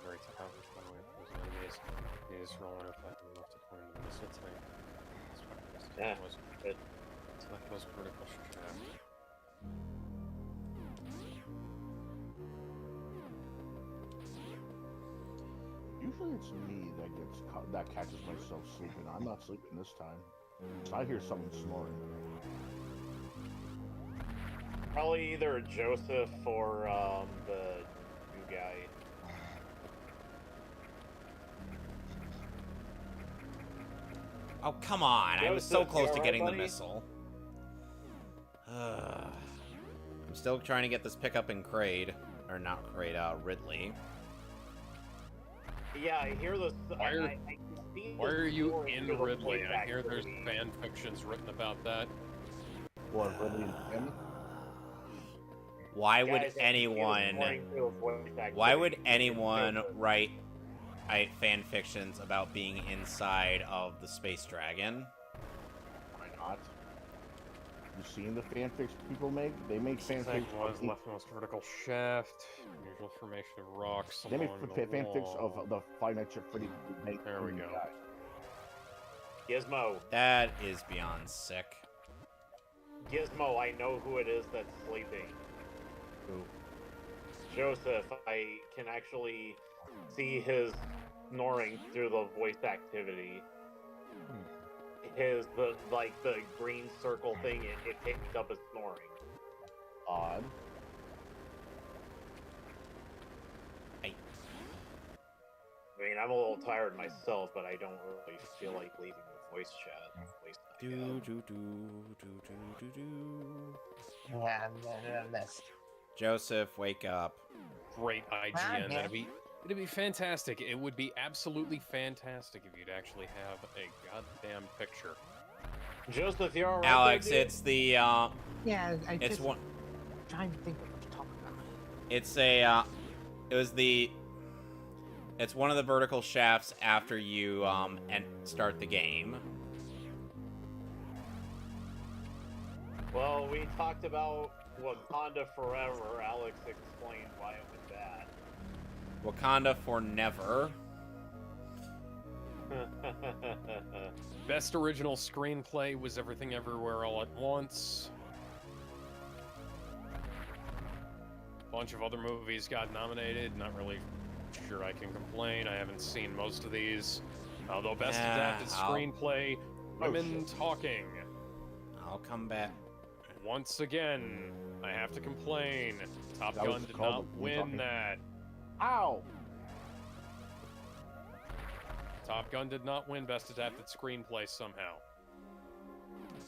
Very top, by the way, those enemies. He is rolling up that and left to point to the missile tank. Yeah. Select most critical shaft. Usually it's me that catches myself sleeping. I'm not sleeping this time. So I hear someone snoring. Probably either Joseph or the new guy. Oh, come on. I was so Joseph, close you to alright, getting the buddy? missile. I'm still trying to get this pickup in Kraid. Or not Kraid, Ridley. Yeah, I hear this. Why are you story in through the Ridley? voice I hear there's activity. fan fictions written about that. What, Ridley and Tim? Why would Guys, I can see this anyone... morning through the voice Why would activity. anyone Joseph. write fan fictions about being inside of the space dragon? Why not? You seen the fanfics people make? They make Tank fanfics was of... leftmost vertical shaft. Unusual formation of rocks They make along the fanfics wall. of the Five Nights at Freddy's. There we go. Gizmo. That is beyond sick. Gizmo, I know who it is that's sleeping. Who? Joseph, I can actually see his snoring through the voice activity. The green circle thing, it picked up his snoring. Odd. I mean, I'm a little tired myself, but I don't really feel like leaving the voice chat. Do, do, do, do, do, do, do. Yeah, that's Joseph, wake up. Great IGN. yeah. It'd be fantastic. It would be absolutely fantastic if you'd actually have a goddamn picture. Joseph, you're alright. Alex, there, dude? it's the, yeah. it's just one, trying to think of what to talk about. it's it's one of the vertical shafts after you, and start the game. Well, we talked about Wakanda Forever. Alex explained why it was bad. Wakanda for never. Best original screenplay was Everything Everywhere All at Once. A bunch of other movies got nominated. Not really sure I can complain. I haven't seen most of these. Although Best Adapted Screenplay, Women Talking. I'll come back. Once again, I have to complain. Top Gun did not win that. Ow! Top Gun did not win Best Adapted Screenplay somehow.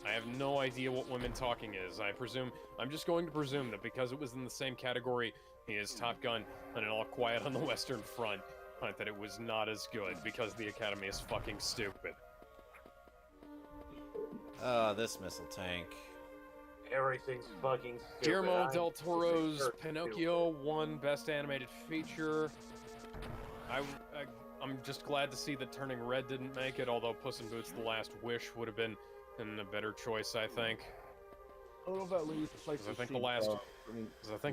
I have no idea what Women Talking is. I'm just going to presume that because it was in the same category as Top Gun and All Quiet on the Western Front, that it was not as good because the Academy is fucking stupid. This missile tank. Everything's fucking stupid. Guillermo del Toro's Pinocchio won Best Animated Feature. I'm just glad to see that Turning Red didn't make it, although Puss in Boots: The Last Wish would have been a better choice, I think. I don't know if that leads to like. I think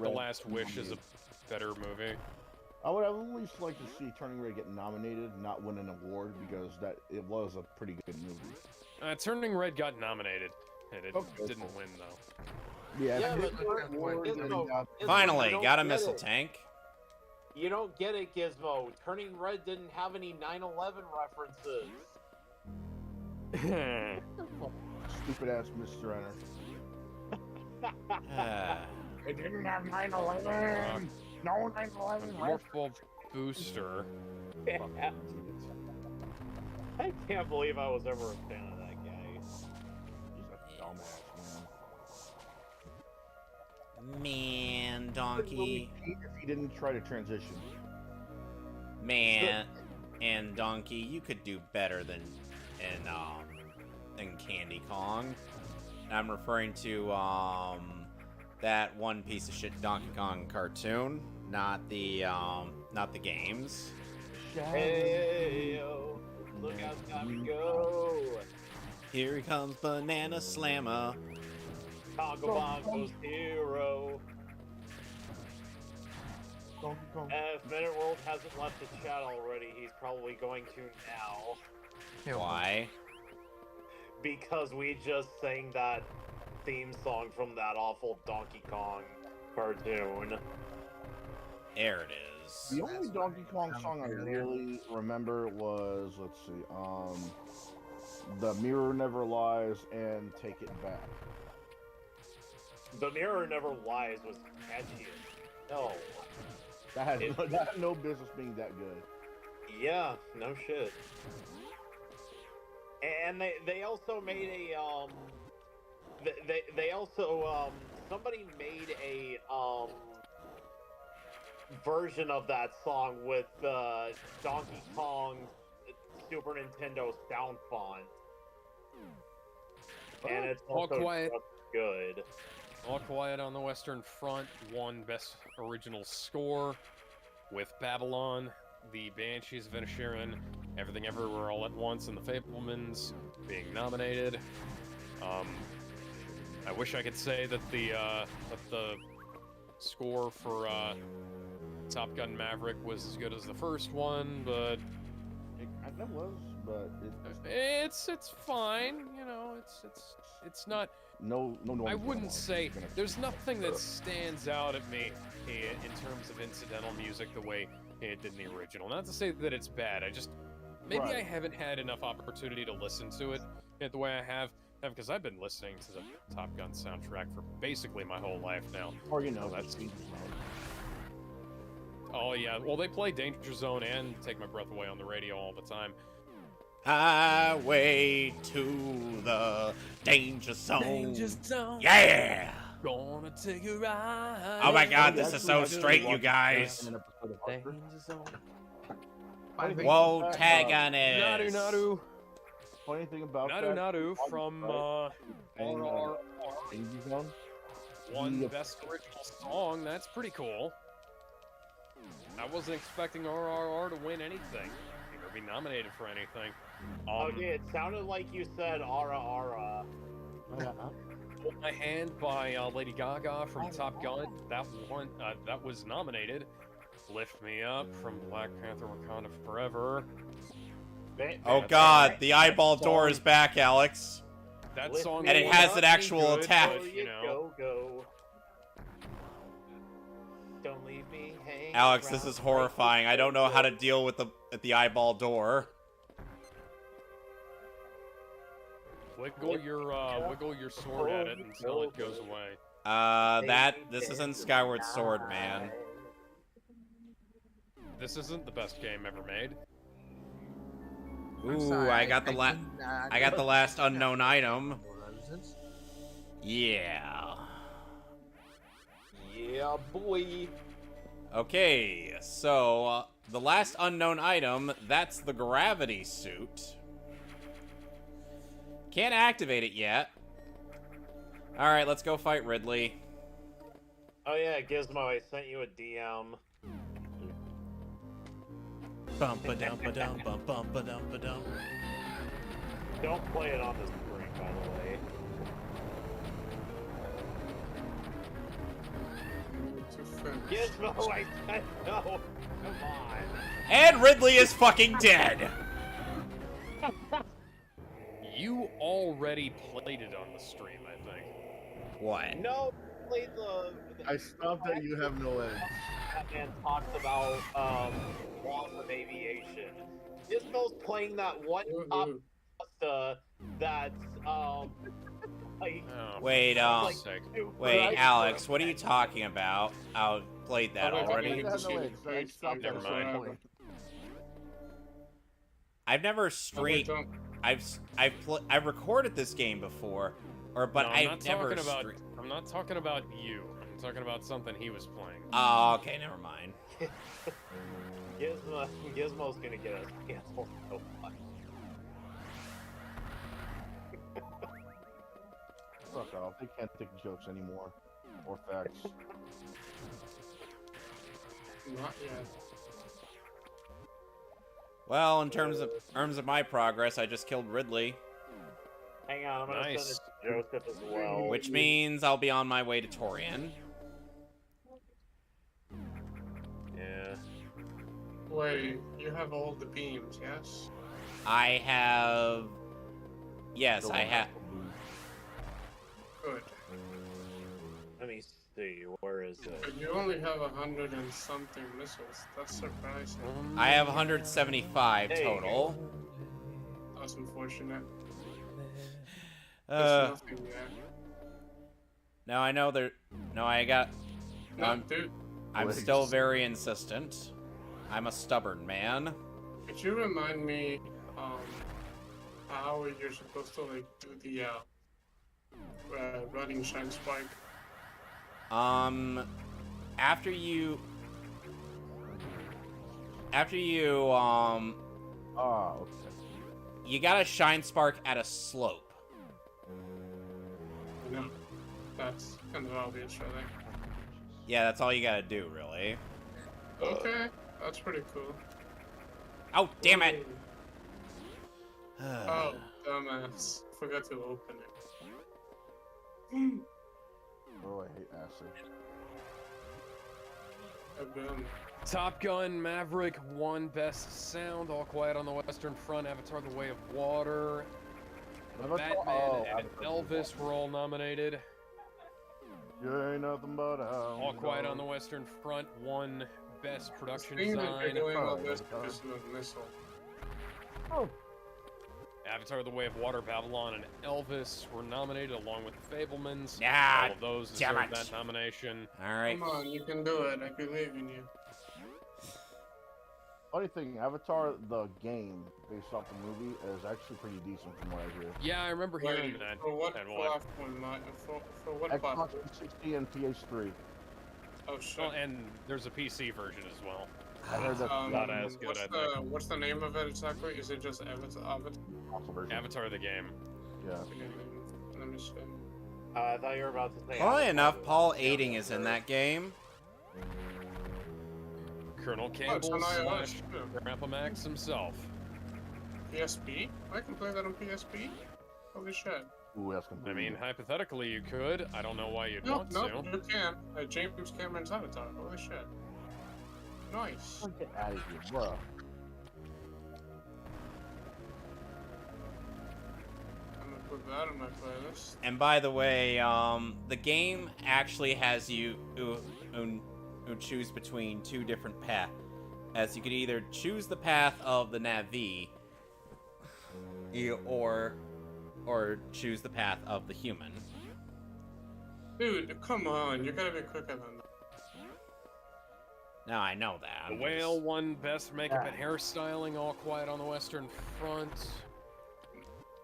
The Last Wish is a better movie. I would at least like to see Turning Red get nominated, not win an award, because it was a pretty good movie. Turning Red got nominated, and it didn't win though. Yeah, Finally, got a missile tank. You don't get it, Gizmo. Turning Red didn't have any 9/11 references. Stupid ass Mr. Enter. It didn't have 9/11. No 9/11. Morphball Booster. I can't believe I was ever a fan of that guy. He's a dumbass, Man, Donkey. If he didn't try to transition. Man and Donkey, you could do better than Candy Kong. I'm referring to that one piece of shit Donkey Kong cartoon, not the games. Hey yo, look how it's time to go. Here he comes, Banana Slammer. Congo Bongo's hero. If Minute World hasn't left the chat already, he's probably going to now. Why? Because we just sang that theme song from that awful Donkey Kong cartoon. There it is. The only Donkey Kong song I really remember was, let's see, The Mirror Never Lies and Take It Back. The Mirror Never Lies was catchy as hell. That had no business being that good. Yeah, no shit. And they also made a they also somebody made a version of that song with Donkey Kong Super Nintendo sound font. And it's also good. All Quiet on the Western Front won Best Original Score with Babylon, The Banshees of Inisherin, Everything Everywhere All at Once, and The Fabelmans being nominated. I wish I could say that the score for Top Gun Maverick was as good as the first one, but It kind of was, but it's fine. You know, it's not. no. I wouldn't say there's nothing that stands out at me in terms of incidental music the way it did in the original. Not to say that it's bad. I Right. haven't had enough opportunity to listen to it the way I have because I've been listening to the Top Gun soundtrack for basically my whole life now. Or you know, that's. Oh yeah, well they play Danger Zone and Take My Breath Away on the radio all the time. Highway to the Danger Zone. Danger Zone. Yeah! Gonna take a ride. Oh my god, this is so straight, you guys. Danger Zone. Whoa, tag on it. Nadu. Funny thing about Nadu from RRR Danger Zone won Best Original Song. That's pretty cool. I wasn't expecting RRR to win anything or be nominated for anything. Okay, it sounded like you said ara ara. Hold My Hand by Lady Gaga from Top Gun. That one, that was nominated. Lift Me Up from Black Panther: Wakanda Forever. Oh God, the eyeball door is back, Alex. That song, And it has an actual attack. But, you know, Go. Don't leave me hanging. Alex, this is horrifying. I don't know how to deal with the eyeball door. wiggle your sword at it until it goes away. This isn't Skyward Sword, man. This isn't the best game ever made. Ooh, I got the last unknown item. Yeah. Yeah, boy. Okay, so the last unknown item, that's the gravity suit. Can't activate it yet. Alright, let's go fight Ridley. Oh yeah, Gizmo, I sent you a DM. Bum-ba-dum-ba-dum, bum-bum-ba-dum-ba-dum. Don't play it on the screen, by the way. Gizmo, I said no. Come on. And Ridley is fucking dead. You already played it on the stream, I think. What? No, play the I stopped at You Have No Edge. That man talks about laws of aviation. Gizmo's playing that one top that's like Wait, like, wait, Alex, what are you talking about? I played that already. You Have No Edge. So I stopped Never at a certain mind. point. I've never streamed. I've recorded this game before, but No, I've never streamed. I'm not talking about you. I'm talking about something he was playing. Oh, okay, never mind. Gizmo's gonna get us canceled so much. Fuck off. They can't take jokes anymore. Or facts. Not yet. Well, in terms of my progress, I just killed Ridley, Hang on, I'm gonna Nice. send it to Joseph as well. which means I'll be on my way to Torian. Yeah. Wait, you have all the beams, yes? I have. Yes, I have. Good. Let me see. Where is it? But you only have 100 and something missiles. That's surprising. I have 175 There you total. That's unfortunate. Uh, There's nothing there. no, I know there. No, I got. No, dude, I'm Wait. still very insistent. I'm a stubborn man. could you remind me how you're supposed to like do the running shine spike? After you Ah, okay. you gotta shine spark at a slope. No, that's kind of obvious, really. Yeah, that's all you gotta do, really. Okay, that's pretty cool. Oh, damn it! Oh, dumbass. Forgot to open it. Oh, I hate acid. Boom. Top Gun, Maverick won Best Sound. All Quiet on the Western Front, Avatar: The Way of Water, Batman, and Elvis were all nominated. You ain't nothing but a All Quiet on the Western Front won Best Production Thing that Design. they're doing all this because of the missile. Avatar: The Way of Water, Babylon, and Elvis were nominated along with The Fablemans. Ah, all of those damn deserve it. that nomination. Alright. Come on, you can do it. I believe in you. Funny thing, Avatar, the game, based off the movie, is actually pretty decent from what I hear. Yeah, I remember hearing Wait, that. for what and what- platform? For what Xbox platform? 360 and PS3. Oh shit. Well, and there's a PC version as well. I heard that's not as good, I think. What's the name of it exactly? Is it just Avatar? console version. Avatar the game. Yeah. Let me see. I thought you were about to say. Funnily Avatar. enough, Paul Aiding is in that game. Colonel Oh, it's Campbell on slash iOS too. Grandpa Max himself. PSP? I can play that on PSP. Holy shit. Ooh, that's I completely. mean, hypothetically, you could. I don't know why you'd No, want no, to. you can. James Cameron's Avatar. Holy shit. Nice. Get out of here, bro. I'm gonna put that on my playlist. And by the way, the game actually has you choose between two different paths. As you could either choose the path of the Navi, or choose the path of the human. Dude, come on, you gotta be quicker than that. Now I know that. The I'm Whale just- won Best Makeup and Hairstyling, All Quiet on the Western Front.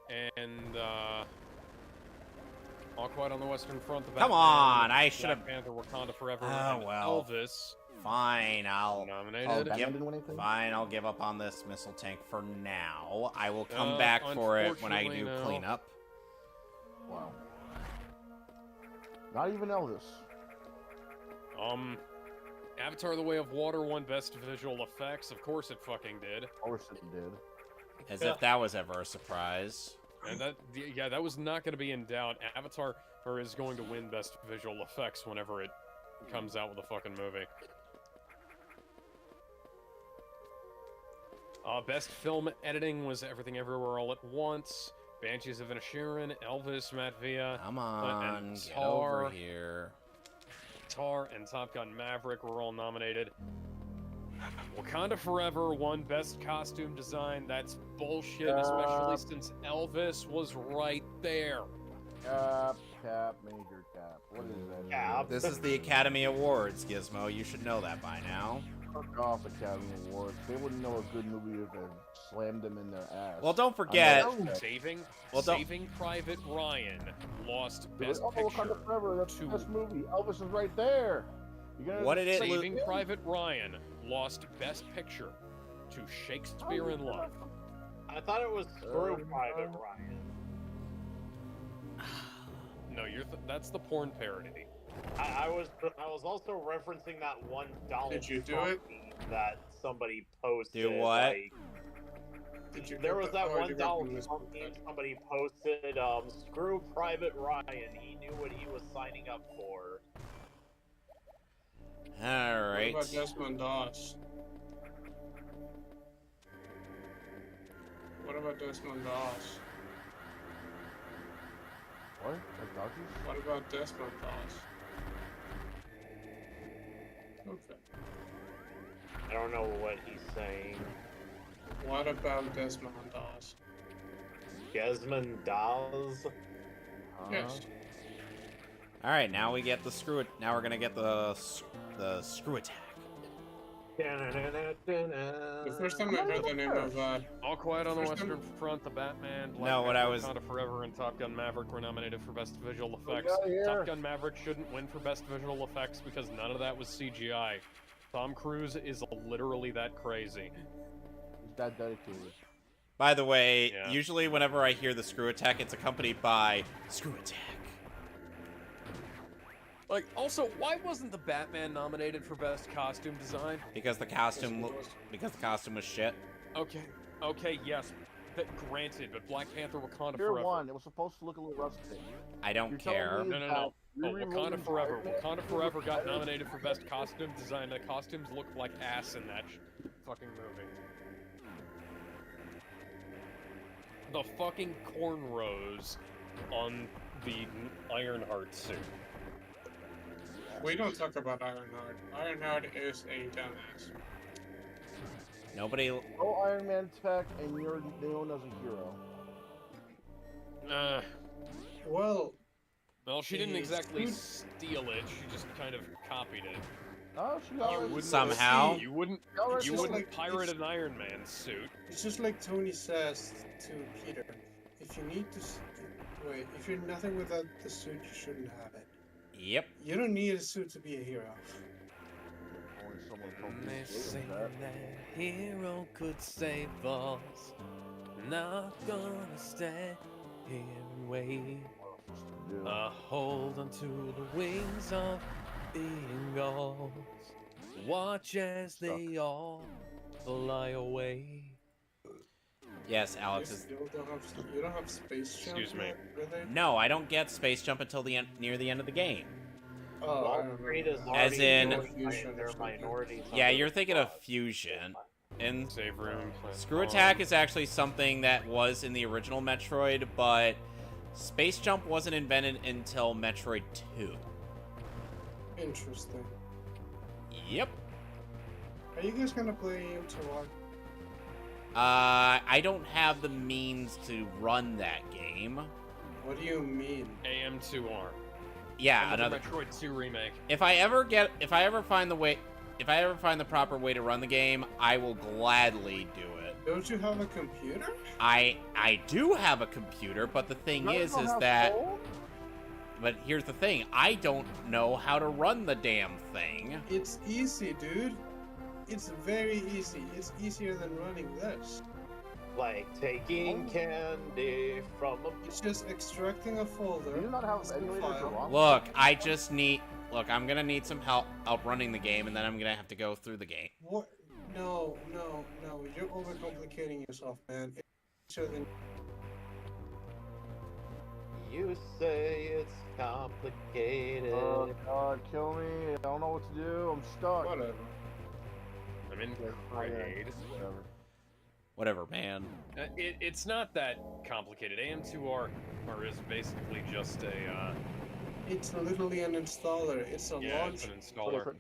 And, All Quiet on the Western Front. The Come Batman, on, I should Black have. Panther, Wakanda Forever, Oh, and well. Elvis Fine, I'll nominated. give up on this missile tank for now. I will come back for it when I do unfortunately, no. cleanup. Wow. Not even Elvis. Avatar: The Way of Water won Best Visual Effects. Of course it fucking did. Of course it did. As if that was ever a surprise. And that was not going to be in doubt. Avatar is going to win Best Visual Effects whenever it comes out with a fucking movie. Best Film Editing was Everything Everywhere All at Once. Banshees of Inisherin, Elvis, Matt Villa, Come on, and get over here. Tar and Top Gun Maverick were all nominated. Wakanda Forever won Best Costume Design. That's bullshit, especially since Elvis was right there. Cap, major cap. What is that? Cap. This is the Academy Awards, Gizmo. You should know that by now. Fuck off, Academy Awards. They wouldn't know a good movie if I slammed them in their ass. Well, don't forget. Saving Well, don't- Saving Private Ryan lost They're Best like, oh, Picture. Wakanda Forever, that's the to- best movie. Elvis is right there. You're gonna What did it Saving lo- Private Ryan lost Best Picture to Shakespeare in Love. I thought it was Screw Private Ryan. No, that's the porn parody. I was also referencing that one Donald Did you do Trump it? meme that somebody posted. Do what? Like, Did you there get was the- that oh, one you got Donald the mis- Trump meme somebody posted. Screw Private Ryan. He knew what he was signing up for. Alright. What about Desmond Doss? What about Desmond Doss? What? Like Dodgers? What about Desmond Doss? Okay. I don't know what he's saying. What about Desmond Doss? Desmond Dawes. Yes. Alright, now we get the screw it. Now we're gonna get the screw attack. The first time I heard the name of All Quiet on the First time- Western Front, The Batman, Black No, what Panther, I was- Wakanda Forever, and Top Gun Maverick were nominated for Best Visual Get Effects. outta here. Top Gun Maverick shouldn't win for Best Visual Effects because none of that was CGI. Tom Cruise is literally that crazy. He's that dedicated. By the way, Yeah. usually whenever I hear the screw attack, it's accompanied by screw attack. Like, also, why wasn't the Batman nominated for Best Costume Design? Because the costume was shit. Okay, yes, granted, but Black Panther, Wakanda Tier Forever. 1, it was supposed to look a little rustic. I don't You're telling care. me No. that Oh, you're Wakanda removing Forever. Iron Man? Wakanda Forever got nominated for Best Costume Design. The costumes looked like ass in that fucking movie. The fucking cornrows on the Ironheart suit. we don't talk about Ironheart. Ironheart is a dumbass. Nobody. No Iron Man tech, and you're known as a hero. Well, Well, she didn't The exactly suit- steal it. She just kind of copied it. Oh, she You already wouldn't Somehow. You wouldn't. already- You just wouldn't like- pirate it's- an Iron Man suit. it's just like Tony says to Peter. If you need to wait, if you're nothing without the suit, you shouldn't have it. Yep. You don't need a suit to be a hero. Only someone told me They to say say that. that hero could save us. Not gonna stay here and wait. Yeah. Hold onto the wings of the eagles. Watch as they all fly away. Yes, Alex is. You don't have space jump. Excuse me. Really? No, I don't get space jump until the end, near the end of the game. Oh, I Well, remember Creed is that. As already in- doing Fusion or their something. minorities. Yeah, under you're the thinking of clock. fusion. And Save room. screw attack is actually something that was in the original Metroid, but space jump wasn't invented until Metroid 2. Interesting. Yep. Are you guys gonna play M2R? I don't have the means to run that game. What do you mean? AM2R. Yeah, Another another. Metroid 2 remake. If I ever find the proper way to run the game, I will gladly do it. Don't you have a computer? I do have a computer, but the thing is that. But here's the thing: I don't know how to run the damn thing. It's easy, dude. It's very easy. It's easier than running this. Like taking candy from a. It's just extracting a folder. Do you not have zip any way to file. run? Look, I just need. Look, I'm gonna need some help running the game, and then I'm gonna have to go through the game. What? No. You're overcomplicating yourself, man. It's easier than. You say it's complicated. Oh God, kill me! I don't know what to do. I'm stuck. Whatever. I'm in Yeah, grade. Whatever. Whatever, man. It's not that complicated. AM2R is basically just a It's literally an installer. It's a yeah, launch. it's an installer.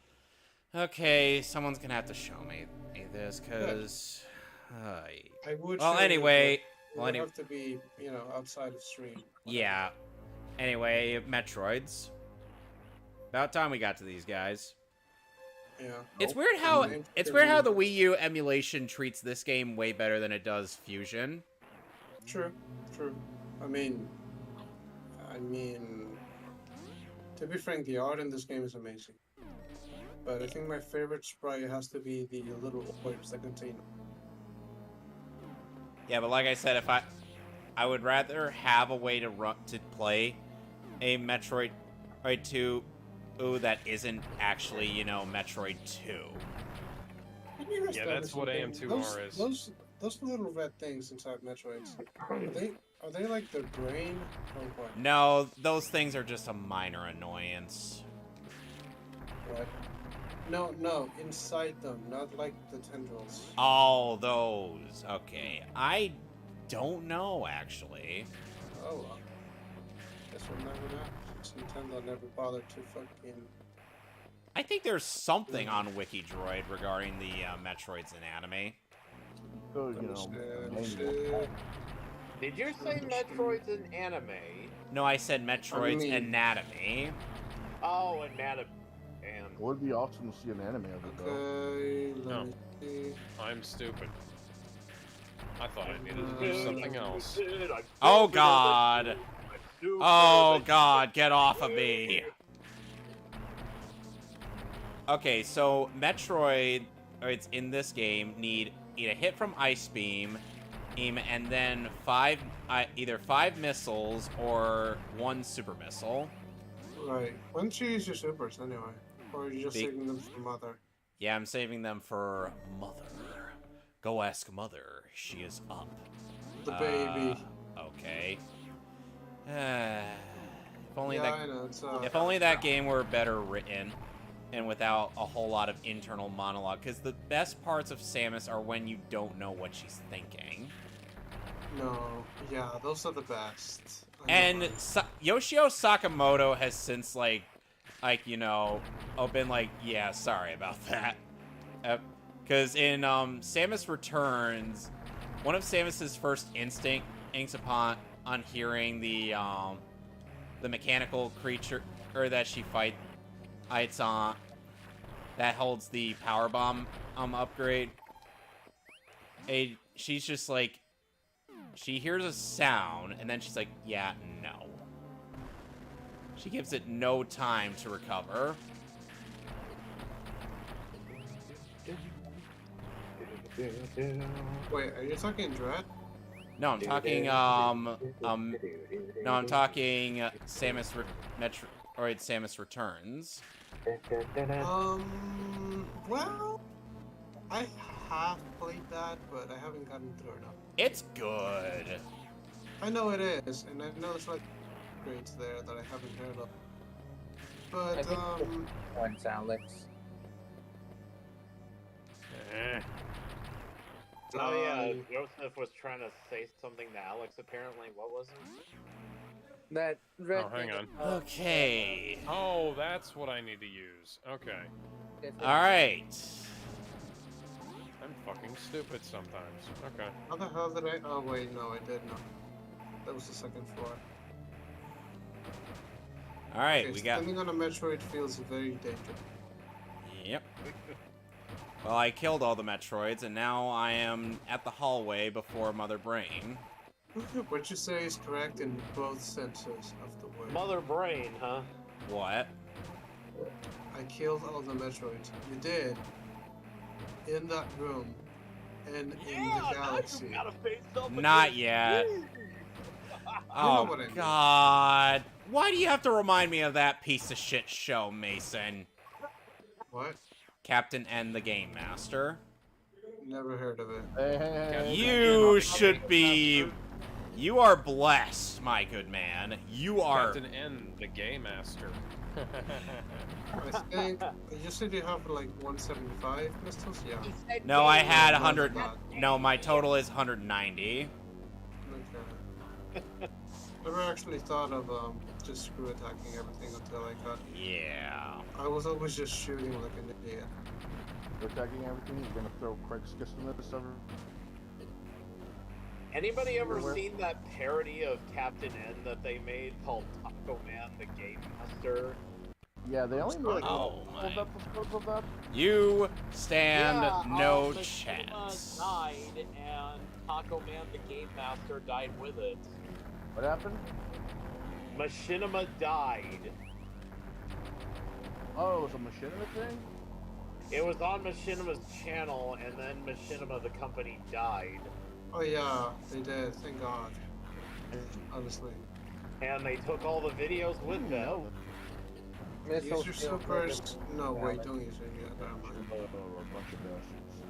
Okay, someone's gonna have to show me this, cause. I would. Well, say anyway. It Well, would anyway. have to be, outside of stream. Yeah. Anyway, Metroids. About time we got to these guys. Yeah. It's weird how the Wii U emulation treats this game way better than it does Fusion. True. I mean, to be frank, the art in this game is amazing. But I think my favorite sprite has to be the little orbs that contain. Yeah, but like I said, if I would rather have a way to play a Metroid 2 that isn't actually, Metroid 2. Yeah, that's what AM2R is. Those little red things inside Metroids, are they like their brain or what? No, those things are just a minor annoyance. What? No, inside them, not like the tendrils. All those. Okay. I don't know, actually. Oh well. Guess we'll never know. Since Nintendo never bothered to fucking. I think there's something on WikiDroid regarding the Metroid's anatomy. So, Shit. Did you say Metroid's an anime? No, I said Metroid's I mean- anatomy. Oh, anatomy. And It would be awesome to see an anime of it, though. Okay, No. let me see. I'm stupid. I thought I needed to do something else. Oh God! Oh God! Get off of me! Okay, so Metroid, it's in this game, need a hit from Ice Beam, and then either 5 missiles or 1 super missile. Right. Why don't you use your supers anyway? Or are you just saving them for Mother? Yeah, I'm saving them for Mother. Go ask Mother. She is up. The baby. Okay. If only I know. It's, if only that game were better written and without a whole lot of internal monologue, because the best parts of Samus are when you don't know what she's thinking. No. Yeah, those are the best. And Yoshio Sakamoto has since been like, yeah, sorry about that. Because in Samus Returns, one of Samus's first instincts upon hearing the mechanical creature that she fights on that holds the power bomb upgrade. She's just like, she hears a sound and then she's like, yeah, no. She gives it no time to recover. Wait, are you talking Dread? No, I'm talking Samus Metroid Samus Returns. Well, I have played that, but I haven't gotten through enough. It's good. I know it is, and I know there's like grades there that I haven't heard of. I But think once, Alex. Oh yeah, die. Joseph was trying to say something to Alex. Apparently, what was it? That red Oh, hang on. Okay. Oh, that's what I need to use. Okay. All right. I'm fucking stupid sometimes. Okay. How the hell did I? Oh wait, no, I did not. That was the second floor. All right, Okay, we got. standing on a Metroid feels very dangerous. Yep. Well, I killed all the Metroids, and now I am at the hallway before Mother Brain. What you say is correct in both senses of the word. Mother Brain, huh? What? I killed all the Metroids. You did. In that room. And in the galaxy. Now you gotta face up Not against yet. me. Oh, what I mean. God. Why do you have to remind me of that piece of shit show, Mason? What? Captain N, the Game Master. Never heard of it. Hey, You should be... You are blessed, my good man. You are... Captain N, the Gay Master. I think you said you have like 175 pistols. Yeah. No, I had Yeah, 100... not No, my total is 190. Okay. Never actually thought of just screw attacking everything until I got. Yeah. I was always just shooting like an idiot. You're attacking everything. You're gonna throw Craig's Gizmo over. Anybody ever Where? seen that parody of Captain N that they made called Taco Man, the Game Master? Yeah, they only made like Oh, a my. couple of episodes of that. You stand no Machinima chance. died, and Taco Man, the Game Master, died with it. What happened? Machinima died. Oh, it was a Machinima thing? It was on Machinima's channel, and then Machinima, the company, died. Oh yeah, they did. Thank God. Honestly. And they took all the videos with them. Use your supers. No, wait, don't use it yet. Never mind. A bunch of bastards.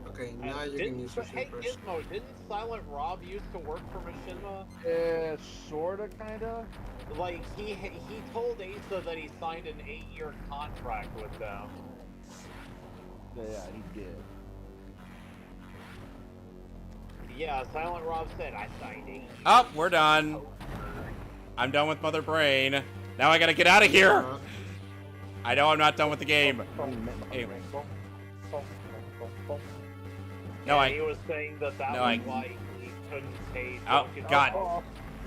Okay, now you can use your Hey supers. Gizmo, didn't Silent Rob used to work for Machinima? Yeah, sorta, kinda. Like, he told Asa that he signed an 8-year contract with them. Yeah, he did. Yeah, Silent Rob said, I signed 8 years. Oh, we're done. I'm done with Mother Brain. Now I gotta get out of here. I know I'm not done with the game. Hey. No, He was saying that was why he couldn't pay Oh, Drunken God. Punk.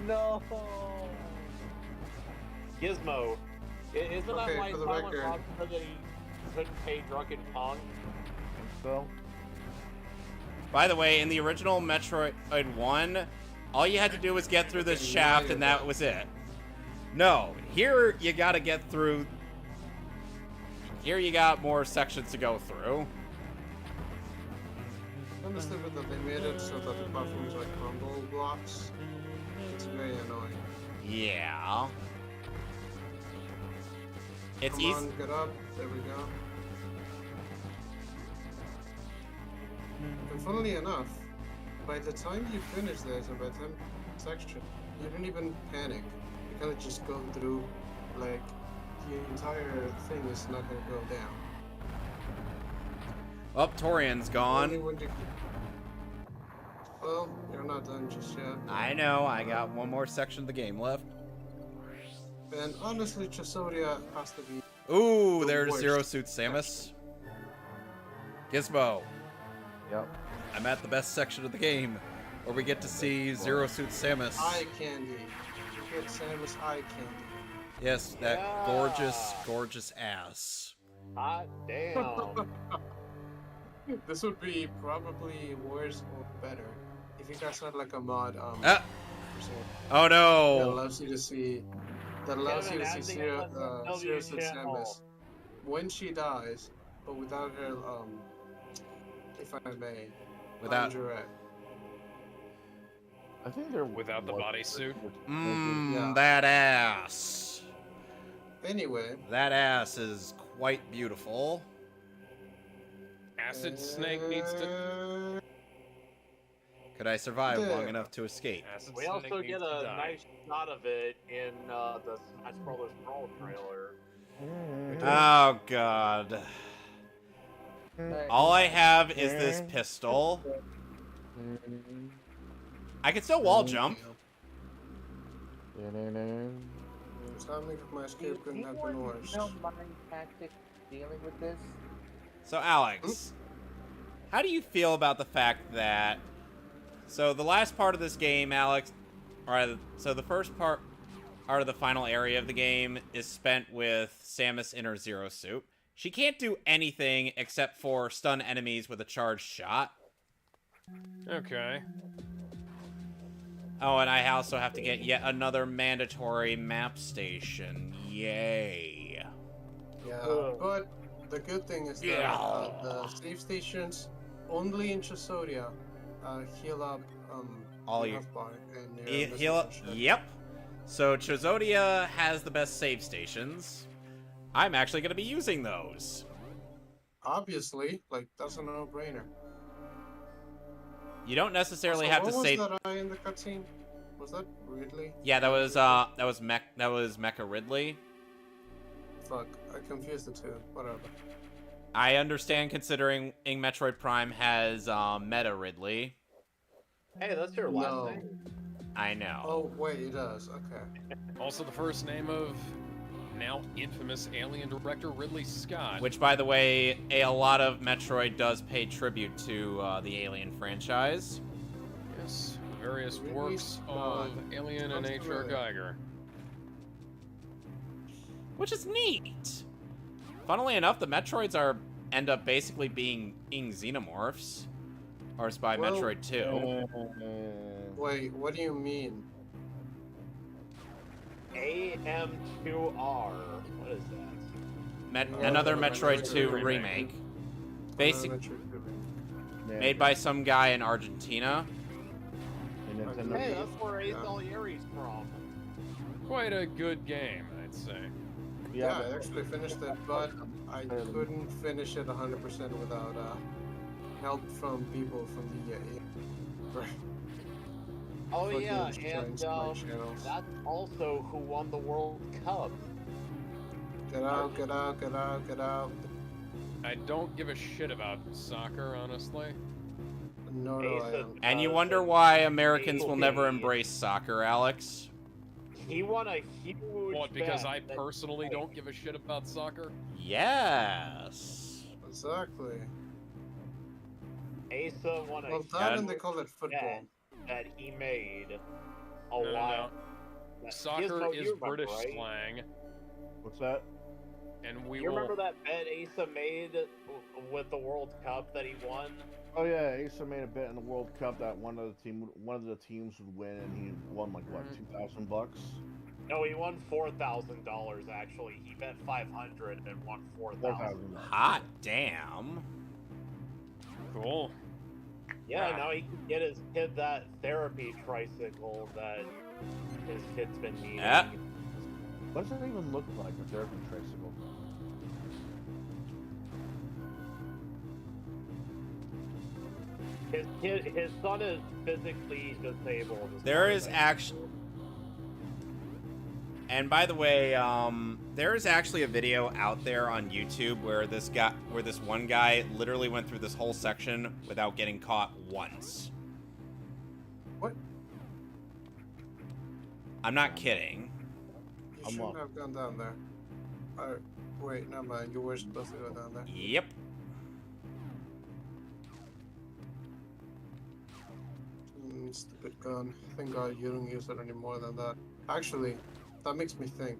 No. Gizmo, isn't that Okay, why for the Silent record. Rob said that he couldn't pay Drunken Pong? So, By the way, in the original Metroid 1, all you had to do was get through this shaft and that was it. No, here you gotta get through... Here you got more sections to go through. I understand that they made it so that the platforms like crumble blocks. It's very annoying. Yeah. It's Come easy. on, get up. There we go. And funnily enough, by the time you finish this, and by the time section, you don't even panic. You kind of just go through, like, the entire thing is not going to go down. Oh, Torian's Only gone. when you... Well, you're not done just yet. I know, I got one more section of the game left. And honestly, Chesoria has to be... Ooh, The there's worst. Zero Suit Samus. Gizmo, yep. I'm at the best section of the game, where we get to see Zero Suit Samus. Eye candy. Get Samus eye candy. Yes, that Yeah. gorgeous, gorgeous ass. Hot damn. This would be probably worse or better if you guys had like a mod Ah! Oh that no! allows you to see Zero Suit Samus when she dies, but without her if I may, Without- lingerie. I think they're Without the bodysuit? Yeah. That ass. Anyway, That ass is quite beautiful. Acid Snake needs to. Could I survive Yeah. long enough to escape? Acid We Sonic also needs get to a die. nice shot of it in the Smash Brothers Brawl trailer. Oh god. All I have is this pistol. I can still wall jump. Timing of my Do escape couldn't have anyone been worse. know my tactic dealing with this? So Alex, how do you feel about the fact that... So the last part of this game, Alex... So the first part of the final area of the game is spent with Samus in her Zero Suit. She can't do anything except for stun enemies with a charged shot. Okay. Oh, and I also have to get yet another mandatory map station. Yay. Yeah, but the good thing is that the save stations only in Chisodia heal up All your your- health bar and your Heal up. missiles and shit. Yep. So Chisodia has the best save stations. I'm actually going to be using those. Obviously, like that's a no-brainer. You don't necessarily Also, have to what save. was that eye in the cutscene? Was that Ridley? Yeah, that was Mecha Ridley. Fuck, I confused the two. Whatever. I understand considering Metroid Prime has Meta Ridley. Hey, that's your last No. name? I know. Oh wait, it does. Okay. Also the first name of now infamous alien director Ridley Scott. Which, by the way, a lot of Metroid does pay tribute to the Alien franchise. Yes, the various Ridley works Scott. of Alien and Sounds H.R. familiar. Geiger. Which is neat. Funnily enough, the Metroids end up basically being xenomorphs. Or it's by Well, Metroid 2. Wait, what do you mean? AM2R. What is that? Another Metroid Metroid 2 remake. remake. Basic, Yeah. made by some guy in Argentina. And Nintendo. Hey, that's where Ace Alieri's from. Quite a good game, I'd say. Yeah, I actually finished it, but I couldn't finish it 100% without help from people from the Oh fucking yeah, giant and spy channels. that's also who won the World Cup. Get out, get out, get out, get out. I don't give a shit about soccer, honestly. No, Ace I of- am. And you Uh, wonder the why Americans will never game. embrace soccer, Alex. He won a huge. What, because bet I that- personally don't give a shit about soccer? Yes. Exactly. Asa won a Well, huge that and they call it football. bet that he made a No, no, while. no. Soccer Gizmo, you is remember, British right? slang, What's that? and we You will... remember that bet Asa made with the World Cup that he won? Oh yeah, Asa made a bet in the World Cup that one of the teams would win, and he won like what, $2,000? No, he won $4,000 actually. He bet 500 and won 4,000. Hot damn. Cool. Yeah, Yeah. now he can get his kid that therapy tricycle that his kid's been needing. Yeah. What does that even look like, a therapy tricycle? His son is physically disabled. There is actually... And by the way, there is actually a video out there on YouTube where this one guy literally went through this whole section without getting caught once. What? I'm not kidding. You I'm shouldn't up. have gone down there. Wait, never mind. You were supposed to go down there. Yep. Stupid gun. Thank God you don't use it any more than that. Actually, that makes me think.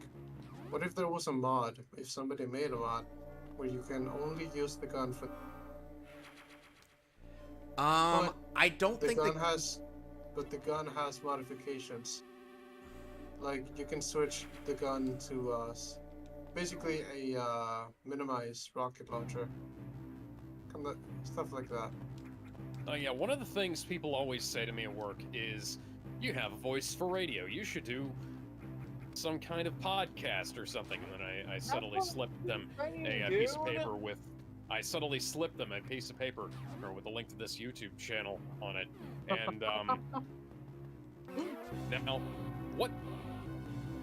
What if there was a mod, if somebody made a mod, where you can only use the gun for... I don't The think gun has... But the gun has modifications. Like, you can switch the gun to, basically a, minimized rocket launcher. Stuff like that. Yeah, one of the things people always say to me at work is, you have a voice for radio, you should do some kind of podcast or something. And then I subtly slipped them a piece of paper with I subtly slipped them a piece of paper with a link to this YouTube channel on it. And now,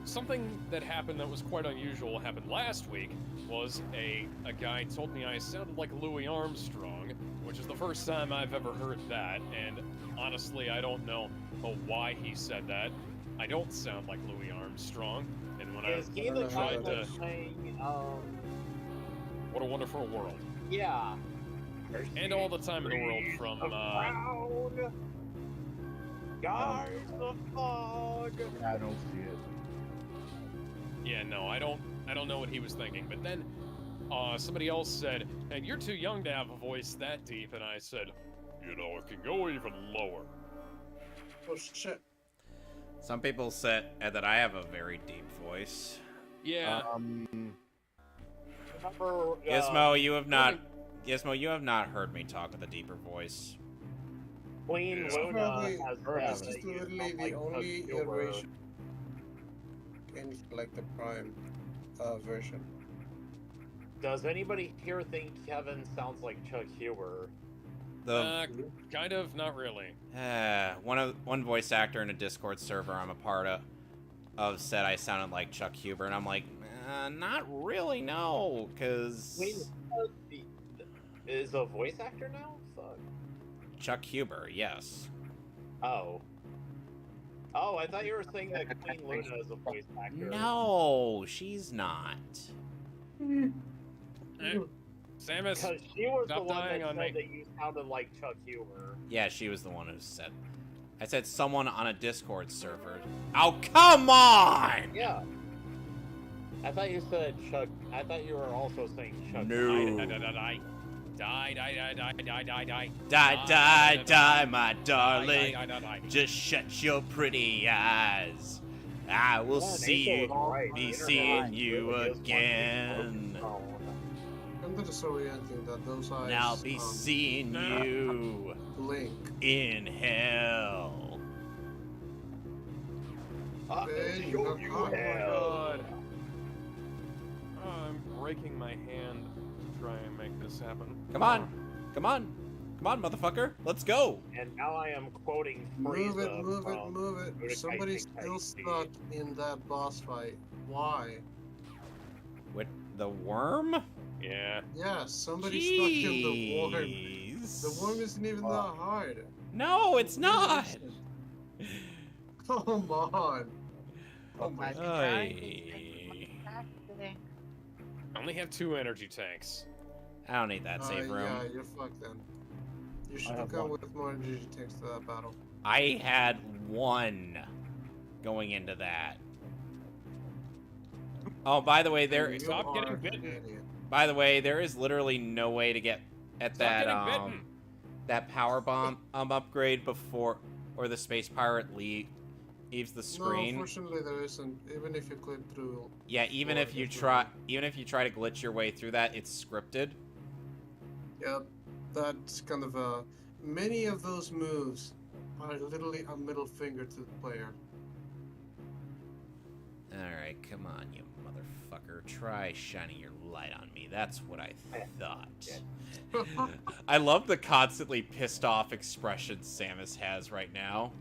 something that happened that was quite unusual happened last week was a guy told me I sounded like Louis Armstrong, which is the first time I've ever heard that, and honestly, I don't know why he said that. I don't sound like Louis Armstrong, and when Is he the guy tried to... that's saying, What a Wonderful World. yeah. And All the Time in the World from, Guys, the fog. I don't see it. Yeah, no, I don't know what he was thinking. But then, somebody else said, "And you're too young to have a voice that deep." And I said, "You know, it can go even lower." Oh shit. Some people said that I have a very deep voice. Yeah. Remember, Gizmo, you have not. Gizmo, you have not heard me talk with a deeper voice. Queen Luna Probably, has this said is that you literally sound the like only Chuck Schumer. iteration. Anything like the Prime version. Does anybody here think Kevin sounds like Chuck Huber? The Kind of, not really. one voice actor in a Discord server I'm a part of said I sounded like Chuck Huber, and I'm like, not really, no, because Wait, is a voice actor now? Fuck. Chuck Huber, yes. Oh. Oh, I thought you were saying that Queen Luna is a voice actor. No, she's not. Samus, Because she was the stop one dying that on said me. that you sounded like Chuck Huber. Yeah, she was the one who said. I said someone on a Discord server. Oh, come on! Yeah. I thought you said Chuck. I thought you were also saying Chuck. No. Die, my darling. Just shut your pretty eyes. I will see be seeing you again. I'm just orienting that those eyes. And I'll be seeing you blink in hell. Then you you're caught. God. I'm breaking my hand to try and make this happen. Come on, come on, come on, motherfucker. Let's go. And now I am quoting Move Frieza it, move it, from move it. Budokai Somebody's still Tenkaichi. stuck in that boss fight. Why? With the worm? Yeah. Yeah, somebody's stuck in the worm. Jeez. The worm isn't even that hard. No, it's not. Come on. Oh my I've been god. trying to Ay. accident. I only have 2 energy tanks. I don't need that save room. Yeah, you're fucked then. You should have have gone one. with more energy tanks to that battle. I had 1 going into that. Oh, by the way, there. You Stop are getting an bitten. idiot. By the way, there is literally no way to get at Stop that getting bitten. that power bomb upgrade before or the space pirate leaves the No, screen. unfortunately there isn't. Even if you click through. Yeah, even Or if you there's no- try to glitch your way through that, it's scripted. Yep, that's kind of a. Many of those moves are literally a middle finger to the player. All right, come on, you motherfucker. Try shining your light on me. That's what I thought. I love the constantly pissed off expression Samus has right now.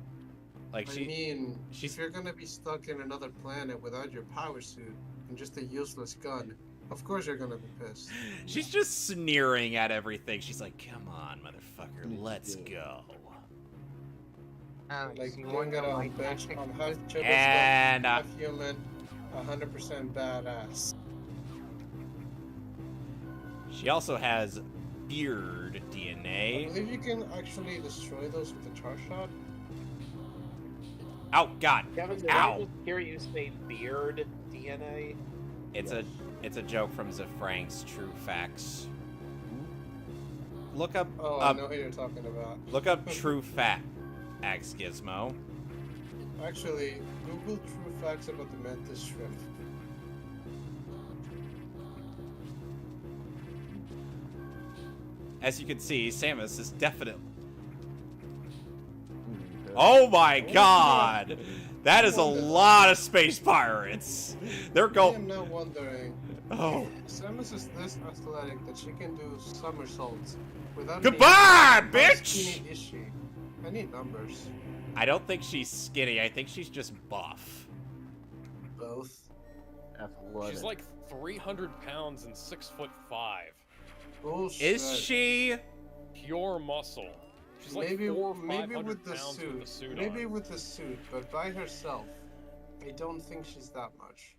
Like I she mean, she's- if you're gonna be stuck in another planet without your power suit and just a useless gun, of course you're gonna be pissed. she's just sneering at everything. She's like, "Come on, motherfucker, let's go." Like going out on bench on half Chibble And half human, 100% badass. she also has beard I DNA. believe you can actually destroy those with a charge shot. Oh God! Kevin, did Ow. I just hear you say beard DNA? It's a joke from Zafrank's True Facts. Look up Oh, I know who you're talking about. look up True Facts, Gizmo. Actually, Google true facts about the mantis shrimp. As you can see, Samus is definitely. Oh my God! That is a lot of space pirates. They're I going. am now wondering. Oh. Samus is this athletic that she can do somersaults without. Goodbye, How bitch! skinny is she? I need numbers. I don't think she's skinny. I think she's just buff. Both. Athletic. She's like 300 pounds and 6'5". Bullshit. Is she? Pure muscle. She's like maybe 400 or maybe 500 with the pounds suit. with the suit Maybe on. with the suit, but by herself, I don't think she's that much.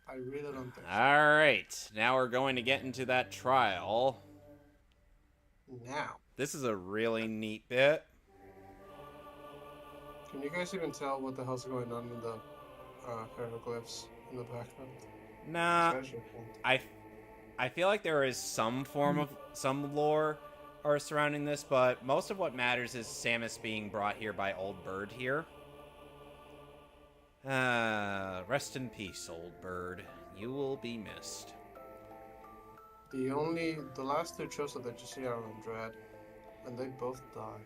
I really don't think so. Alright, now we're going to get into that trial. Now, This is a really neat bit. can you guys even tell what the hell's going on in the hieroglyphs in the background? Nah, Especially cool. I feel like there is some form of some lore or surrounding this, but most of what matters is Samus being brought here by Old Bird here. Rest in peace, Old Bird. You will be missed. The last two chosen that you see are on Dread, and they both die.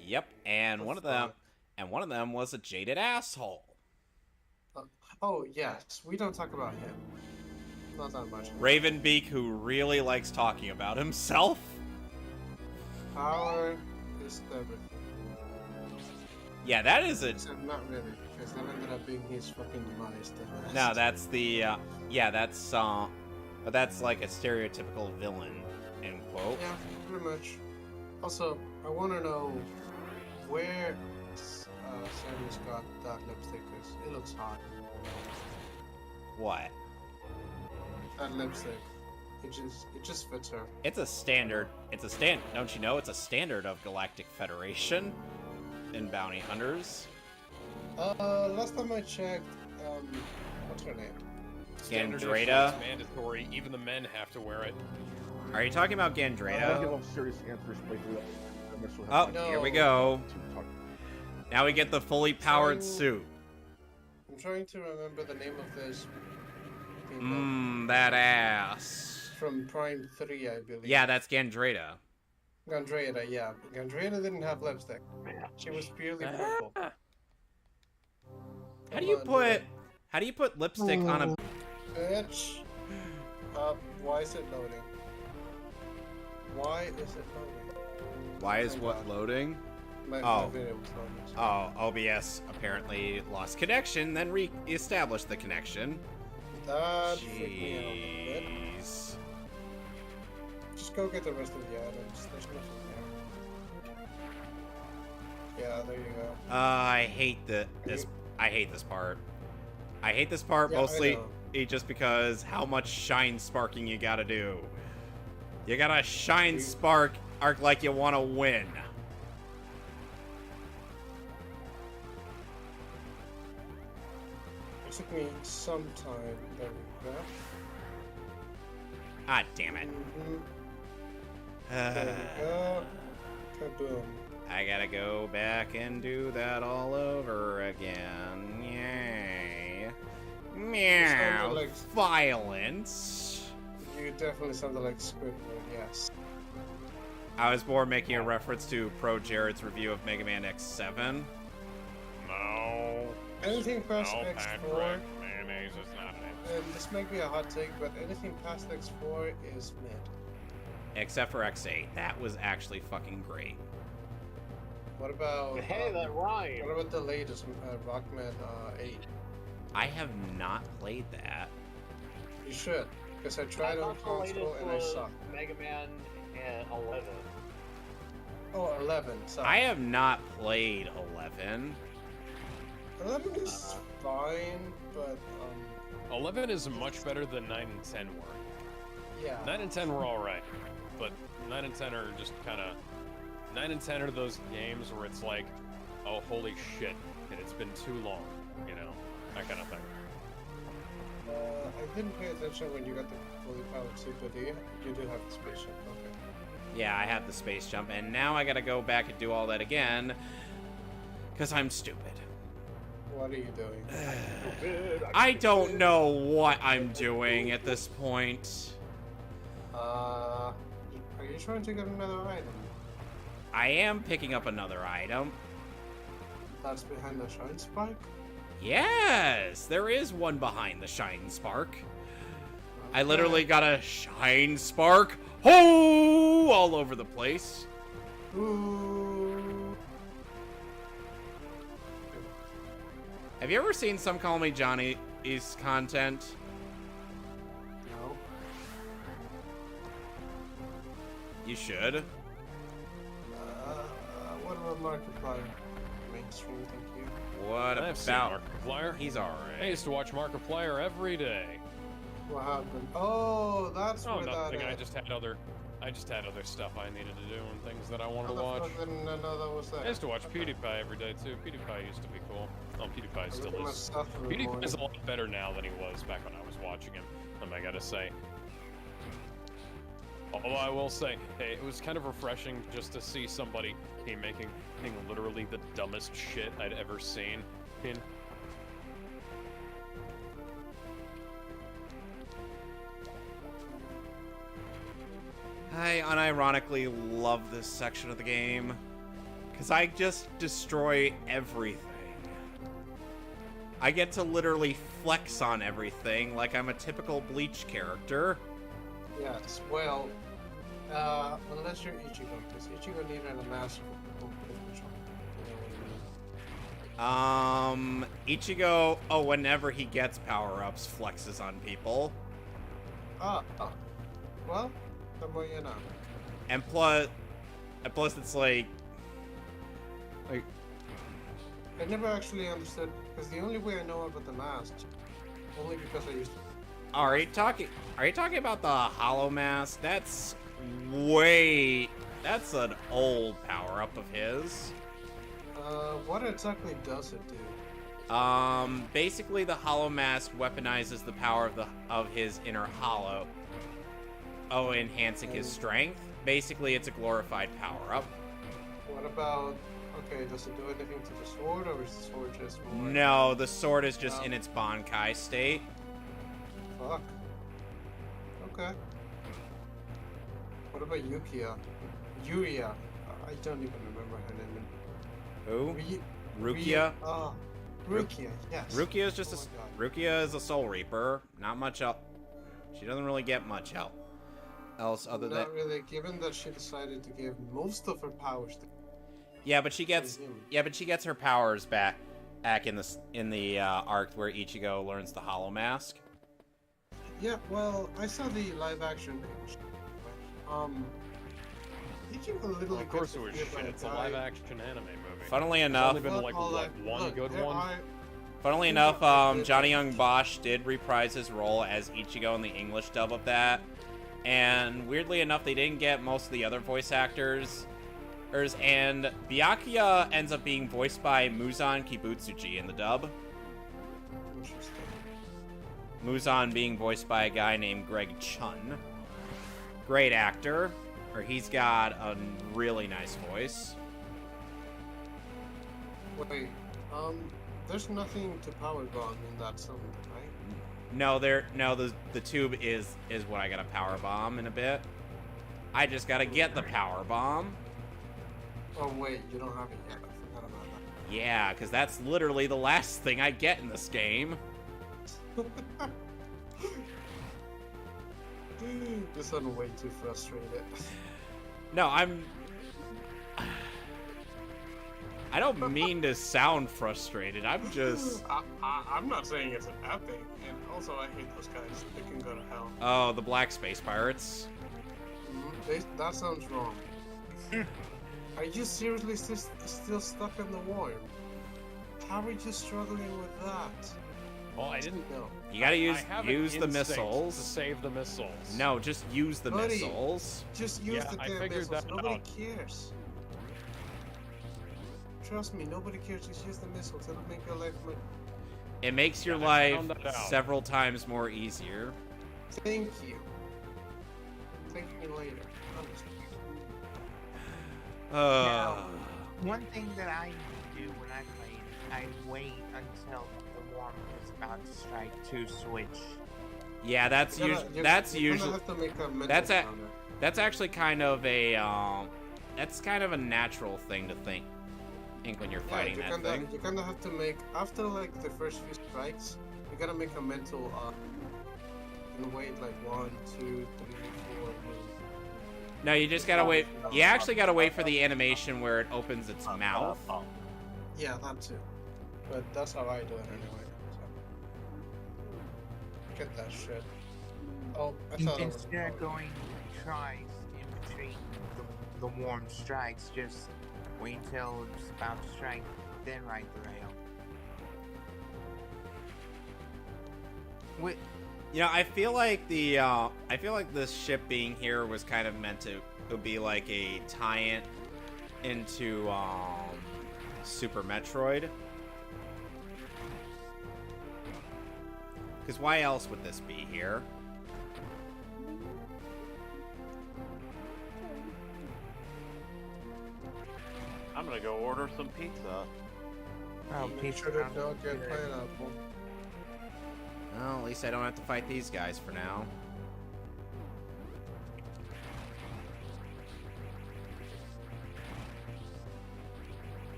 Yep, and one of them was a jaded asshole. Oh yes, we don't talk about him. Not that much. Ravenbeak, who really likes talking about himself. Power is everything. Yeah, that is a... Except not really, because that ended up being his fucking demise. No, that's the, yeah, that's, but that's like a stereotypical villain, end quote. Yeah, pretty much. Also, I want to know where Samus got that lipstick, because it looks hot. What? That lipstick. It just fits her. It's a standard, don't you know, it's a standard of Galactic Federation in Bounty Hunters. Last time I checked, what's her name? Standard issue Gandrada? is mandatory. Even the men have to wear it. Are you talking about I'll Gandrada? give them serious answers later. Oh, No. here we go. Now we get the fully powered suit. I'm trying to remember the name of this. That ass. From Prime 3, I believe. Yeah, that's Gandrada. Gandrada, yeah. Gandrada didn't have lipstick. She was purely purple. How do you put lipstick on a... Bitch. Why is it loading? Why is it loading? Why is Thank what God. loading? My Oh. video was loading. Oh, OBS apparently lost connection, then re-established the connection. That freaked me out, man. Jeez. Just go get the rest of the items. There's nothing there. Yeah, there you go. I hate I hate this part. I hate this part Yeah, I mostly know. just because how much shine sparking you gotta do. You gotta shine spark arc like you wanna win. It took me some time. There we go. Ah, damn it. There we go. Kaboom. I gotta go back and do that all over again. Yay. Meow. like- Violence. You definitely sounded like Squidward, yes. I was more making a reference to Pro Jared's review of Mega Man X7. No. Anything past No, X4, Patrick. Mayonnaise is not it. and this might be a hot take, but anything past X4 is mid. Except for X8. That was actually fucking great. What about Hey, that rhyme. what about the latest Rockman 8? I have not played that. You should, because I I tried on thought the latest console and I was sucked. Mega Man 11. Oh, 11. Sorry. I have not played 11. 11 is fine, but 11 is much better than 9 and 10 were. yeah. 9 and 10 were alright, but 9 and 10 are just kind of... 9 and 10 are those games where it's like, oh, holy shit, and it's been too long, you know? That kind of thing. I didn't pay attention when you got the fully powered Super D. You do have the space ship, okay. Yeah, I have the space jump, and now I gotta go back and do all that again. Because I'm stupid. What are you doing? I don't know what I'm doing at this point. Are you trying to get another item? I am picking up another item. That's behind the Shine Spark? Yes, there is one behind the Shine Spark. I literally got a Shine Spark all over the place. Ooh. Have you ever seen Some Call Me Johnny's content? No. You should. What about Markiplier? Mainstream, thank you. What I've seen about Markiplier. He's alright. I used to watch Markiplier every day. What happened? Oh, that's Oh, where nothing. that I is. just had other stuff I needed to do and things that I wanted to How the watch. fuck didn't I know that was there? I used to watch PewDiePie every day too. PewDiePie used to be cool. Oh, PewDiePie still look at my is. stuff every PewDiePie morning. is a lot better now than he was back when I was watching him. I gotta say. Although I will say, hey, it was kind of refreshing just to see somebody making literally the dumbest shit I'd ever seen. I unironically love this section of the game because I just destroy everything. I get to literally flex on everything like I'm a typical Bleach character. Yes, well, unless you're Ichigo, because Ichigo needed a master for control. You know what I mean? Ichigo, whenever he gets power-ups, flexes on people. Well, the more you know. And plus it's like... I never actually understood, because the only way I know about the mask, only because I used to... Are you talking about the Hollow Mask? That's an old power-up of his. What exactly does it do? Basically the Hollow Mask weaponizes the power of his inner hollow. Enhancing his strength. Basically, it's a glorified power-up. What about... Okay, does it do anything to the sword, or is the sword just more... No, the sword is just in its Bankai state. Fuck. Okay. What about Yuria? I don't even remember her name. Who? Rukia? Rukia, yes. Rukia is just Oh my God. Rukia is a Soul Reaper. Not much help. She doesn't really get much help else other than... Not really, given that she decided to give most of her powers to... Yeah, but she gets her powers back in the arc where Ichigo learns the Hollow Mask. Yeah, well, I saw the live action. Ichigo literally Well, of course it gets was hit by shit. a It's a guy. live-action anime movie. Funnily There's enough, only been like one good one. Funnily enough, Johnny Young Bosch did reprise his role as Ichigo in the English dub of that. And weirdly enough, they didn't get most of the other voice actors. And Byakuya ends up being voiced by Muzan Kibutsuji in the dub. Interesting. Muzan being voiced by a guy named Greg Chun. Great actor. He's got a really nice voice. Wait, there's nothing to power bomb in that song, right? No, the tube is what I gotta power bomb in a bit. I just gotta get the power bomb. Oh wait, you don't have it yet. I forgot about that. Yeah, because that's literally the last thing I get in this game. You sound way too frustrated. No, I don't mean to sound frustrated. I'm just... I'm not saying it's an epic, and also I hate those guys. They can go to hell. Oh, the Black Space Pirates. That sounds wrong. Are you seriously still stuck in the warm? How are you struggling with that? Well, I didn't know. You gotta use an the instinct missiles. to save the missiles. No, just use the Buddy. missiles. Just use the I damn figured missiles. that Nobody out. cares. Trust me, nobody cares. Just use the missiles. It'll make your life more... It makes your I life found that out. several times more easier. Thank you. Thank me later. Now, one thing that I do when I play, I wait until the warm is about to strike to switch. Yeah, that's You're usually gonna have to make a mental that's think when you're Yeah, fighting you that kinda, thing. you kinda have to make, after like the first few strikes, you gotta make a mental, and wait like 1, 2, 3, 4 moves. No, you just gotta wait. You actually gotta wait for the animation where it opens its mouth. Yeah, that too. But that's how I do it anyway. So. Get that shit. Oh, I thought it was. Instead of going tries in between the warm strikes, just wait until it's about to strike, then ride the rail. What? You know, I feel like this ship being here was kind of meant to be like a tie-in into Super Metroid. Because why else would this be here? I'm gonna go order some pizza. Oh, Make pizza sure to sounds don't get good. pineapple. Well, at least I don't have to fight these guys for now.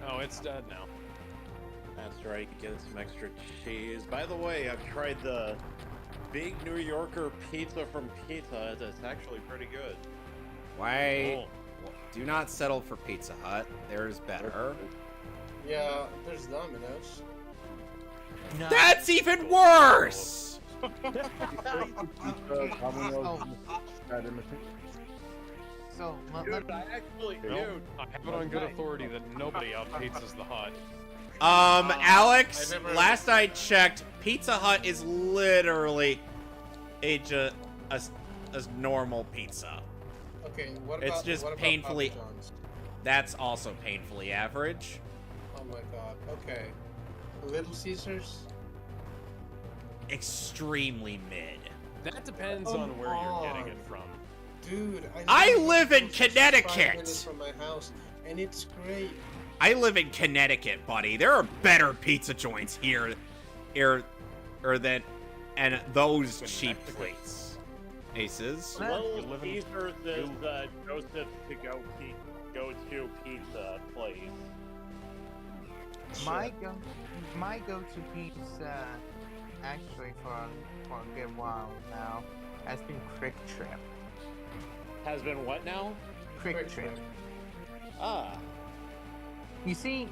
Oh, it's dead now. That's right, get some extra cheese. By the way, I've tried the Big New Yorker pizza from Pizza Hut. It's actually pretty good. Why? Do not settle for Pizza Hut. There's better. Yeah, there's Domino's. No. That's even worse! So, Dude, I actually, Nope. I have it on good authority that nobody outpizzas the Hut. Alex, I never- last I checked, Pizza Hut is literally a normal pizza. Okay, what about It's just what about painfully- Papa John's? That's also painfully average. Oh my god. Okay. Little Caesars. Extremely mid. That depends Come on where you're getting on. it from. Dude, I literally live in live just Connecticut. 5 minutes from my house, and it's great. I live in Connecticut, buddy. There are better pizza joints here than and those cheap places. Aces. Little You live in- Caesars is Joseph's go-to pizza place. my go-to pizza, actually for a good while now, has been Quick Trip. Has been what now? Quick Trip. Ah. You see,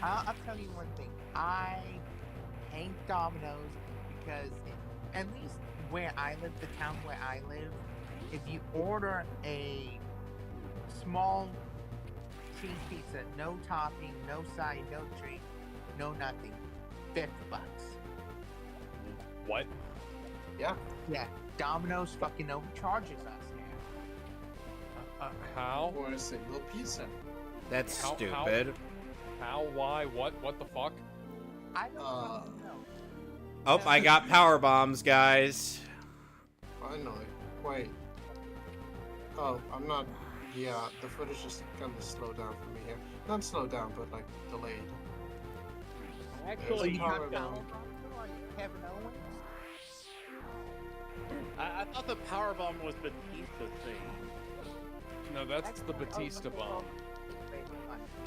I'll tell you one thing. I hate Domino's because, at least where I live, the town where I live, if you order a small cheese pizza, no topping, no side, no drink, no nothing, $50. What? Yeah. Yeah, Domino's fucking overcharges us now. How? For a single pizza. That's How- stupid. How? Why? What? What the fuck? I don't know. Oh, I got power bombs, guys. Finally. Wait. Oh, I'm not. Yeah, the footage just kind of slowed down for me here. Not slowed down, but like delayed. Actually, There's a power bomb. Are you Kevin Owens? I thought the power bomb was Batista's thing. No, that's the Batista bomb.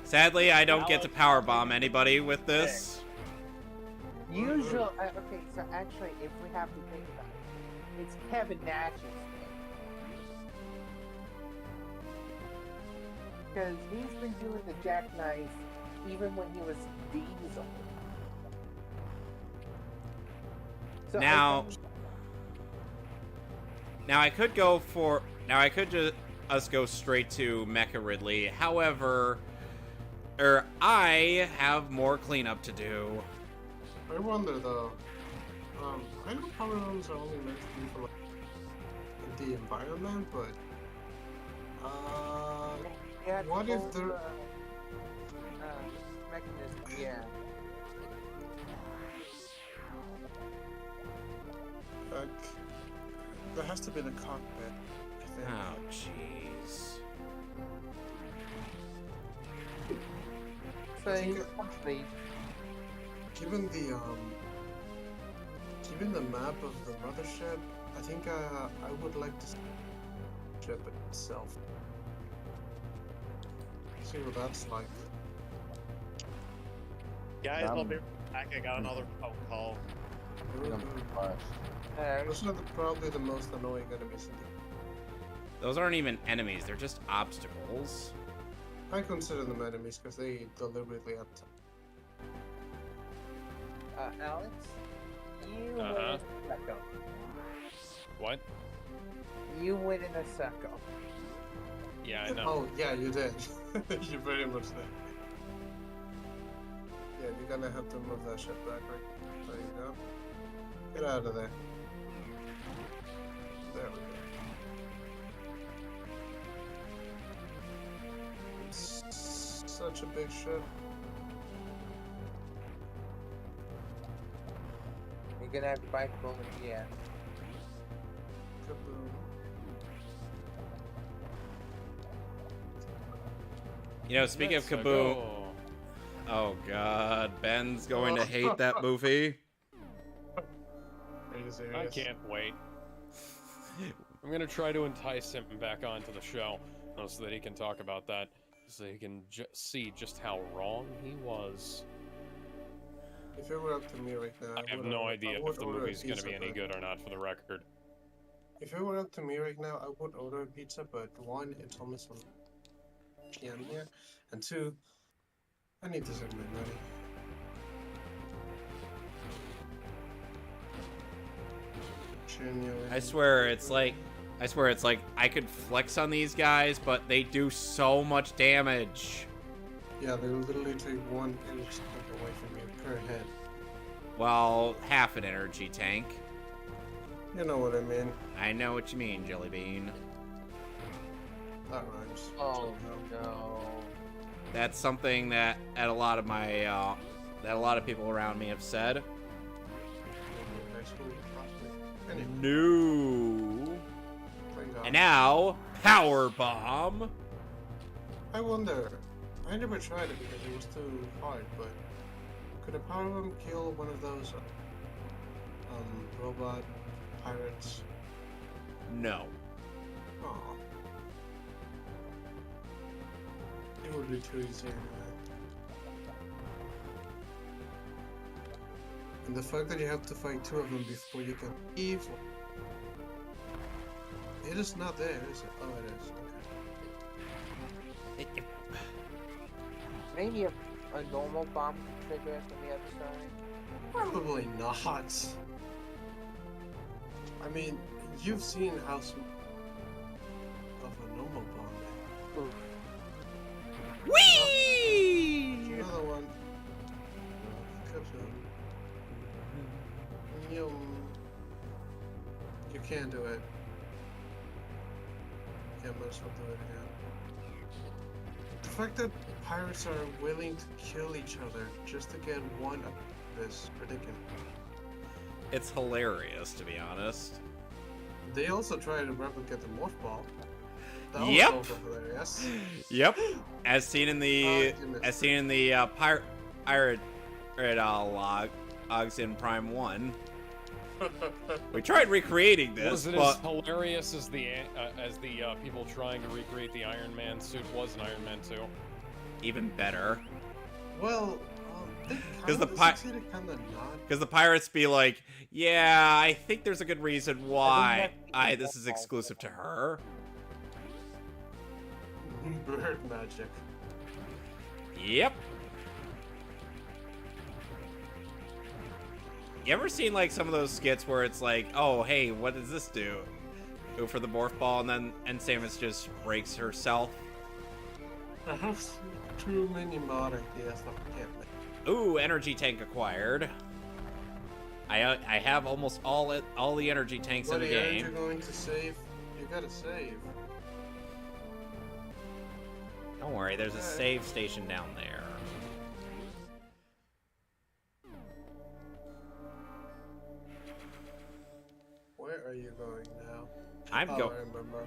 Sadly, I don't get to power bomb anybody with this. Usually, okay, so actually, if we have to think about it, it's Kevin Nash's thing. Because he's been doing the jackknife even when he was Diesel. So Now I could go for. Now I could just go straight to Mecha Ridley. However, I have more cleanup to do. I wonder though. I know power bombs are only meant to be for like the environment, but yeah, what if full, there? mechanism? Yeah. Like, there has to be the cockpit. I think. Oh, jeez. So I think actually, Given the map of the mothership, I think I would like to jetpack itself. See what that's like. Guys, I'll be back. I got another phone call. Those are probably the most annoying enemies in the Those aren't even enemies, they're just obstacles. I consider them enemies because they deliberately attack. Alex, you win Uh-huh. in a circle. What? You win in a circle. Yeah, I know. Oh, yeah, you did. You very much did. Yeah, you're gonna have to move that shit back, right? There you go. Get out of there. There we go. Such a big ship. You're gonna have to bite the bullet in the end. Kaboom. You know, speaking of Let's Kaboom, go. oh god, Ben's going to hate that movie. Are you serious? I can't wait. I'm gonna try to entice him back onto the show so that he can talk about that, so he can see just how wrong he was. If it were up to me right now, I have would no order- idea I would if the order a movie's gonna pizza, be any but- good or not, for the record. If it were up to me right now, I would order a pizza, but one, it's almost 1 p.m. here, and two, I need to save my money. Genuinely. I swear it's like I could flex on these guys, but they do so much damage. Yeah, they literally take 1 energy tank away from you per head. Well, half an energy tank. You know what I mean. I know what you mean, Jellybean. That rhymes. Oh no. That's something that a lot of my that a lot of people around me have said. High school, possibly. Anyway, No. thank God. And now, power bomb. I wonder. I never tried it because it was too hard, but could a power bomb kill one of those robot pirates? No. Aw. It would be too easy anyway. And the fact that you have to fight 2 of them before you can evil. It is not there, is it? Oh, it is. Okay. Maybe a normal bomb could trigger it from the other side. Probably not. I mean, you've seen how small of a normal bomb is. Whee! Another one. Kaboom. You can't do it. Yeah, might as well do it again. The fact that pirates are willing to kill each other just to get one up is ridiculous. It's hilarious, to be honest. They also try to replicate the morph ball. That Yep. was also hilarious. Yep. As seen in the pirate logs in Prime 1. We tried recreating this, Was it but as hilarious as the people trying to recreate the Iron Man suit was in Iron Man 2? even better. Well, they 'Cause the kinda succeeded, kinda not. Because the pirates be like, yeah, I think there's a good reason why this is exclusive to her. Bird magic. Yep. You ever seen like some of those skits where it's like, oh hey, what does this do? Go for the morph ball and then Samus just breaks herself. I have too many mod ideas that I can't make. Ooh, energy tank acquired. I have almost all the energy tanks in the Buddy, aren't you game. going to save? You gotta save. Don't worry, there's a save station down there. Where are you going now? I'm Oh, go I remember.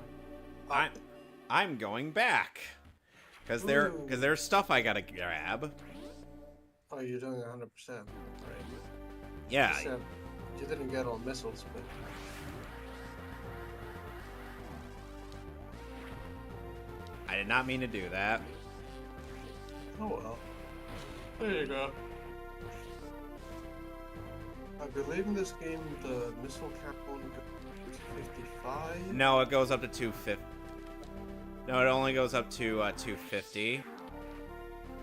I'm going back. Cause there's stuff I gotta grab. Oh, you're doing 100%. Right. Yeah. Except you didn't get all missiles, but I did not mean to do that. Oh well. There you go. I believe in this game the missile cap only goes to 55. No, it goes up to 250. No, it only goes up to 250.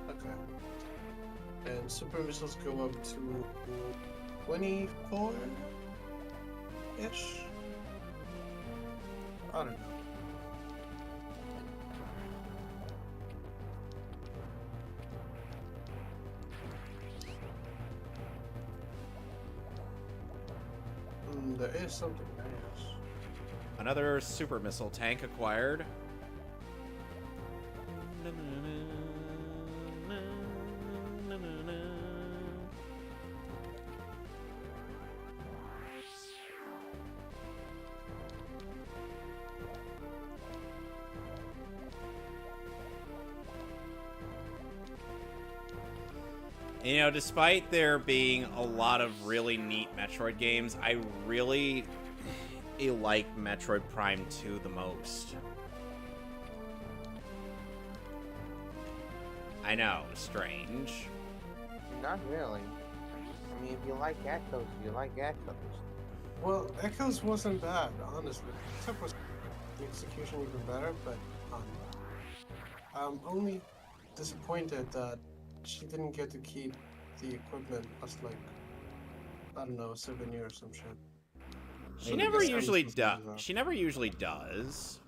Okay. And super missiles go up to 24-ish? I don't know. There is something nice. Another super missile tank acquired. You know, despite there being a lot of really neat Metroid games, I really like Metroid Prime 2 the most. I know, strange. Not really. I mean, if you like Echoes, you like Echoes. Well, Echoes wasn't bad, honestly. Except was the execution even better, but I'm only disappointed that she didn't get to keep the equipment as like, I don't know, a souvenir or some shit. She Maybe never this usually comes does. with that. She never usually does.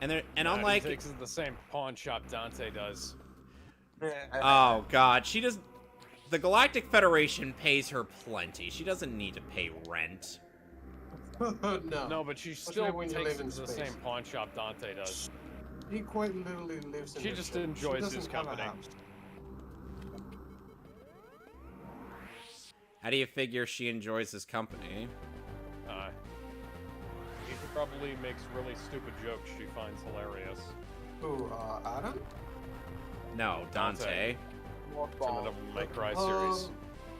And Nah, unlike, he takes it to the same pawn shop Dante does. oh god, she does. The Galactic Federation pays her plenty. She doesn't need to pay rent. No. No, but she Especially still when you takes live it in to the space. same pawn shop Dante does. He quite literally lives in She the just ship. enjoys She his doesn't have a company. house. How do you figure she enjoys his company? He probably makes really stupid jokes she finds hilarious. Who, Adam? No, Dante. More Some of balls. the May Cry series.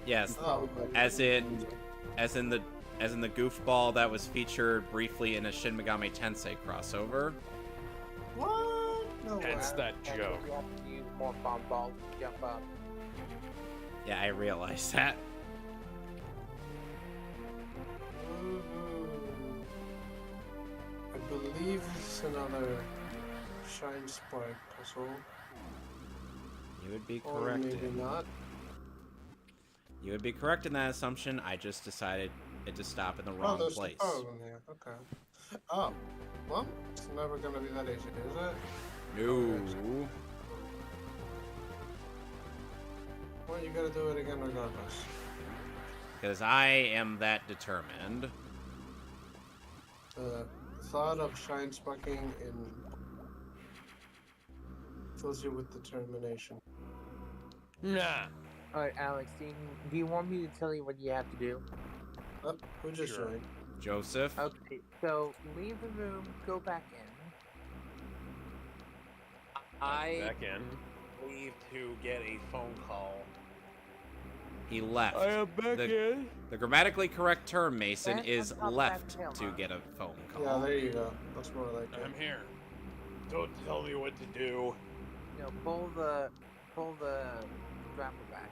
Yes, Oh, as in the goofball that was featured briefly in a Shin Megami Tensei crossover. What? No way. Hence that And joke. You have to use more bomb balls to jump up. Yeah, I realized that. Woohoo. I believe it's another Shine Spark puzzle. You would be Or correct. maybe not. You would be correct in that assumption. I just decided it to stop in the Oh, wrong there's place. the power in here. Okay. Oh. Well, it's never gonna be that easy, is it? No. Well, you gotta do it again regardless. Because I am that determined. The thought of Shine Sparking fills you with determination. Nah. Alright, Alex, do you want me to tell you what you have to do? Oh, who just Sure. joined? Joseph? Okay, so leave the room, go back in. I Back in. leave to get a phone call. He left. am back in. The grammatically correct term, Mason, That's is on top of left that hill, to huh? get a phone call. Yeah, there you go. That's more like it. I'm here. Don't tell me what to do. You know, pull the grapple back.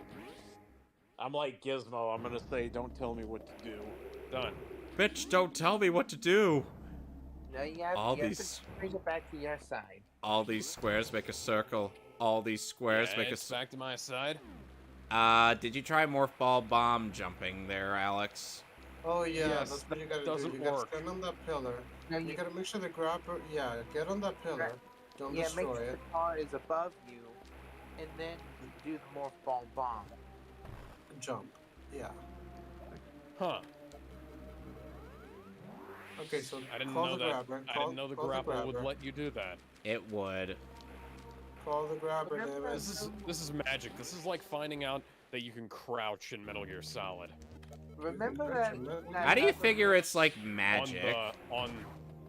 I'm like Gizmo. I'm gonna say, don't tell me what to do. Done. Bitch, don't tell me what to do. No, you have, All you have these- to bring it back to your side. All these squares make a circle. All these squares Yeah, make a it's back to my side. Did you try morph ball bomb jumping there, Alex? Oh yeah, Yes, that's what you gotta doesn't do. You gotta work. stand on that pillar. No, You gotta make sure the grabber, yeah, get on that pillar. Don't yeah, make destroy sure it. the car is above you, and then do the morph ball bomb. Jump. Yeah. Huh. Okay, so I didn't call know the that. grabber. I Call, didn't know the call grapple would grabber. let you do that. It would. Call the grabber, Remember- damn it. This is magic. This is like finding out that you can crouch in Metal Gear Solid. Remember Gotcha, that? man. How do you figure it's like magic?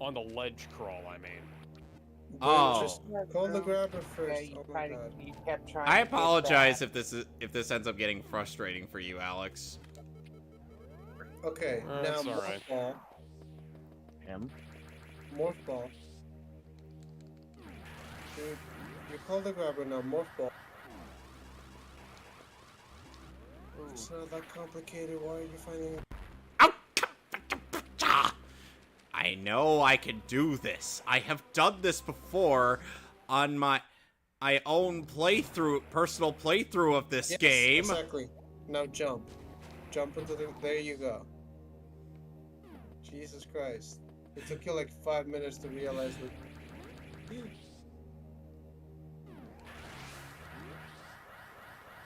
On the ledge crawl, I mean. Oh. Just call the grabber Yeah, first. you, Oh my tried god. to, you kept trying. I to get apologize back. if this ends up getting frustrating for you, Alex. Okay, now That's morph alright. ball. Him? Morph ball. Dude, you call the grabber now, morph ball. It's not that complicated. Why are you finding it? I know I can do this. I have done this before on my own playthrough, personal playthrough of this game. Exactly. Now jump. Jump into the... There you go. Jesus Christ. It took you like 5 minutes to realize what...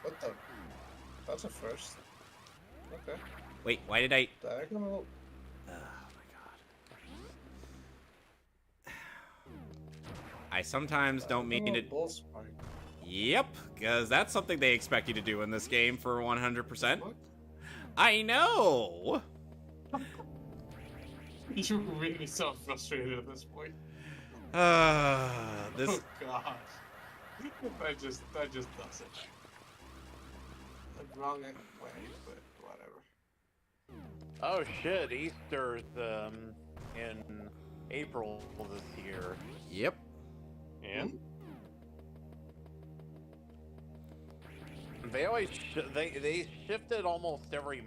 What the... That's a first. Okay. Wait, why did I... Diagonal... Oh my god. I sometimes don't mean to... Bull spike. Yep, because that's something they expect you to do in this game for 100%. What? I know! You really sound frustrated at this point. This... Oh gosh. that just does it. The wrong way, but whatever. Oh shit, Easter's in April this year. Yep. And They always they shift it almost every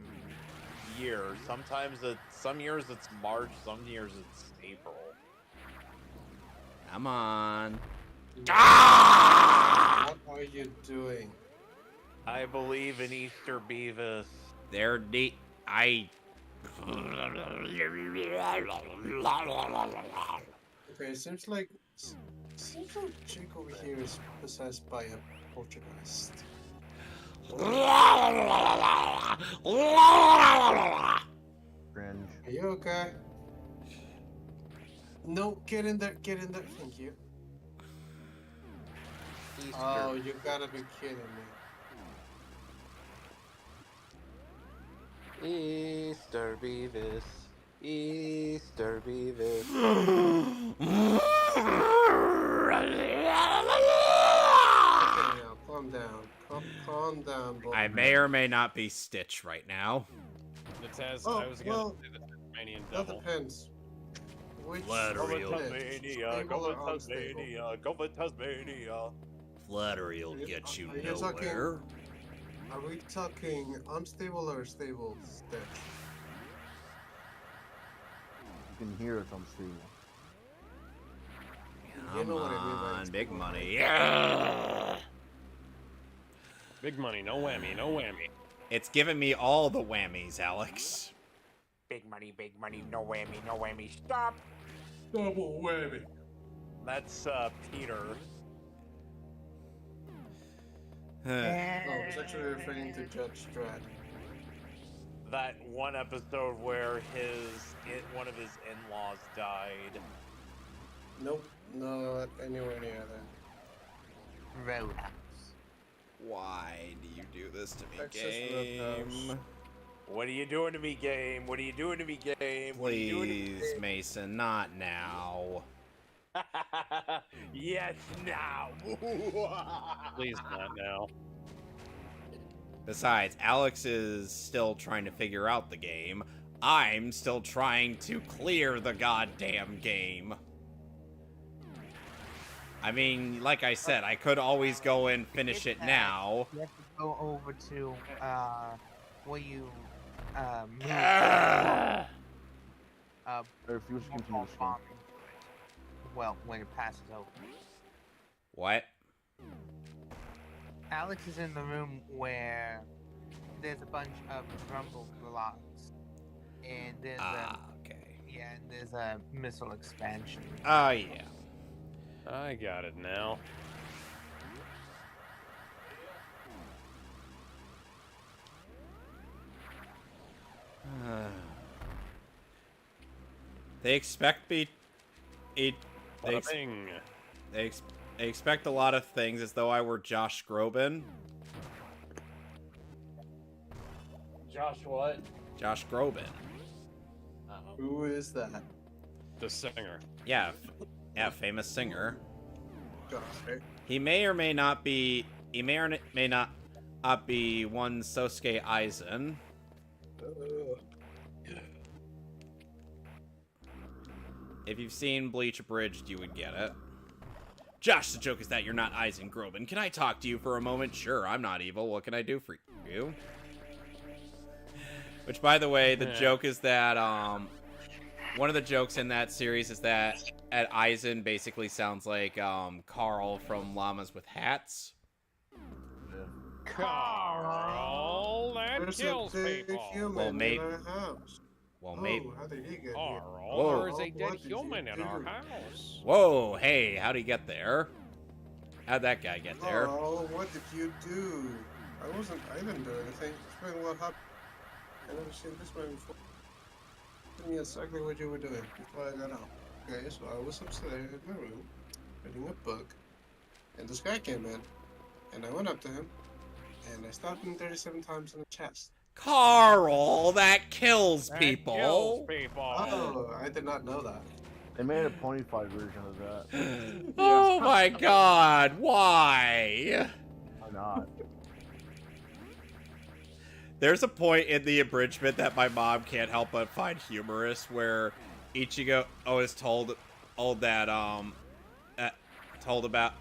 year. Sometimes some years it's March, some years it's April. Come on. What are you doing? I believe in Easter Beavis. They're neat. I... Okay, it seems like Jake over here is possessed by a poltergeist. Cringe. Are you okay? No, get in there, thank you. Easter. Oh, you gotta be kidding me. Easter Beavis. Easter Beavis. Okay, now, calm down. Calm down, boy. I may or may not be Stitch right now. the Taz, Oh, I was gonna well, say the Tasmanian That devil. depends. Which Flattery. Go Go for is it? Tasmania, Stable go or for unstable? Tasmania, go for Tasmania. Flattery will get you Are you talking- nowhere. Are we talking unstable or stable, Stitch? You can hear it's unstable. Come know what I mean by on, big unstable. money. Yeah! Big money, no whammy, no whammy. It's giving me all the whammies, Alex. Big money, no whammy, stop! Double whammy. That's Peter. Oh, I was actually referring to Judge Dredd. That one episode where one of his in-laws died. Nope, no, anywhere near that. Roadhouse. Why do you do this to me, Texas game? Roadhouse. What are you doing to me, game? What are you doing to me, game? What are you doing to me, Please, Mason, not now. Yes, now. Please not now. Besides, Alex is still trying to figure out the game. I'm still trying to clear the goddamn game. I mean, like I said, I could always go and finish it now. You have to go over to where you move. I refuse to continue small this game. farming. Well, when it passes over. What? Alex is in the room where there's a bunch of rumble blocks, and there's Okay. and there's a missile expansion. Oh, yeah. I got it now. They expect me... They Bing. expect a lot of things as though I were Josh Groban. Josh, what? Josh Groban. Who is that? The singer. Yeah, famous singer. Gosh, right? He may or may not be... He may or may not be one Sosuke Aizen. If you've seen Bleach Abridged, you would get it. Josh, the joke is that you're not Eisen Groban. Can I talk to you for a moment? Sure, I'm not evil. What can I do for you? Which, by the way, the joke is that, one of the jokes in that series is that Eisen basically sounds like, Carl from Llamas with Hats. Carl, that There's kills a big people. human Well, in our house. Well, maybe. Oh, how did he get Carl, here? Whoa. there's a dead What did you human in our do? house. Whoa, hey, how'd he get there? How'd that guy get there? Oh, what did you do? I didn't do anything. Explain what happened. I never seen this man before. Tell me exactly what you were doing before I got out. Okay, so I was upstairs in my room, reading a book, and this guy came in, and I went up to him, and I stabbed him 37 times in the chest. Carl, that kills That people. kills people. Oh, I did not know that. They made a ponyfied version of that. Oh my god, why? Why not? There's a point in the abridgment that my mom can't help but find humorous where Ichigo is told about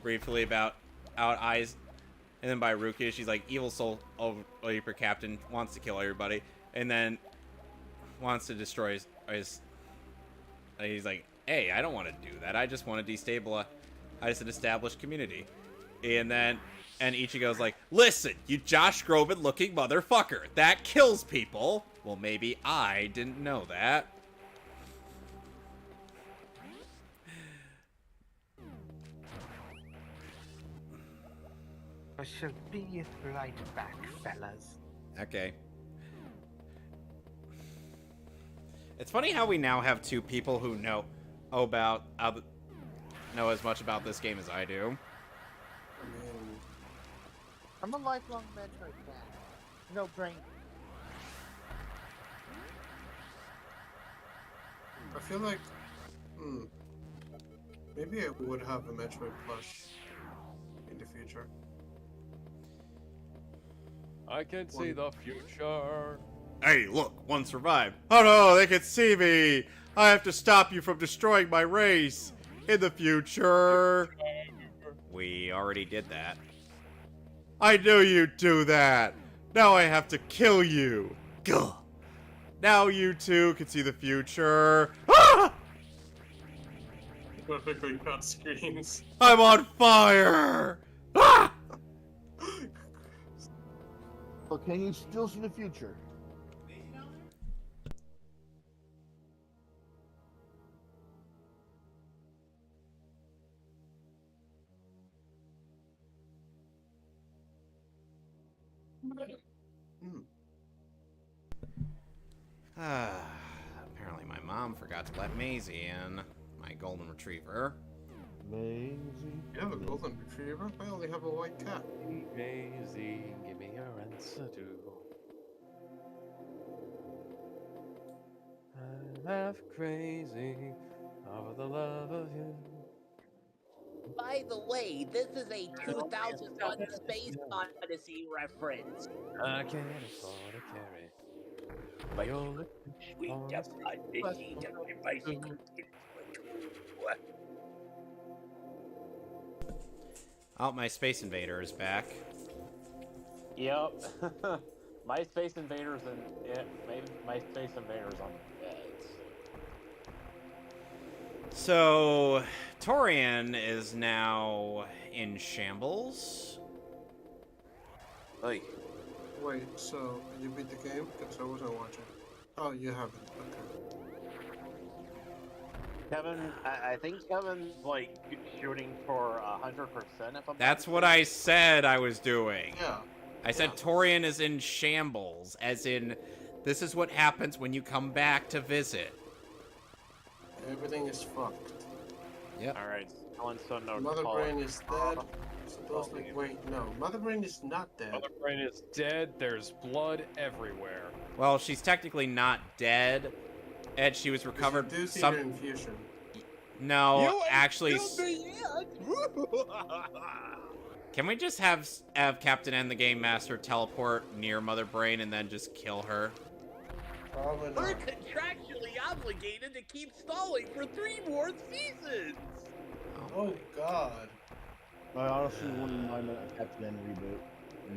briefly about out eyes, and then by Rukia she's like, evil soul Reaper captain wants to kill everybody and then wants to destroy his he's like, hey, I don't want to do that. I just want to destabilize an established community. And Ichigo's like, listen, you Josh Groban looking motherfucker. That kills people. Well, maybe I didn't know that. I shall be right back, fellas. Okay. It's funny how we now have two people who know as much about this game as I do. I mean, I'm a lifelong Metroid fan. No brain. I feel like, maybe I would have a Metroid plush in the future. I can see the future. Hey, look, one survived. Oh no, they can see me! I have to stop you from destroying my race! In the future! We already did that. I knew you'd do that! Now I have to kill you! Gah! Now you two can see the future. Ah! Perfectly cut screens. I'm on fire! Ah! So can you still see the future? Apparently my mom forgot to let Maisie in. My golden retriever. Amazing. You have a golden retriever? I only have a white cat. Maisie, give me your answer to. I laugh crazy over the love of you. By the way, this is a 2001 Space Odyssey reference. I can't afford to carry. But Viola, we just got busy doing basic. Oh, my Space Invader is back. Yep. My Space Invaders my Space Invaders on the beds. So, Torian is now in shambles. Like, Wait, so you beat the game? Because I wasn't watching. Oh, you haven't. Okay. Kevin, I think Kevin's like shooting for 100%. If I'm That's not what I said I was doing. Yeah. I said Torian is in shambles, as in, this is what happens when you come back to visit. Everything is fucked. Yep. All right, so no. Mother Brain is dead. Supposedly, wait, no. Mother Brain is not dead. Mother Brain is dead. There's blood everywhere. Well, she's technically not dead. Ed, she was recovered. You do see her infusion. No, actually. Can we just have Captain N, the Game Master, teleport near Mother Brain and then just kill her? Probably We're not. contractually obligated to keep stalling for 3 more seasons. Oh Oh God. I honestly wouldn't mind a Captain N reboot.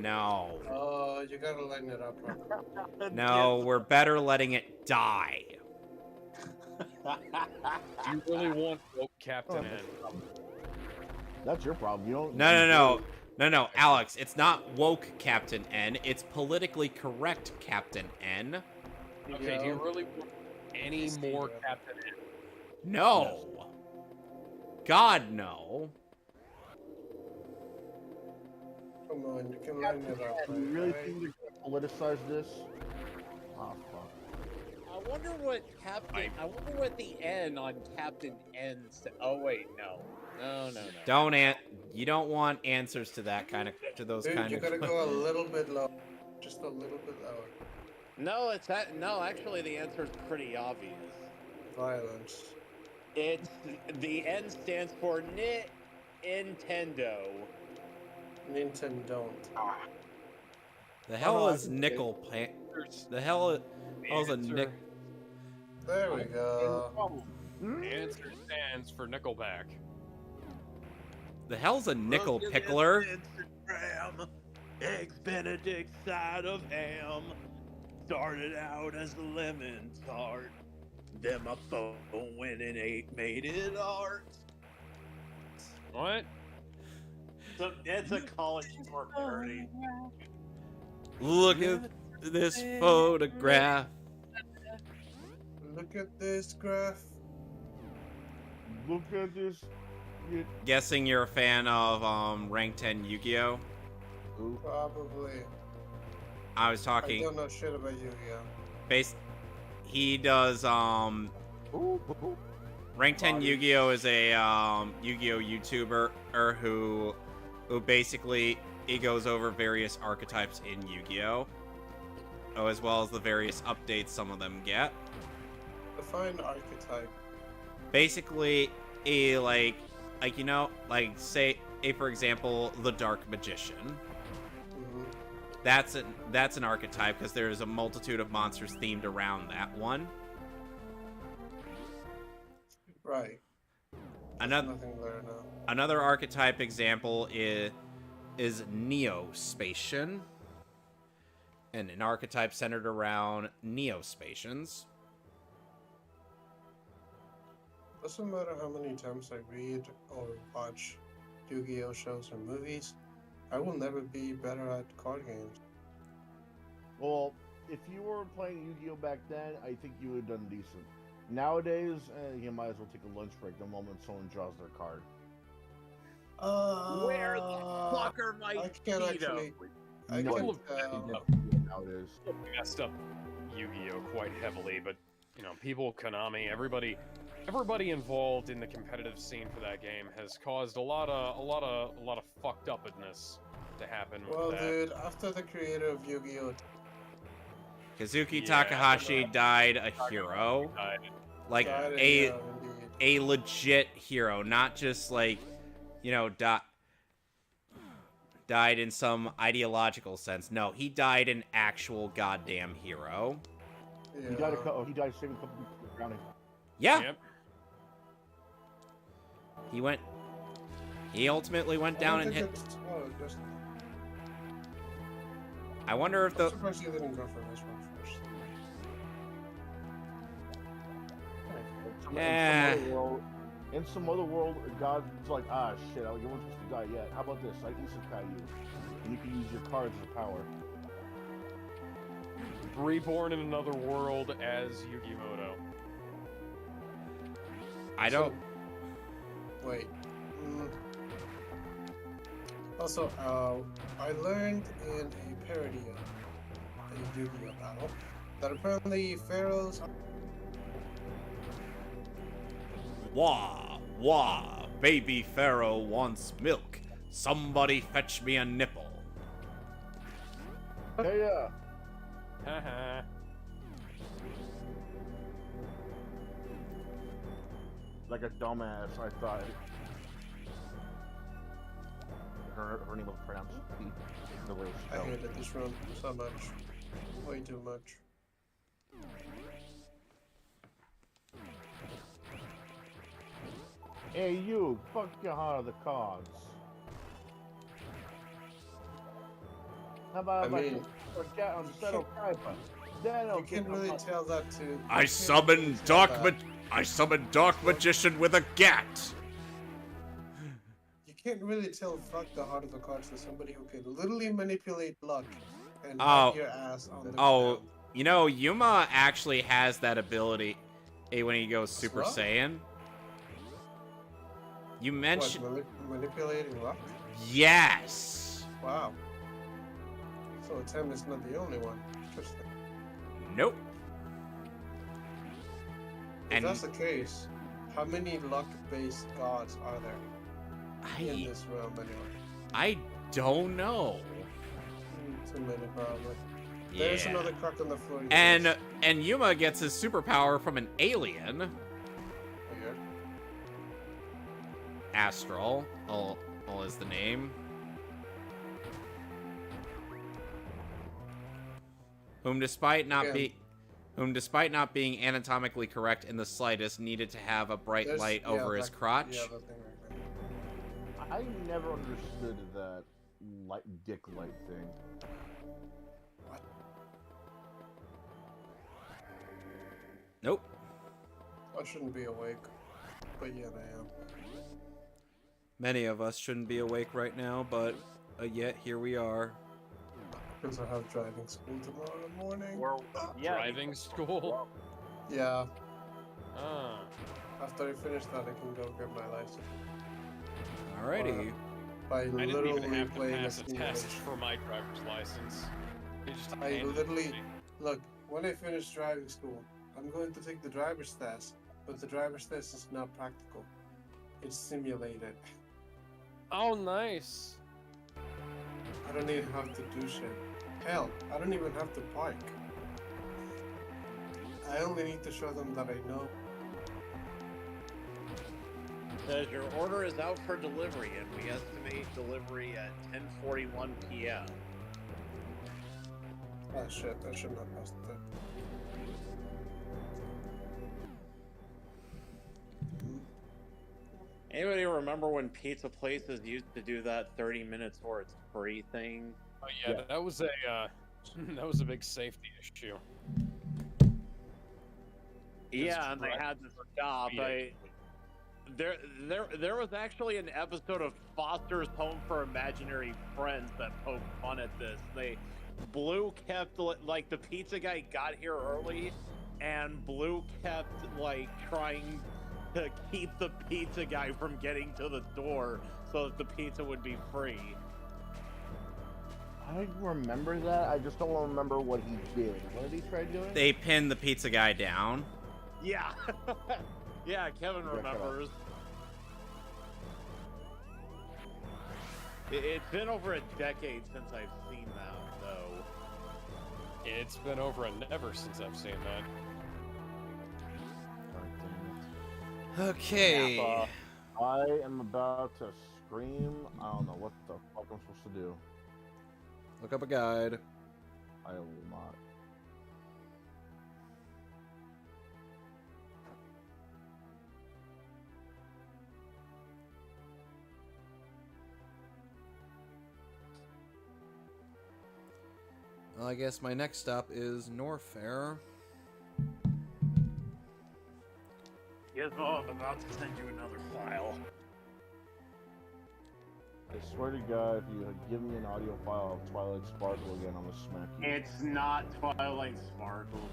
No. Oh, you gotta lighten it up, bro. No, we're better letting it die. Do you really want woke Captain N? That's your problem. You don't. No, Alex, it's not woke Captain N, it's politically correct Captain N. Okay, do you really want any more Captain N? No. God, no. Come on, you can lighten it up. You really think they're gonna politicize this? Oh fuck. I wonder what I wonder what the N on Captain N said. Oh wait, no. You don't want answers to that kind of those Dude, kind you of gotta go a little bit low. Just a little bit lower. No, no. Actually, the answer is pretty obvious. Violence. It's the N stands for Nintendo. Nintendo. The hell is nickel pan? The hell is a nick? There we go. The answer stands for Nickelback. The hell's a nickel pickler? Instagram, Eggs Benedict side of ham. Started out as a lemon tart. Then my phone went and made it art. What? So it's a college sport parody. Look at this photograph. Look at this graph. Look at this. Guessing you're a fan of rank 10 Yu-Gi-Oh? Probably. I was talking. I don't know shit about Yu-Gi-Oh. He does rank 10 Yu-Gi-Oh is a Yu-Gi-Oh YouTuber who basically he goes over various archetypes in Yu-Gi-Oh, as well as the various updates some of them get. Define archetype. Basically, a say for example, the Dark Magician. Mm-hmm. That's an archetype because there's a multitude of monsters themed around that one. Right. Another archetype example is Neo-Spatian, and an archetype centered around Neo-Spatians. Doesn't matter how many times I read or watch Yu-Gi-Oh shows or movies, I will never be better at card games. Well, if you were playing Yu-Gi-Oh back then, I think you would have done decent. Nowadays, you might as well take a lunch break the moment someone draws their card. Where the fuck are my Nowadays. Messed up Yu-Gi-Oh quite heavily, but you know, people, Konami, everybody involved in the competitive scene for that game has caused a lot of fucked upness to happen. Well, with that. dude, after the creator of Yu-Gi-Oh, Kazuki Takahashi died a hero, like a legit hero, not just like, you know, died in some ideological sense. No, he died an actual goddamn hero. Yeah. He died saving a couple people from drowning. Yeah. Yep. He ultimately went down and hit. I wonder if I'm surprised you didn't go for this one first. In some other world, God's like, ah, shit, you're not supposed to die yet. How about this? I isekai you, and you can use your cards as a power. Reborn in another world as Yugimoto. I don't. Wait. Also, I learned in a parody of a Yu-Gi-Oh battle that apparently pharaohs. Wah, wah, baby pharaoh wants milk. Somebody fetch me a nipple. Yeah. Haha. Like a dumbass, I thought. Her name was pronounced Pete. The way it's I spelled. hated this room so much. Way too much. Hey, you, fuck you out of the cards. How about I mean, forget on Settle Kuiper? Then you can't really tell that to. I summon I summon Dark Magician with a gat. You can't really tell fuck the heart of the cards to somebody who can literally manipulate luck and Oh. have your ass on the Oh, ground. you know, Yuma actually has that ability when he goes Super What? Saiyan. You mentioned... Manipulating luck? Yes! Wow. So Tim is not the only one. Interesting. Nope. If that's the case, how many luck-based gods are there in this realm anyway? I don't know. Too many, probably. Yeah. There's another crack on the floor. And Yuma gets his superpower from an alien. Weird. Astral, all is the name. Whom despite not being anatomically correct in the slightest, needed to have a bright light over his crotch. Yeah, that thing right there. I never understood that dick light thing. What? Nope. I shouldn't be awake, but yeah, I am. Many of us shouldn't be awake right now, but yet here we are. Because I have driving school tomorrow morning. Driving school? Yeah. Ah. After I finish that, I can go get my license. Alrighty. By I didn't literally even have to playing pass a test simulation. for my driver's license. They just I handed it literally to me. look. When I finish driving school, I'm going to take the driver's test, but the driver's test is not practical. It's simulated. Oh, nice. I don't even have to do shit. Hell, I don't even have to park. I only need to show them that I know. Says your order is out for delivery, and we estimate delivery at 10:41 p.m. Oh shit, I should not pass the tip. Anybody remember when pizza places used to do that 30 minutes or it's free thing? Oh yeah, that was a that was a big safety issue. Yeah, and they had to stop. There was actually an episode of Foster's Home for Imaginary Friends that poked fun at this. Blue kept, like, the pizza guy got here early, and Blue kept, like, trying to keep the pizza guy from getting to the door so that the pizza would be free. I remember that. I just don't remember what he did. What did he try doing? They pinned the pizza guy down. Yeah. Yeah, Kevin remembers. It's been over a decade since I've seen that, though. It's been over a never since I've seen that. Okay. I am about to scream. I don't know what the fuck I'm supposed to do. Look up a guide. I will not. Well, I guess my next stop is Norfair. Gizmo, I'm about to send you another file. I swear to God, if you give me an audio file of Twilight Sparkle again, I'm gonna smack you. It's not Twilight Sparkle,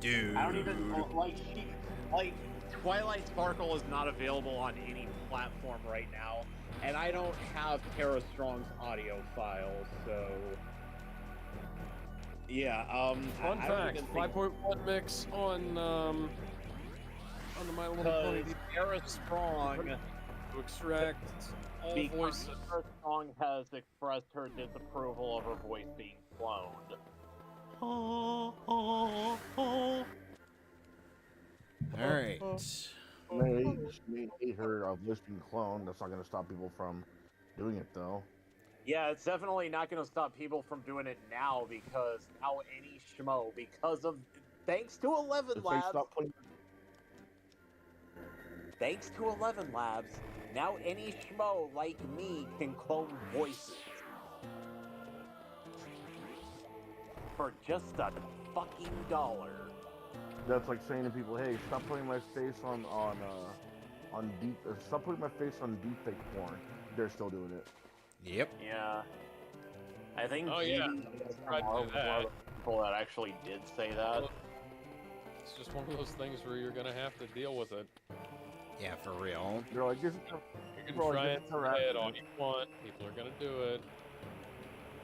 dude. I don't even like Twilight Sparkle is not available on any platform right now, and I don't have Tara Strong's audio file, so yeah. Fun fact: 5.1 mix on the My Little Pony. Tara Strong To extract all because voices. Tara Strong has expressed her disapproval of her voice being cloned. Alright. May hate her voice being cloned. That's not gonna stop people from doing it, though. Yeah, it's definitely not going to stop people from doing it now, because now any schmo, thanks to 11 If they Labs, stop putting... Thanks to 11 Labs, now any schmo like me can clone voices. For just a fucking $1. That's like saying to people, "Hey, stop putting my face on stop putting my face on deepfake porn." They're still doing it. Yep. Yeah. I think Oh, yeah. Tried to do one of that. the people that actually did say that. It's just one of those things where you're gonna have to deal with it. Yeah, for real. They're like, "This is You can Bro, try this and is say it harassment. all you want. People are gonna do it.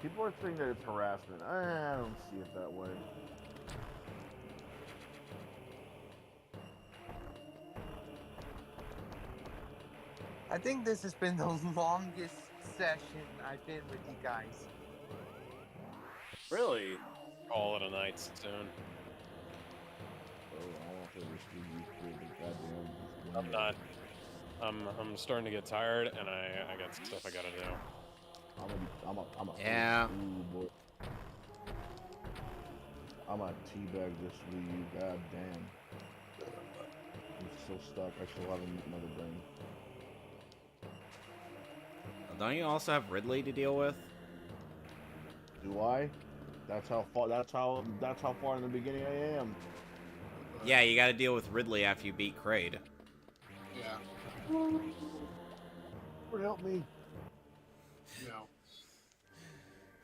People are saying that it's harassment. I don't see it that way. I think this has been the longest session I've been with you guys. Really? Call it a night soon. I'm not. I'm starting to get tired, and I got stuff I gotta do. Yeah. Boy. I'm a teabag this week. God damn. I'm so stuck. I still have another brain. Don't you also have Ridley to deal with? Do I? That's how far. That's how far in the beginning I am. Yeah, you gotta deal with Ridley after you beat Kraid. Yeah. Lord help me. No.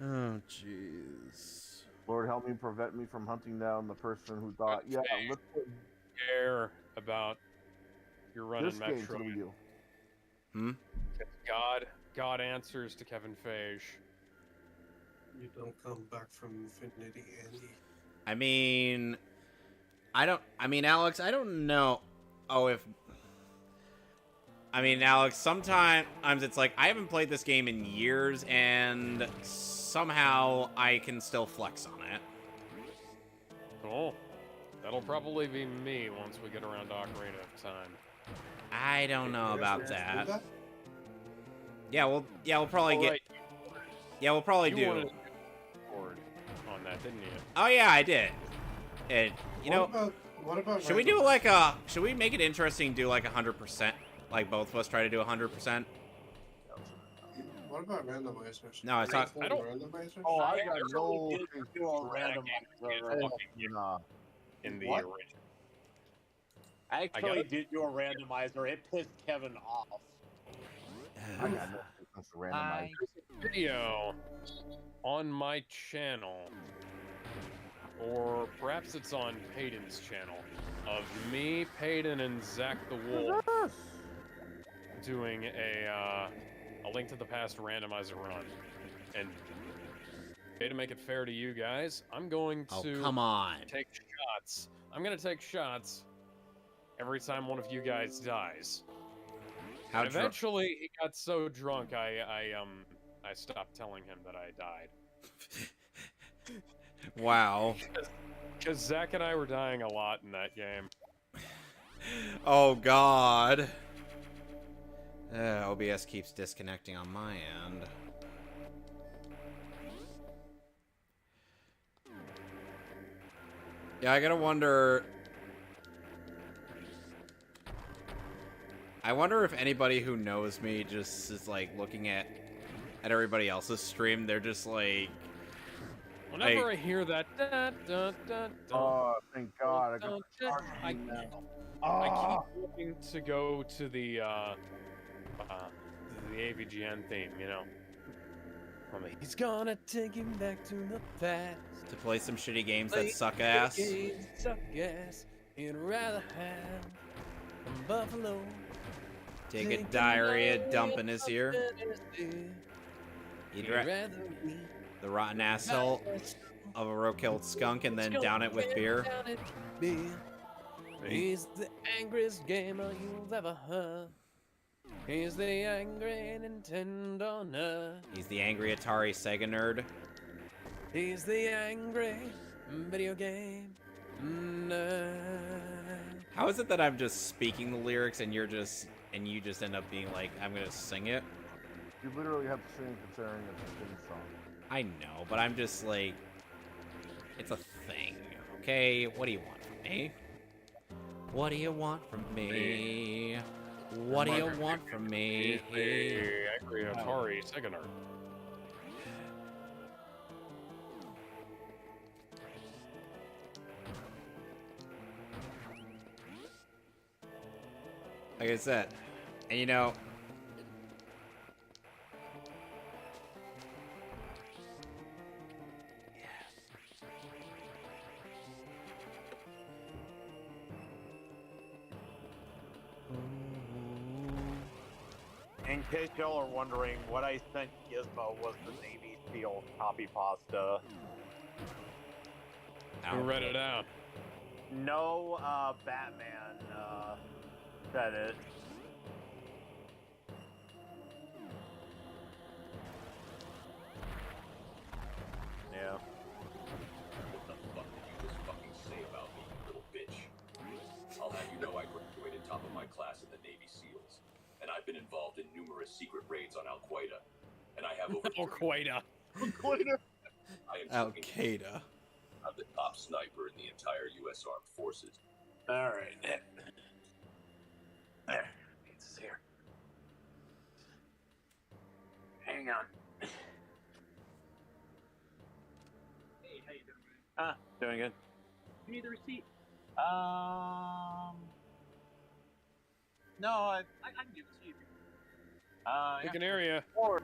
Oh, jeez. Lord help me, prevent me from hunting down the person who thought, Okay. yeah, let's put Care about your running this game to Metroid. you. Hmm? God answers to Kevin Feige. You don't come back from infinity, Andy. I mean, Alex, I don't know. Alex, sometimes it's like, I haven't played this game in years, and somehow I can still flex on it. Cool. That'll probably be me once we get around to Ocarina of Time. I don't know about You guys that. do Yeah, we'll probably Alright, we'll probably you do. wanted to record on that, didn't you? Oh yeah, I did. And What about should we make it interesting? Do like 100%? Like both of us try to do 100%? What about randomizers? No, I thought. I don't- Randomizers? Oh, I I got actually no did do a randomizer. Nah. In the What? original. I got actually it. did do a randomizer. It pissed Kevin off. I got no sense to randomize. Video on my channel, or perhaps it's on Payton's channel, of me, Payton, and Zach the Wolf doing a Link to the Past randomizer run. And to make it fair to you guys, I'm going to Oh, come on. take shots. I'm gonna take shots every time one of you guys dies. How And eventually, he got so drunk, I stopped telling him that I died. Wow. Because Zach and I were dying a lot in that game. Oh God. OBS keeps disconnecting on my end. Yeah, I gotta wonder. I wonder if anybody who knows me just is like looking at everybody else's stream. They're just like, Whenever I hear that, dun, dun, dun, dun, Oh, thank God. I got dun, the dun, charge I now. I Oh, keep looking to go to the AVGN theme, you know. He's gonna take him back to the past. to play some shitty games that suck ass. Games suck ass. He'd rather have a buffalo. Take a diarrhea dump in his ear. He'd rather be the rotten asshole of a road-killed skunk and then down it with beer. He's the angriest gamer you've ever heard. He's the angry Nintendo nerd. He's the angry Atari Sega nerd. He's the angry video game nerd. How is it that I'm just speaking the lyrics and you just end up being like, I'm gonna sing it? you literally have to sing considering it's a theme song. I know, but I'm just like, it's a thing, okay? What do you want from me? What do you want from me? What do you want from me? Angry Atari second art. Like I said, and you know, In case y'all are wondering, what I sent Gizmo was the Navy SEAL copy pasta. Who read it out? No, Batman, said it. Yeah. What the fuck did you just fucking say about me, you little bitch? I'll have you know I graduated top of my class in the Navy SEALs, and I've been involved in numerous secret raids on Al-Qaeda, and I have over Al-Qaeda. I am Al-Qaeda. I'm the top sniper in the entire U.S. Armed Forces. All right. There. It's here. Hang on. Hey, how you doing, man? Doing good. Give me the receipt. No, I I can give it to you. Pick an area. Porn.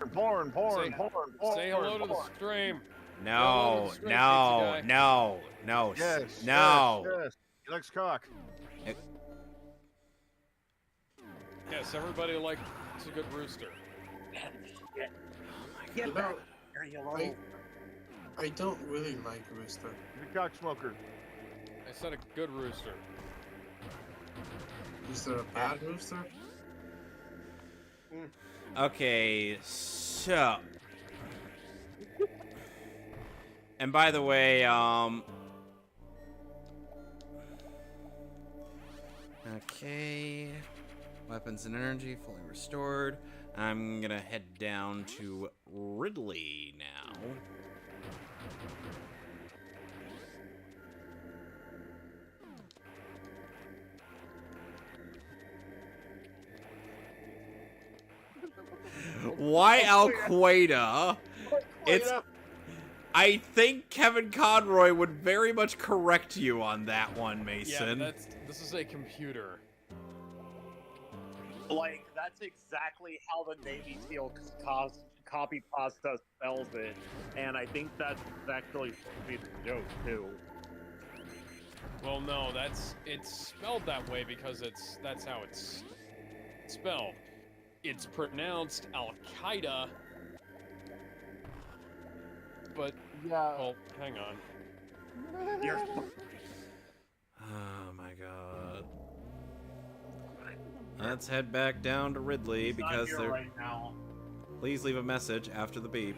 Say hello to the stream. No, Stream no, pizza guy. no, no, Yes. no. Yes. He likes cock. Yes, everybody likes a good rooster. You know, I don't really like rooster. He's a cock smoker. I said a good rooster. Is there a bad rooster? Okay, so. And by the way, okay. Weapons and energy fully restored. I'm gonna head down to Ridley now. Why Al-Qaeda? It's. I think Kevin Conroy would very much correct you on that one, Mason. Yeah, this is a computer. like that's exactly how the Navy SEAL copy pasta spells it, and I think that's actually supposed to be the joke too. Well, no, it's spelled that way because that's how it's spelled. It's pronounced Al-Qaeda, but Yeah. oh, hang on. Oh my god. Let's head back down to Ridley He's not because here they're. right now. Please leave a message after the beep.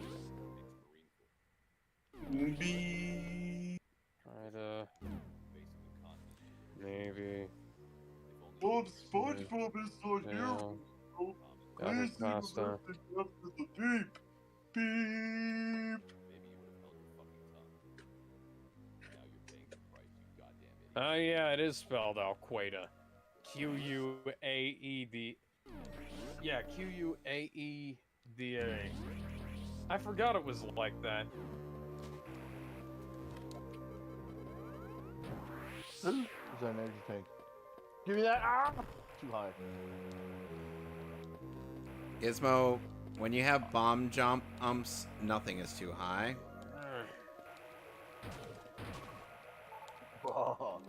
Beep. Try to maybe. SpongeBob is not here. No. Got Please his leave a pasta. message after the beep. Beep. Oh yeah, it is spelled Al-Qaeda. Q-U-A-E-D. Yeah, Q-U-A-E-D-A. I forgot it was like that. Is that an energy tank? Give me that. Ah! Too high. Gizmo, when you have bomb jump nothing is too high. Oh,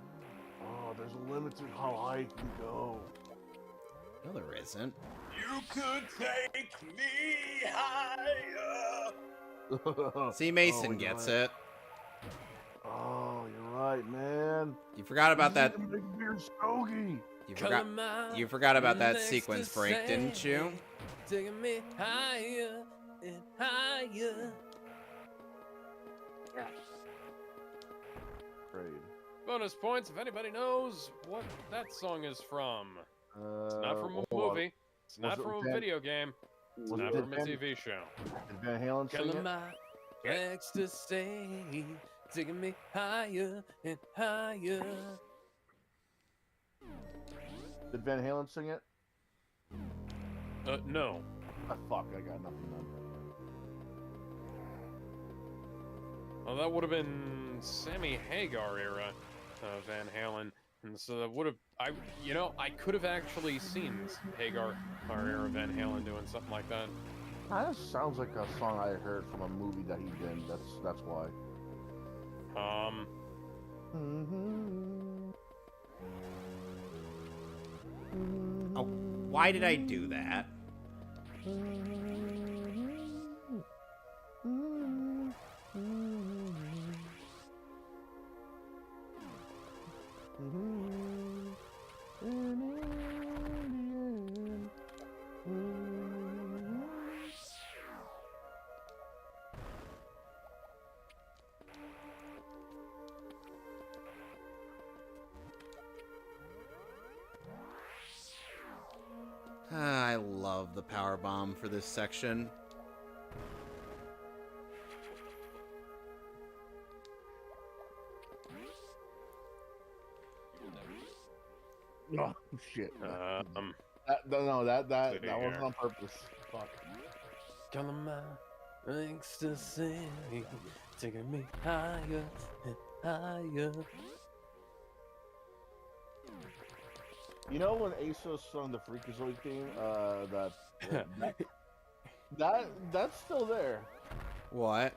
there's a limit to how high you can go. No, there isn't. You could take me higher. See, Mason you're gets right. it. Oh, you're right, man. You forgot about that. Stogie. You forgot about that sequence break, didn't you? Taking me higher and higher. Great. Bonus points if anybody knows what that song is from. It's not from a hold on. movie. It's not Was it from a Van- video game. It's was not it from a Van- TV show. Did Van Halen sing Killing it? my ecstasy, taking me higher and higher. Did Van Halen sing it? No. Ah, fuck, I got nothing done. Well, that would have been Sammy Hagar era Van Halen, and so that would have I could have actually seen Hagar era Van Halen doing something like that. Kind of sounds like a song I heard from a movie that he did. That's why. Oh, why did I do that? I love the power bomb for this section. Oh shit. That That wasn't on purpose. Fuck. Calling my ecstasy, taking me higher and higher. You know when ASOS sung the Freakazoid theme? That's still there. What?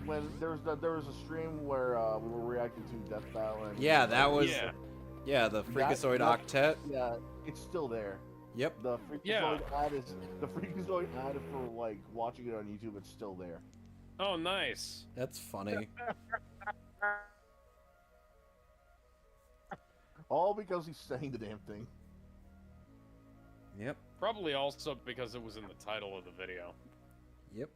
When there was a stream where we were reacting to Death Battle. And Yeah, that was. Yeah. Yeah, the Freakazoid Octet. Yeah, it's still there. Yep. The Freakazoid ad for like watching it on YouTube. It's still there. Oh, nice. That's funny. All because he's saying the damn thing. Yep. Probably also because it was in the title of the video. Yep.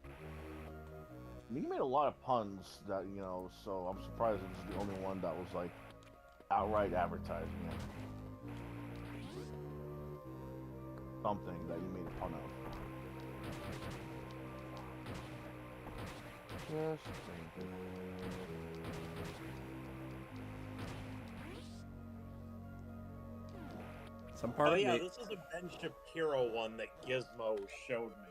I mean, he made a lot of puns that, so I'm surprised it was the only one that was like outright advertising it. Something that you made a pun of. Just thinking. Some part of me. This is a Ben Shapiro one that Gizmo showed me.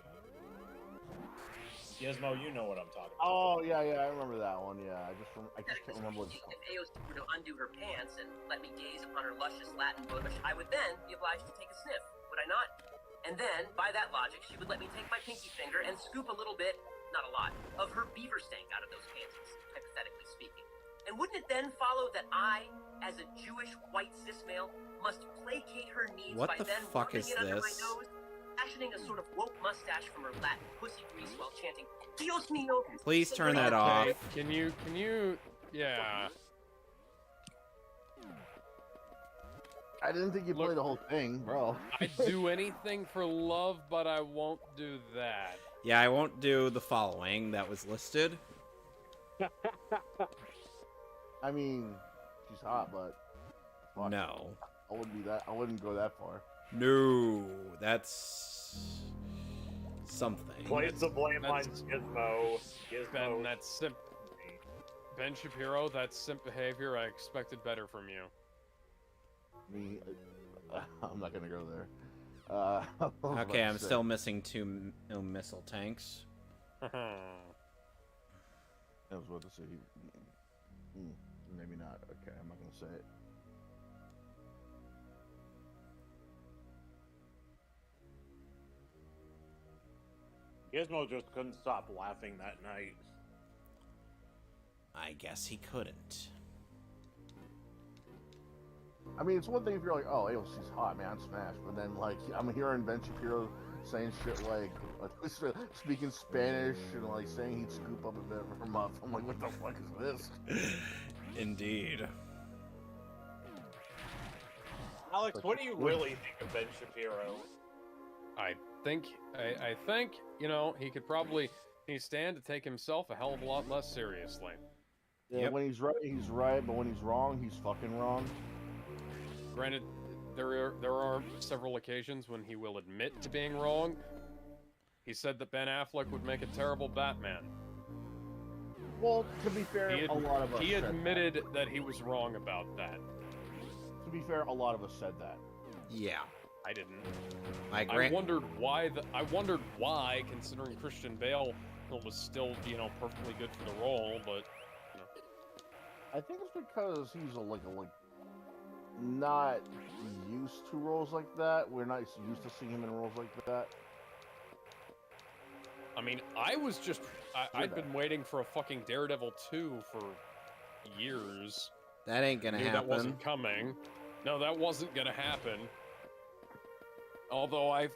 Gizmo, you know what I'm talking about. Oh yeah, I remember that one. Yeah, I just can't remember what it's called. If Eos were to undo her pants and let me gaze upon her luscious Latin bush, I would then be obliged to take a sniff, would I not? And then, by that logic, she would let me take my pinky finger and scoop a little bit, not a lot, of her beaver stank out of those panties, hypothetically speaking. And wouldn't it then follow that I, as a Jewish white cis male, must placate her needs What by the then fuck rubbing is it under my this? nose, fashioning a sort of woke mustache from her Latin pussy grease while chanting, Dios mío. Please turn that off. Can you, yeah. I didn't think you played the whole thing, bro. I'd do anything for love, but I won't do that. Yeah, I won't do the following that was listed. I mean, she's hot, but fuck. No. I wouldn't go that far. No, that's something. Place the blame on Gizmo. Ben, that's simp. Ben Shapiro, that's simp behavior. I expected better from you. Me, I'm not gonna go there. Okay, I'm still missing two missile tanks. I was about to say, maybe not. Okay, I'm not gonna say it. Gizmo just couldn't stop laughing that night. I guess he couldn't. I mean, it's one thing if you're like, oh, she's hot, man, smash. But then, like, I'm hearing Ben Shapiro saying shit like, speaking Spanish and, like, saying he'd scoop up a bit of her muff. I'm like, what the fuck is this? Indeed. Alex, what do you really think of Ben Shapiro? I think, he could probably stand to take himself a hell of a lot less seriously. Yeah, when he's right, but when he's wrong, he's fucking wrong. Granted, there are several occasions when he will admit to being wrong. He said that Ben Affleck would make a terrible Batman. Well, to be fair, a lot of us he said admitted that he was wrong about that. To be fair, a lot of us said that. Yeah. I didn't. I agree. I wondered why, considering Christian Bale was still, perfectly good for the role, but I think it's because he's like not used to roles like that. We're not used to seeing him in roles like that. I mean, I'd been waiting for a fucking Daredevil 2 for years. That ain't gonna happen. That wasn't coming. No, that wasn't gonna happen. Although I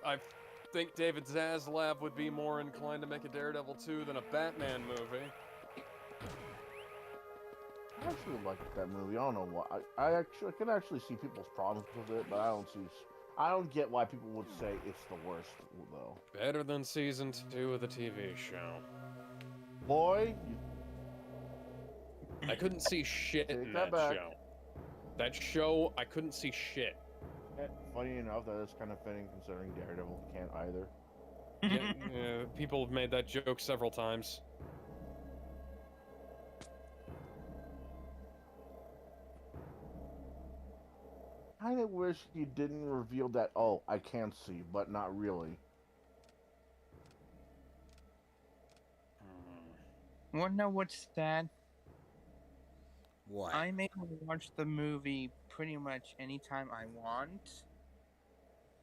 think David Zaslav would be more inclined to make a Daredevil 2 than a Batman movie. I actually like that movie. I don't know why. I can actually see people's problems with it, but I don't get why people would say it's the worst, though. Better than season 2 of the TV show. Boy, I couldn't see shit in that show. That show, I couldn't see shit. Funny enough, that is kind of fitting considering Daredevil can't either. Yeah, people have made that joke several times. I kind of wish he didn't reveal that, oh, I can see, but not really. Wanna know what's sad? What? I'm able to watch the movie pretty much anytime I want,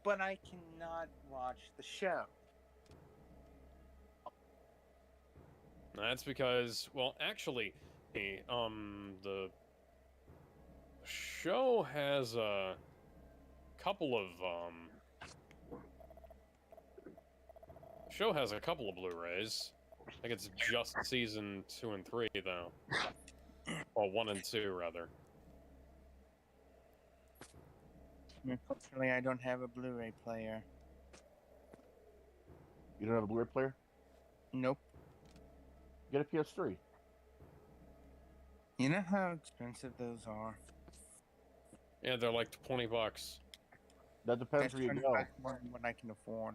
but I cannot watch the show. That's because, well, actually, the show has a couple of Blu-rays. I think it's just season 2 and 3 though. Well, 1 and 2 rather. Unfortunately, I don't have a Blu-ray player. You don't have a Blu-ray player? Nope. Get a PS3. You know how expensive those are? Yeah, they're like $20. That depends where you go. More than what I can afford.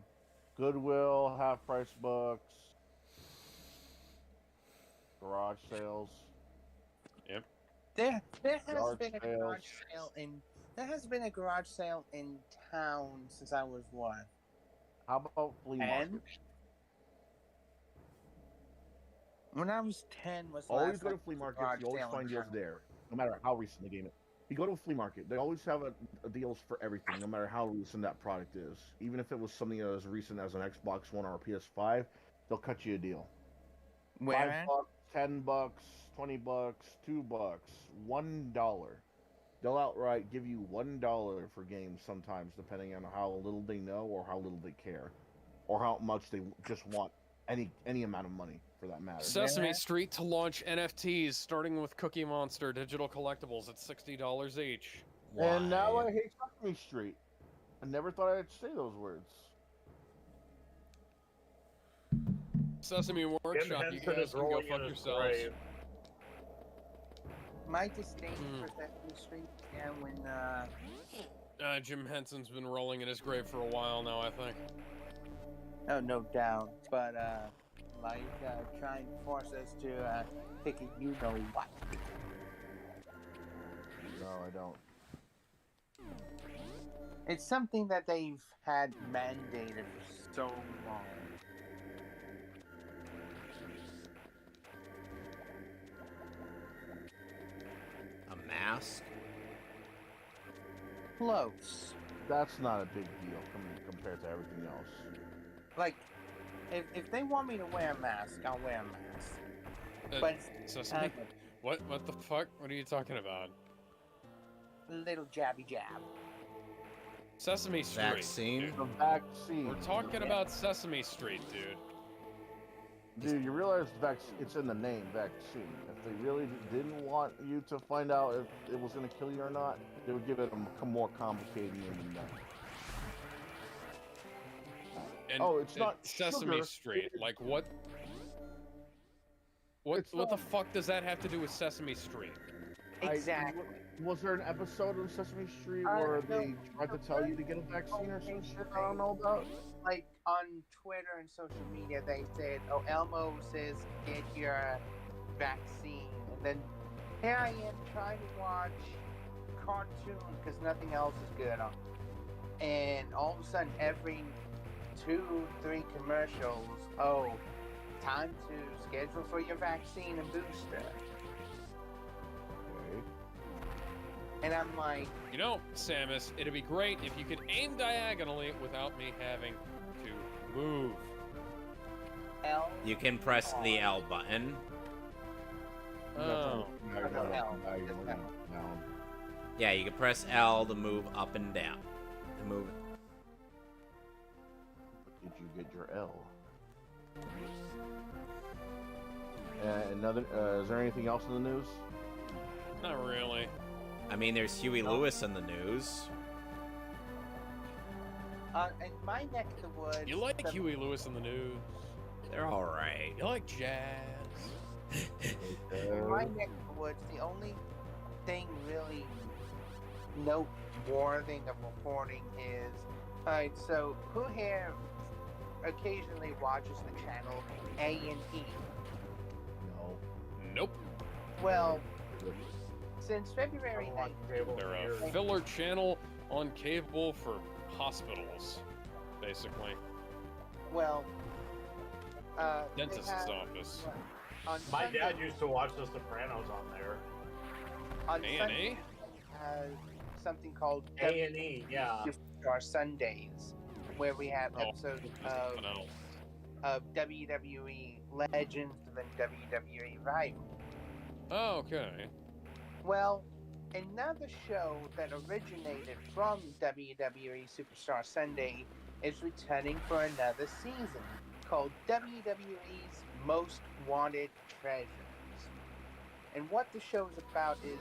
Goodwill, half-price books, garage sales. Yep. There has been a sales. garage sale in. There has been a garage sale in town since I was what? How about flea market? When I was 10, was the Always last go to time flea there was a markets. garage You always sale in find deals town. there, no matter how recent the game is. You go to a flea market, they always have a deals for everything, no matter how recent that product is. Even if it was something as recent as an Xbox One or a PS5, they'll cut you a deal. Where? $5, $10, $20, $2, $1. They'll outright give you $1 for games sometimes, depending on how little they know or how little they care, or how much they just want any amount of money for that matter. Sesame Street to launch NFTs, starting with Cookie Monster digital collectibles at $60 each. Why? And now I hate Sesame Street. I never thought I'd say those words. Sesame Workshop, you guys can go fuck yourselves. My disdain for Sesame Street began when Jim Henson's been rolling in his grave for a while now, I think. Oh, no doubt. But, trying to force us to pick a you-know-what. No, I don't. It's something that they've had mandated for so long. A mask? Close. That's not a big deal compared to everything else. Like, if they want me to wear a mask, I'll wear a mask. But Sesame? What the fuck? What are you talking about? Little jabby jab. Sesame Street. Vaccine? The vaccine. We're talking about Sesame Street, dude. Dude, you realize it's in the name, vaccine. If they really didn't want you to find out if it was going to kill you or not, they would give it a more complicated name than that. And it's not Sesame sugar. Street. Like what? What the fuck does that have to do with Sesame Street? Exactly. Was there an episode of Sesame Street where they tried to tell you to get a vaccine or some shit I don't know about? Like on Twitter and social media, they said, "Oh, Elmo says get your vaccine, and then here I am trying to watch cartoon because nothing else is good on. And all of a sudden, every 2-3 commercials, oh, time to schedule for your vaccine and booster. Okay. And I'm like, You know, Samus, it'd be great if you could aim diagonally without me having to move. L. You can press the L button. Oh. Now you're No, going L. up, now you're Just moving L. down. Yeah, you can press L to move up and down. To move. Did you get your L? Is there anything else in the news? Not really. I mean, there's Huey Lewis in the news. In my neck of the woods. You like the- Huey Lewis in the news? They're all right. You like jazz? In my neck of the woods, the only thing really noteworthy of reporting is, alright, so who here occasionally watches the channel A&E? No. Nope. Well, since February 9th, They're a filler channel on cable for hospitals, basically. well, Dentist's they have, office. on My Sunday, dad used to watch The Sopranos on there. on A&E? Sunday has something called A&E, yeah. Our Sundays, where we have Oh, episodes that's something else. of WWE Legends and then WWE Rival. Oh, okay. Well, another show that originated from WWE Superstar Sunday is returning for another season called WWE's Most Wanted Treasures. And what the show is about is,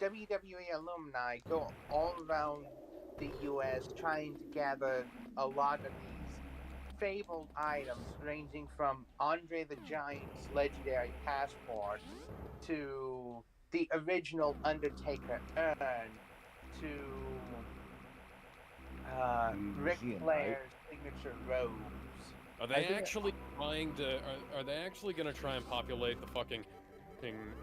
WWE alumni go all around the US trying to gather a lot of these fabled items ranging from Andre the Giant's legendary passport to the original Undertaker urn to Ric Museum, Flair's signature robes. Are they actually trying to? Are they actually gonna try and populate the fucking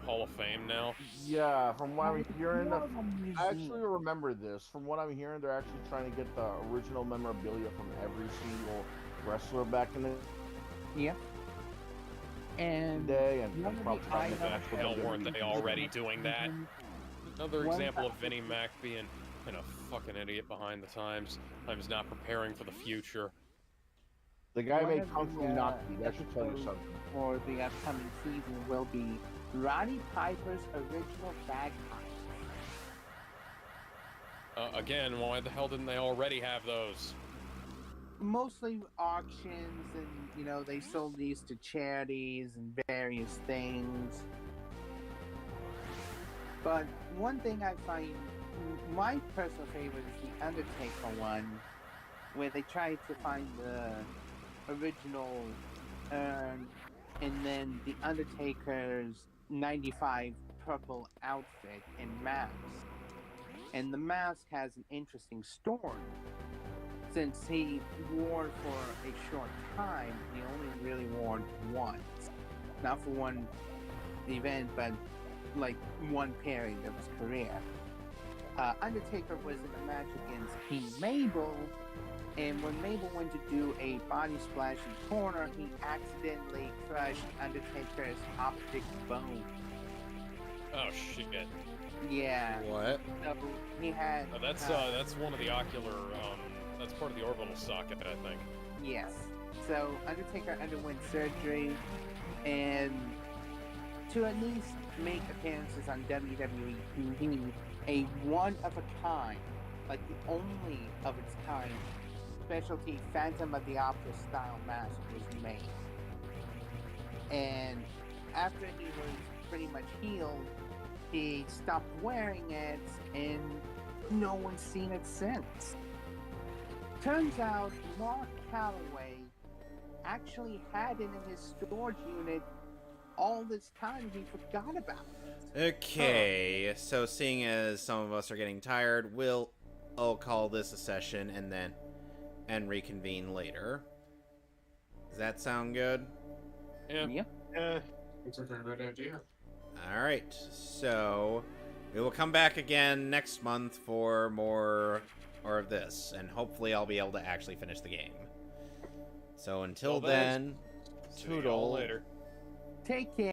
Hall of Fame now? Yeah, from what I'm hearing, More of a museum. I actually remember this. From what I'm hearing, they're actually trying to get the original memorabilia from every single wrestler back in the Yeah. And day, and one of probably the trying to items- get Hell, the weren't they already doing that? Another One example of time- Vinnie Mac being a fucking idiot behind the times. Times not preparing for the future. The guy One made of Kung Fu the, Nazi. That should tell you episodes something. For the upcoming season will be Roddy Piper's original bagpipes. Again, why the hell didn't they already have those? Mostly auctions, and they sold these to charities and various things. But one thing I find my personal favorite is the Undertaker one, where they tried to find the original urn and then the Undertaker's 95 purple outfit and mask. And the mask has an interesting story. Since he wore it for a short time, he only really wore it once. Not for one event, but like one period of his career. Undertaker was in a match against King Mabel, and when Mabel went to do a body splash in the corner, he accidentally crushed Undertaker's optic bone. Oh shit! Yeah. What? So he had. That's one of the ocular. That's part of the orbital socket, I think. Yes. So Undertaker underwent surgery, and to at least make appearances on WWE TV, a one-of-a-kind, like the only of its kind, specialty Phantom of the Opera style mask was made. And after he was pretty much healed, he stopped wearing it, and no one's seen it since. Turns out Mark Calloway actually had it in his storage unit all this time. He forgot about it. Okay, so seeing as some of us are getting tired, I'll call this a session and reconvene later. Does that sound good? Yeah. Yep. It's a very good idea. All right, so we will come back again next month for more of this, and hopefully I'll be able to actually finish the game. So until Till then, then, see y'all toodle. later. Take care.